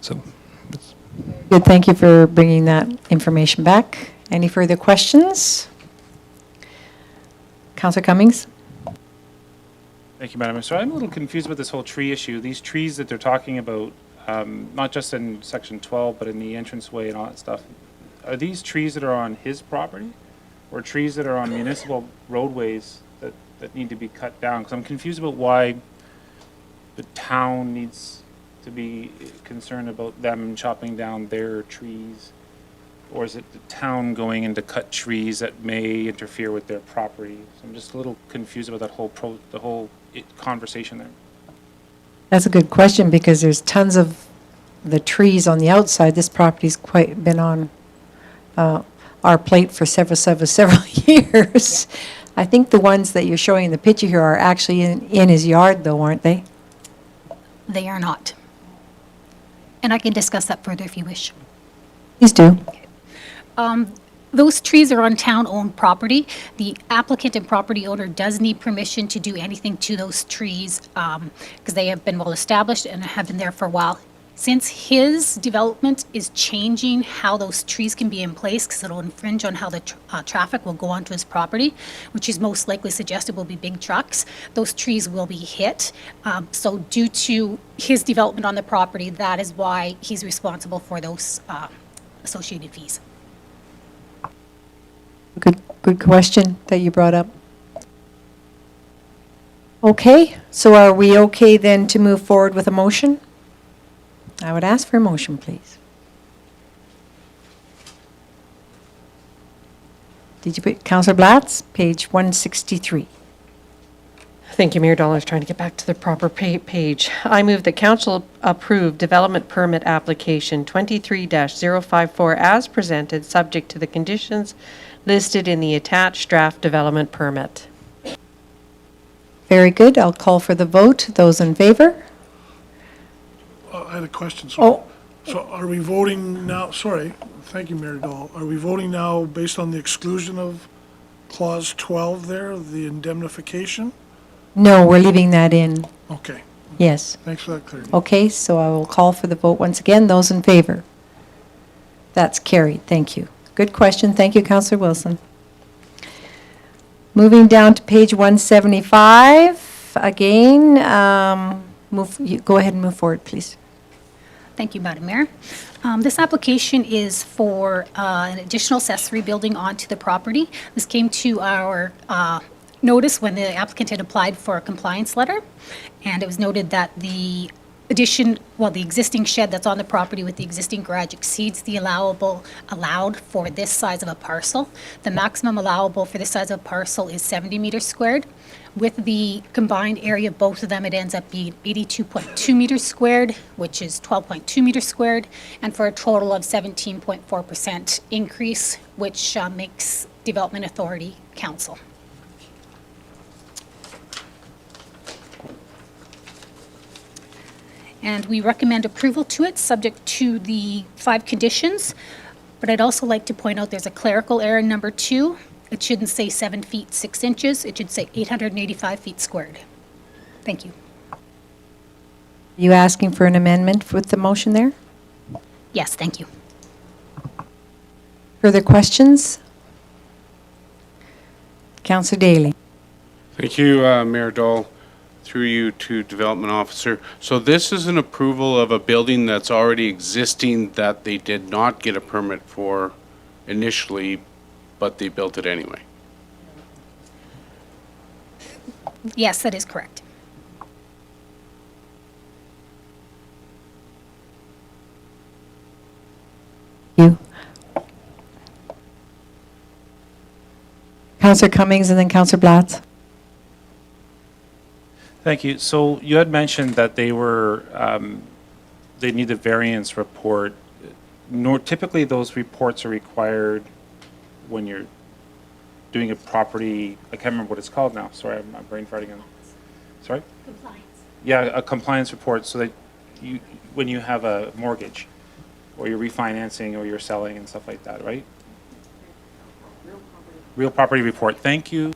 so. Good, thank you for bringing that information back. Any further questions? Councillor Cummings? Thank you, Madam Mayor. So I'm a little confused about this whole tree issue. These trees that they're talking about, not just in section 12, but in the entranceway and all that stuff, are these trees that are on his property? Or trees that are on municipal roadways that need to be cut down? Because I'm confused about why the town needs to be concerned about them chopping down their trees. Or is it the town going in to cut trees that may interfere with their property? So I'm just a little confused about that whole conversation there. That's a good question, because there's tons of the trees on the outside. This property's quite been on our plate for several years. I think the ones that you're showing in the picture here are actually in his yard, though, aren't they? They are not. And I can discuss that further if you wish. Please do. Those trees are on town-owned property. The applicant and property owner does need permission to do anything to those trees because they have been well-established and have been there for a while. Since his development is changing how those trees can be in place, because it'll infringe on how the traffic will go onto his property, which is most likely suggested will be big trucks, those trees will be hit. So due to his development on the property, that is why he's responsible for those associated fees. Good question that you brought up. Okay, so are we okay then to move forward with a motion? I would ask for a motion, please. Did you put, Councillor Blatz, page 163. Thank you, Mayor Dahl. I was trying to get back to the proper page. I move that council approve development permit application 23-054 as presented, subject to the conditions listed in the attached draft development permit. Very good. I'll call for the vote. Those in favor? I had a question. Oh. So are we voting now, sorry, thank you, Mayor Dahl. Are we voting now based on the exclusion of clause 12 there, the indemnification? No, we're leaving that in. Okay, Yes. thanks for that clarity. Okay, so I will call for the vote once again. Those in favor? That's carried. Thank you. Good question. Thank you, Councillor Wilson. Moving down to page 175, again, go ahead and move forward, please. Thank you, Madam Mayor. This application is for an additional accessory building onto the property. This came to our notice when the applicant had applied for a compliance letter, and it was noted that the addition, well, the existing shed that's on the property with the existing garage exceeds the allowed for this size of a parcel. The maximum allowable for this size of a parcel is 70 meters squared. With the combined area of both of them, it ends up being 82.2 meters squared, which is 12.2 meters squared, and for a total of 17.4% increase, which makes Development Authority Council. And we recommend approval to it, subject to the 5 conditions. But I'd also like to point out there's a clerical error in number 2. It shouldn't say 7 feet 6 inches. It should say 885 feet squared. Thank you. You asking for an amendment with the motion there? Yes, thank you. Further questions? Councillor Daly. Thank you, Mayor Dahl, through you to Development Officer. So this is an approval of a building that's already existing that they did not get a permit for initially, but they built it anyway. Yes, that is correct. You. Councillor Cummings and then Councillor Blatz. Thank you. So you had mentioned that they were, they need a variance report. Typically, those reports are required when you're doing a property, I can't remember what it's called now. Sorry, I'm brain farting on. Sorry? Compliance. Yeah, a compliance report so that you, when you have a mortgage or you're refinancing or you're selling and stuff like that, right? Real property report. Thank you.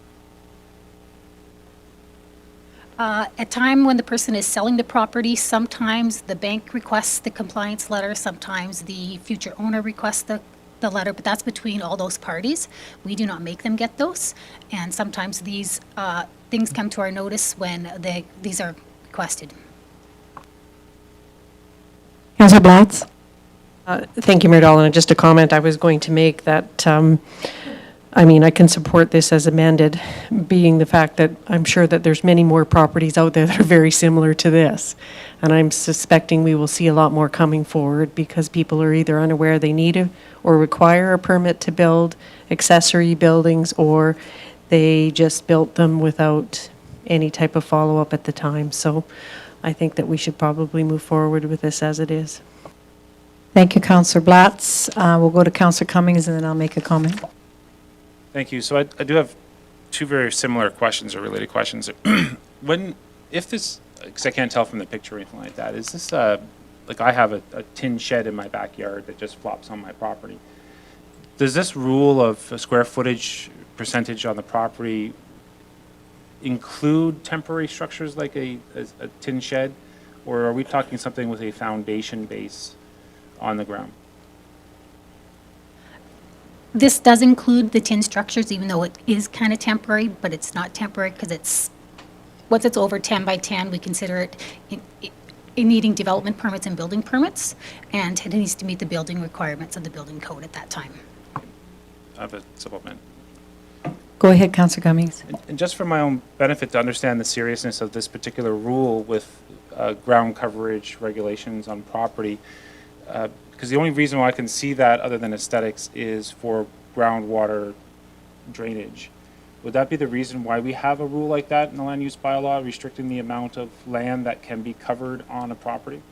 At time when the person is selling the property, sometimes the bank requests the compliance letter, sometimes the future owner requests the letter, but that's between all those parties. We do not make them get those, and sometimes these things come to our notice when these are requested. Councillor Blatz? Thank you, Mayor Dolan. And just a comment I was going to make that, I mean, I can support this as amended, being the fact that I'm sure that there's many more properties out there that are very similar to this. And I'm suspecting we will see a lot more coming forward because people are either unaware they need or require a permit to build accessory buildings, or they just built them without any type of follow-up at the time. So I think that we should probably move forward with this as it is. Thank you, Councillor Blatz. We'll go to Councillor Cummings, and then I'll make a comment. Thank you. So I do have two very similar questions or related questions. If this, because I can't tell from the picture or anything like that, is this, like I have a tin shed in my backyard that just flops on my property. Does this rule of a square footage percentage on the property include temporary structures like a tin shed? Or are we talking something with a foundation base on the ground? This does include the tin structures, even though it is kind of temporary, but it's not temporary because once it's over 10 by 10, we consider it in needing development permits and building permits, and it needs to meet the building requirements of the building code at that time. I have a supplement. Go ahead, Councillor Cummings. And just for my own benefit to understand the seriousness of this particular rule with ground coverage regulations on property, because the only reason why I can see that other than aesthetics is for groundwater drainage. Would that be the reason why we have a rule like that in the land use bylaw, restricting the amount of land that can be covered on a property?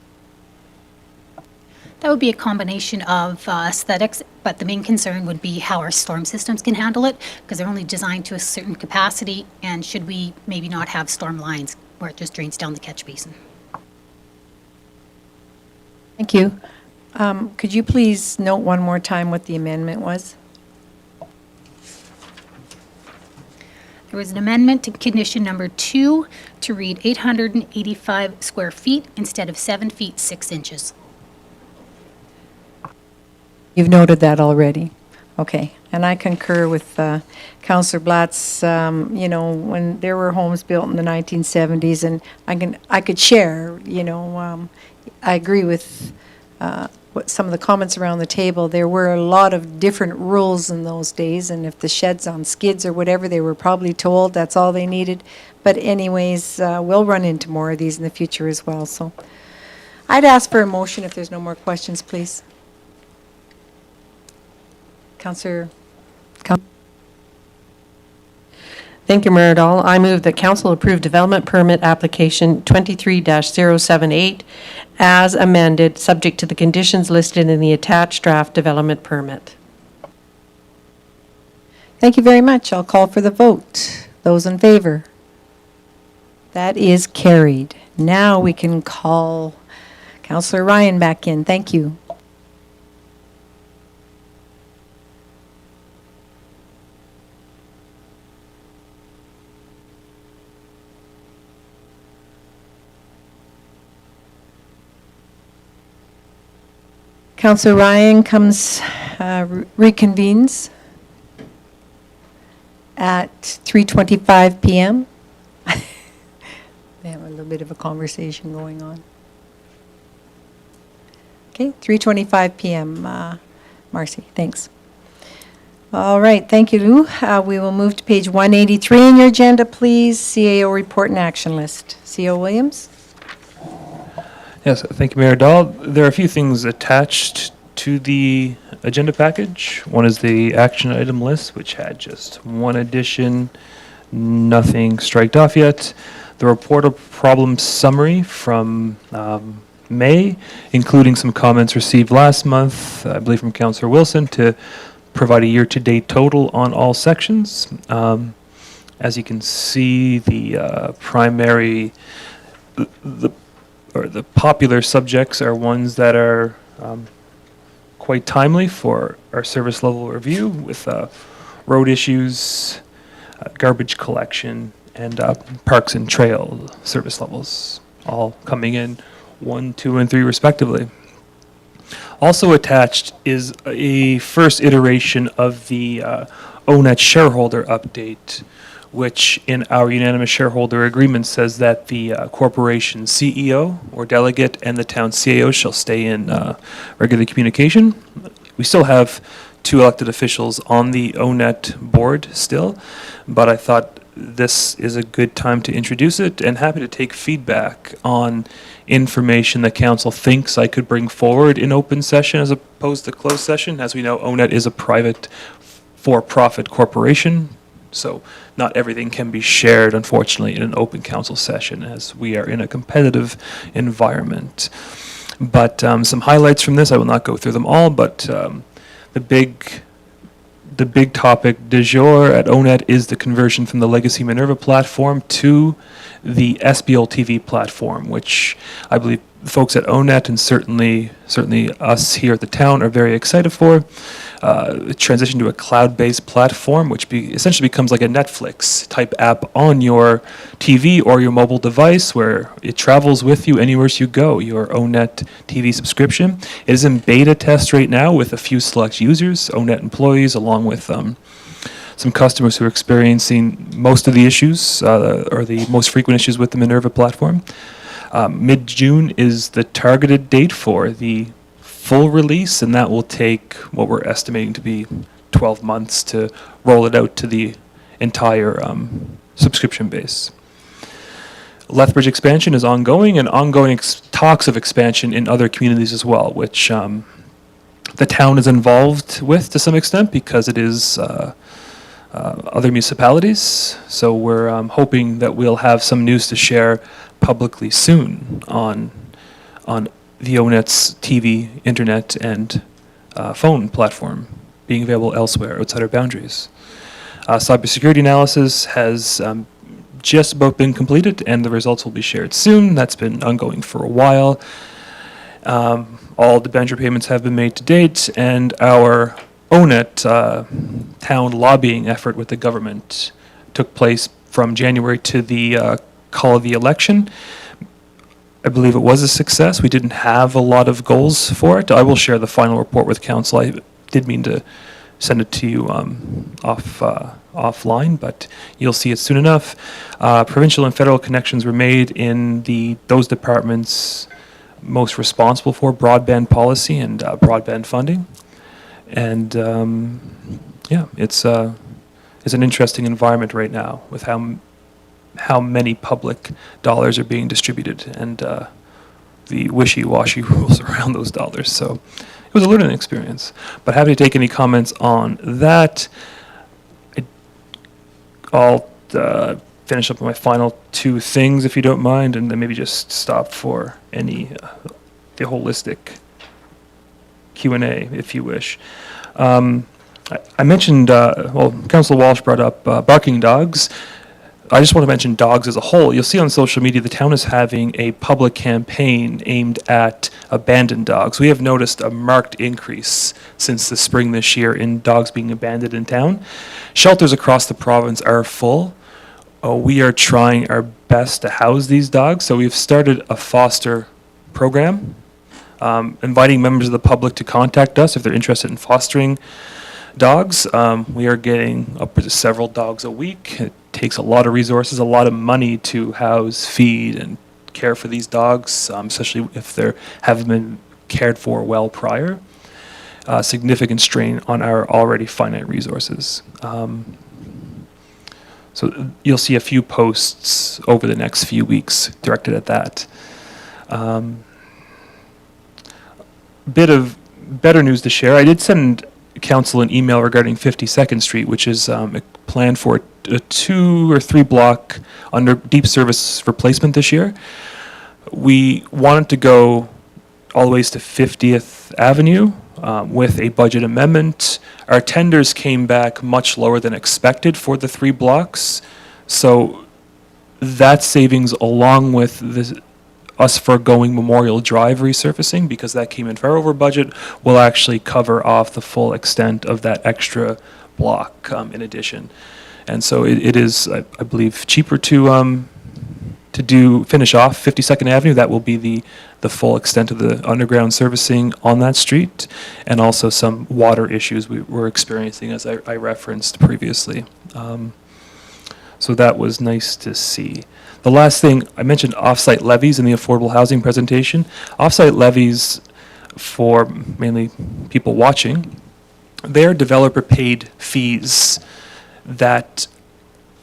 That would be a combination of aesthetics, but the main concern would be how our storm systems can handle it, because they're only designed to a certain capacity, and should we maybe not have storm lines where it just drains down the catch basin. Thank you. Could you please note one more time what the amendment was? There was an amendment to condition number 2 to read 885 square feet instead of 7 feet 6 inches. You've noted that already. Okay. And I concur with Councillor Blatz. You know, when there were homes built in the 1970s, and I could share, you know, I agree with what some of the comments around the table. There were a lot of different rules in those days, and if the shed's on skids or whatever, they were probably told that's all they needed. But anyways, we'll run into more of these in the future as well. So I'd ask for a motion if there's no more questions, please. Councillor. Thank you, Mayor Dahl. I move that council approve development permit application 23-078 as amended, subject to the conditions listed in the attached draft development permit. Thank you very much. I'll call for the vote. Those in favor? That is carried. Now we can call Councillor Ryan back in. Thank you. Councillor Ryan reconvenes at 3:25 p.m. They have a little bit of a conversation going on. Okay, 3:25 p.m. Marcy, thanks. All right, thank you, Lou. We will move to page 183 in your agenda, please. CAO report and action list. CO Williams? Yes, thank you, Mayor Dahl. There are a few things attached to the agenda package. One is the action item list, which had just one addition, nothing striked off yet. The report of problem summary from May, including some comments received last month, I believe from Councillor Wilson, to provide a year-to-date total on all sections. As you can see, the primary, the popular subjects are ones that are quite timely for our service level review, with road issues, garbage collection, and Parks and Trail service levels, all coming in 1, 2, and 3 respectively. Also attached is a first iteration of the ONET shareholder update, which in our unanimous shareholder agreement says that the corporation CEO or delegate and the town CAO shall stay in regular communication. We still have 2 elected officials on the ONET board still, but I thought this is a good time to introduce it, and happy to take feedback on information that council thinks I could bring forward in open session as opposed to closed session. As we know, ONET is a private for-profit corporation, so not everything can be shared, unfortunately, in an open council session, as we are in a competitive environment. But some highlights from this, I will not go through them all, but the big topic du jour at ONET is the conversion from the legacy Minerva platform to the SBL TV platform, which I believe folks at ONET and certainly us here at the town are very excited for. Transition to a cloud-based platform, which essentially becomes like a Netflix type app on your TV or your mobile device, where it travels with you anywhere you go, your ONET TV subscription. It is in beta test right now with a few select users, ONET employees, along with some customers who are experiencing most of the issues, or the most frequent issues with the Minerva platform. Mid-June is the targeted date for the full release, and that will take what we're estimating to be 12 months to roll it out to the entire subscription base. Lethbridge expansion is ongoing, and ongoing talks of expansion in other communities as well, which the town is involved with to some extent because it is other municipalities. So we're hoping that we'll have some news to share publicly soon on the ONET's TV, internet, and phone platform being available elsewhere outside our boundaries. Cybersecurity analysis has just about been completed, and the results will be shared soon. That's been ongoing for a while. All debenture payments have been made to date, and our ONET town lobbying effort with the government took place from January to the call of the election. I believe it was a success. We didn't have a lot of goals for it. I will share the final report with council. I did mean to send it to you offline, but you'll see it soon enough. Provincial and federal connections were made in those departments most responsible for broadband policy and broadband funding. And yeah, it's an interesting environment right now with how many public dollars are being distributed and the wishy-washy rules around those dollars. So it was a learning experience. But happy to take any comments on that. I'll finish up with my final 2 things, if you don't mind, and then maybe just stop for any the holistic Q&A, if you wish. I mentioned, Councillor Walsh brought up barking dogs. I just want to mention dogs as a whole. You'll see on social media the town is having a public campaign aimed at abandoned dogs. We have noticed a marked increase since the spring this year in dogs being abandoned in town. Shelters across the province are full. We are trying our best to house these dogs, so we've started a foster program, inviting members of the public to contact us if they're interested in fostering dogs. We are getting upwards of several dogs a week. It takes a lot of resources, a lot of money to house, feed, and care for these dogs, especially if they haven't been cared for well prior. Significant strain on our already finite resources. So you'll see a few posts over the next few weeks directed at that. Bit of better news to share. I did send council an email regarding 52nd Street, which is planned for a 2 or 3 block under deep service replacement this year. We wanted to go all the ways to 50th Avenue with a budget amendment. Our tenders came back much lower than expected for the 3 blocks. So that savings, along with us foregoing Memorial Drive resurfacing, because that came in far over budget, will actually cover off the full extent of that extra block in addition. And so it is, I believe, cheaper to finish off 52nd Avenue. That will be the full extent of the underground servicing on that street, and also some water issues we were experiencing, as I referenced previously. So that was nice to see. The last thing, I mentioned off-site levies in the affordable housing presentation. Off-site levies, for mainly people watching, they're developer-paid fees that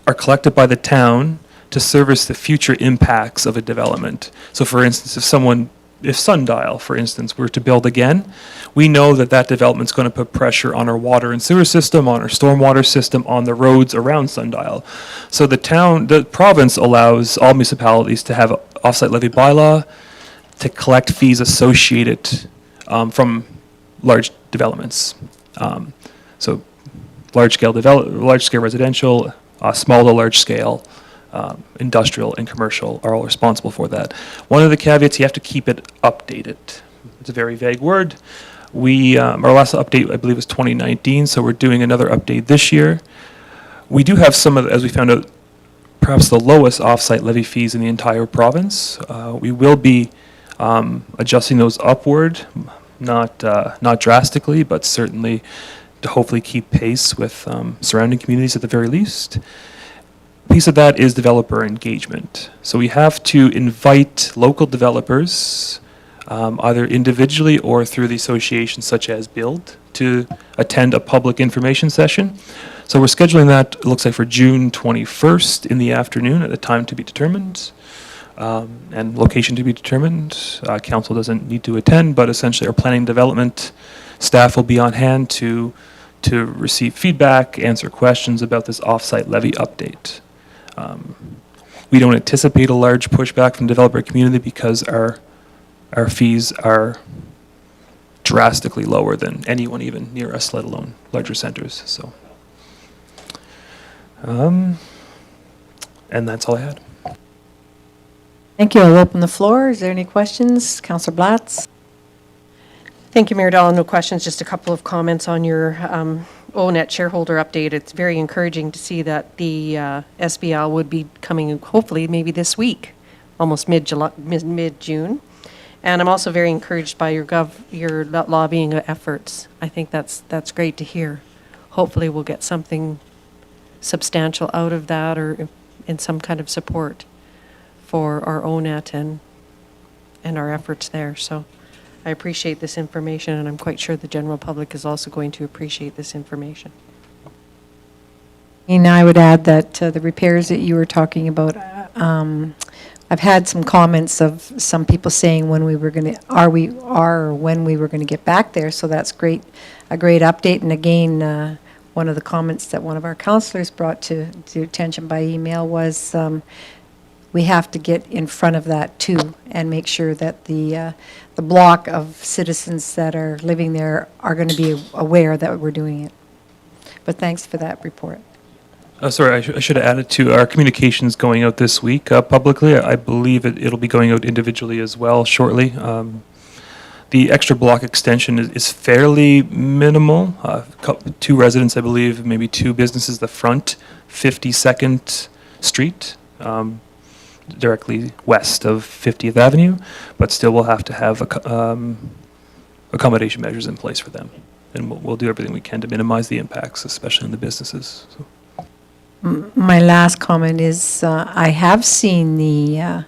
are collected by the town to service the future impacts of a development. So for instance, if Sundial, for instance, were to build again, we know that that development's going to put pressure on our water and sewer system, on our stormwater system, on the roads around Sundial. So the province allows all municipalities to have an off-site levy bylaw to collect fees associated from large developments. So large-scale residential, small to large-scale, industrial and commercial are all responsible for that. One of the caveats, you have to keep it updated. It's a very vague word. Our last update, I believe, was 2019, so we're doing another update this year. We do have some of, as we found out, perhaps the lowest off-site levy fees in the entire province. We will be adjusting those upward, not drastically, but certainly to hopefully keep pace with surrounding communities at the very least. Piece of that is developer engagement. So we have to invite local developers, either individually or through the associations such as BUILD, to attend a public information session. So we're scheduling that, it looks like, for June 21st in the afternoon at a time to be determined, and location to be determined. Council doesn't need to attend, but essentially our planning development staff will be on hand to receive feedback, answer questions about this off-site levy update. We don't anticipate a large pushback from the developer community because our fees are drastically lower than anyone even near us, let alone larger centers. So, and that's all I had. Thank you. I'll open the floor. Is there any questions? Councillor Blatz? Thank you, Mayor Dahl. No questions, just a couple of comments on your ONET shareholder update. It's very encouraging to see that the SBL would be coming, hopefully, maybe this week, almost mid-June. And I'm also very encouraged by your lobbying efforts. I think that's great to hear. Hopefully, we'll get something substantial out of that, or in some kind of support for our ONET and our efforts there. So I appreciate this information, and I'm quite sure the general public is also going to appreciate this information. And I would add that the repairs that you were talking about, I've had some comments of some people saying when we were going to, when we were going to get back there. So that's great, a great update. And again, one of the comments that one of our councillors brought to attention by email was we have to get in front of that too and make sure that the block of citizens that are living there are going to be aware that we're doing it. But thanks for that report. Sorry, I should have added to our communications going out this week publicly. I believe it'll be going out individually as well shortly. The extra block extension is fairly minimal. 2 residents, I believe, maybe 2 businesses, the front 52nd Street, directly west of 50th Avenue, but still we'll have to have accommodation measures in place for them. And we'll do everything we can to minimize the impacts, especially in the businesses. So. My last comment is I have seen the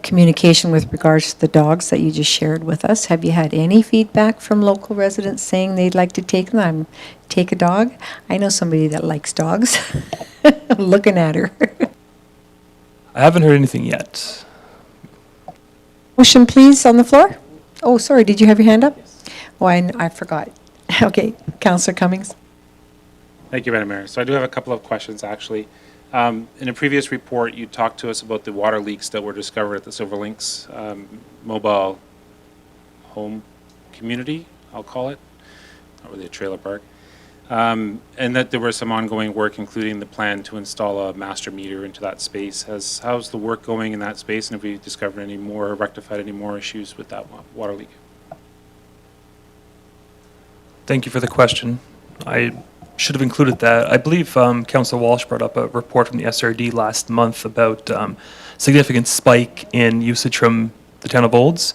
communication with regards to the dogs that you just shared with us. Have you had any feedback from local residents saying they'd like to take them? Take a dog? I know somebody that likes dogs. I'm looking at her. I haven't heard anything yet. Motion, please, on the floor. Oh, sorry, did you have your hand up? Oh, I forgot. Okay, Councillor Cummings. Thank you, Madam Mayor. So I do have a couple of questions, actually. In a previous report, you talked to us about the water leaks that were discovered at the Silver Links mobile home community, I'll call it, not really a trailer park, and that there was some ongoing work, including the plan to install a master meter into that space. How's the work going in that space, and have we discovered any more, rectified any more issues with that water leak? Thank you for the question. I should have included that. I believe Councillor Walsh brought up a report from the SRD last month about significant spike in usage from the town of Olds.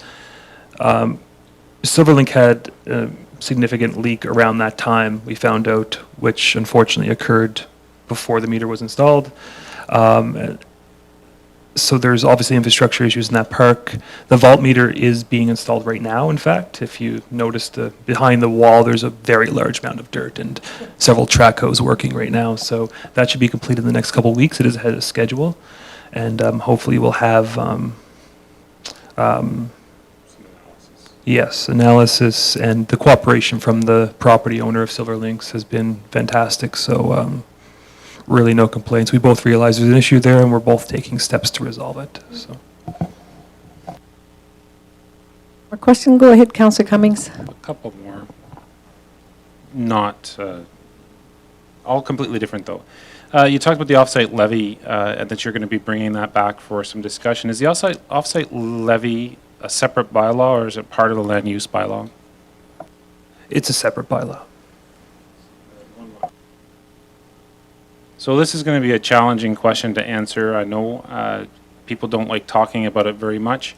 Silverlink had a significant leak around that time, we found out, which unfortunately occurred before the meter was installed. So there's obviously infrastructure issues in that park. The vault meter is being installed right now, in fact. If you notice behind the wall, there's a very large amount of dirt and several track hose working right now. So that should be completed in the next couple of weeks. It is ahead of schedule. And hopefully we'll have, yes, analysis, and the cooperation from the property owner of Silverlinks has been fantastic. So really no complaints. We both realize there's an issue there, and we're both taking steps to resolve it. So. More question? Go ahead, Councillor Cummings. A couple more. Not all completely different, though. You talked about the offsite levy and that you're going to be bringing that back for some discussion. Is the offsite levy a separate bylaw, or is it part of the land use bylaw? It's a separate bylaw. So this is going to be a challenging question to answer. I know people don't like talking about it very much.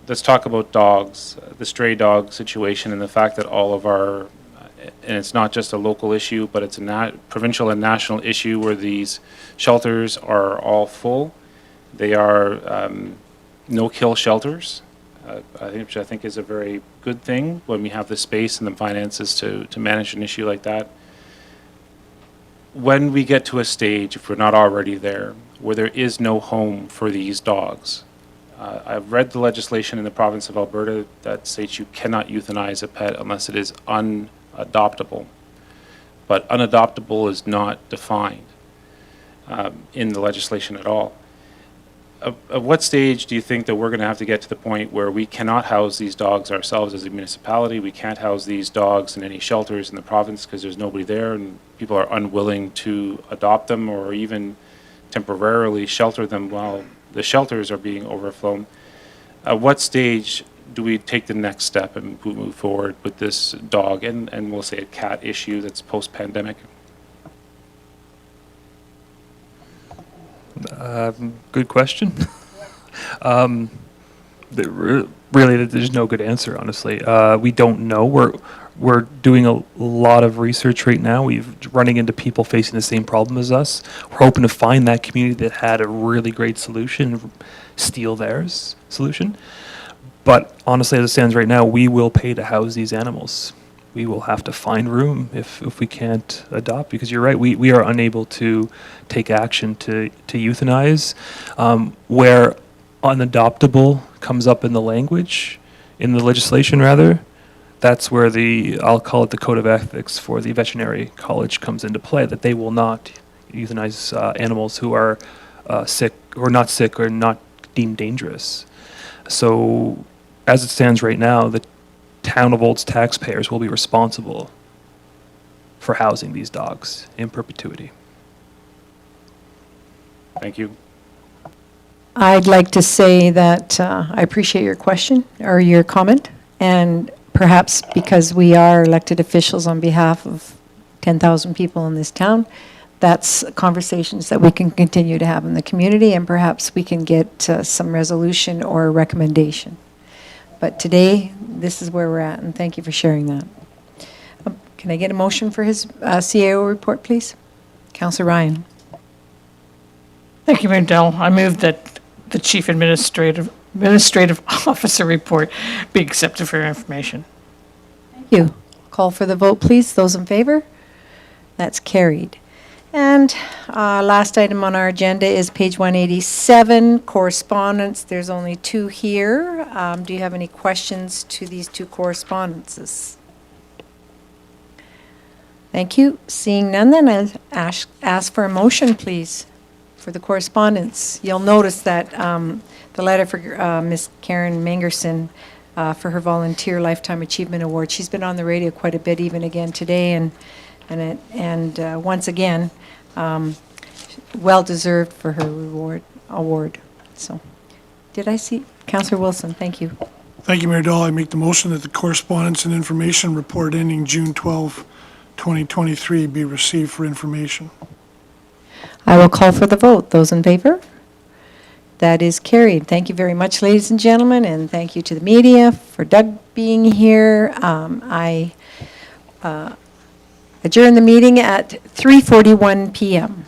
Let's talk about dogs, the stray dog situation, and the fact that all of our, and it's not just a local issue, but it's a provincial and national issue where these shelters are all full. They are no-kill shelters, which I think is a very good thing when we have the space and the finances to manage an issue like that. When we get to a stage, if we're not already there, where there is no home for these dogs, I've read the legislation in the province of Alberta that states you cannot euthanize a pet unless it is unadoptable. But unadoptable is not defined in the legislation at all. At what stage do you think that we're going to have to get to the point where we cannot house these dogs ourselves as a municipality? We can't house these dogs in any shelters in the province because there's nobody there and people are unwilling to adopt them or even temporarily shelter them while the shelters are being overflown. At what stage do we take the next step and move forward with this dog and we'll say a cat issue that's post-pandemic? Good question. Really, there's no good answer, honestly. We don't know. We're doing a lot of research right now. We're running into people facing the same problem as us. We're hoping to find that community that had a really great solution, steal theirs solution. But honestly, as it stands right now, we will pay to house these animals. We will have to find room if we can't adopt, because you're right, we are unable to take action to euthanize. Where unadoptable comes up in the language, in the legislation rather, that's where I'll call it the code of ethics for the veterinary college comes into play, that they will not euthanize animals who are sick or not sick or not deemed dangerous. So as it stands right now, the town of Olds taxpayers will be responsible for housing these dogs in perpetuity. Thank you. I'd like to say that I appreciate your question or your comment, and perhaps because we are elected officials on behalf of 10,000 people in this town, that's conversations that we can continue to have in the community, and perhaps we can get some resolution or a recommendation. But today, this is where we're at, and thank you for sharing that. Can I get a motion for his CAO report, please? Councillor Ryan. Thank you, Mayor Dell. I move that the Chief Administrative Officer report be accepted for your information. Thank you. Call for the vote, please. Those in favor? That's carried. And last item on our agenda is page 187, correspondence. There's only two here. Do you have any questions to these two correspondences? Thank you. Seeing none, then I'll ask for a motion, please, for the correspondence. You'll notice that the letter for Ms. Karen Mangerson for her Volunteer Lifetime Achievement Award. She's been on the radio quite a bit, even again today, and once again, well-deserved for her award. So, did I see? Councillor Wilson, thank you. Thank you, Mayor Dahl. I make the motion that the correspondence and information report ending June 12, 2023 be received for information. I will call for the vote. Those in favor? That is carried. Thank you very much, ladies and gentlemen, and thank you to the media for Doug being here. I adjourn the meeting at 3:41 PM.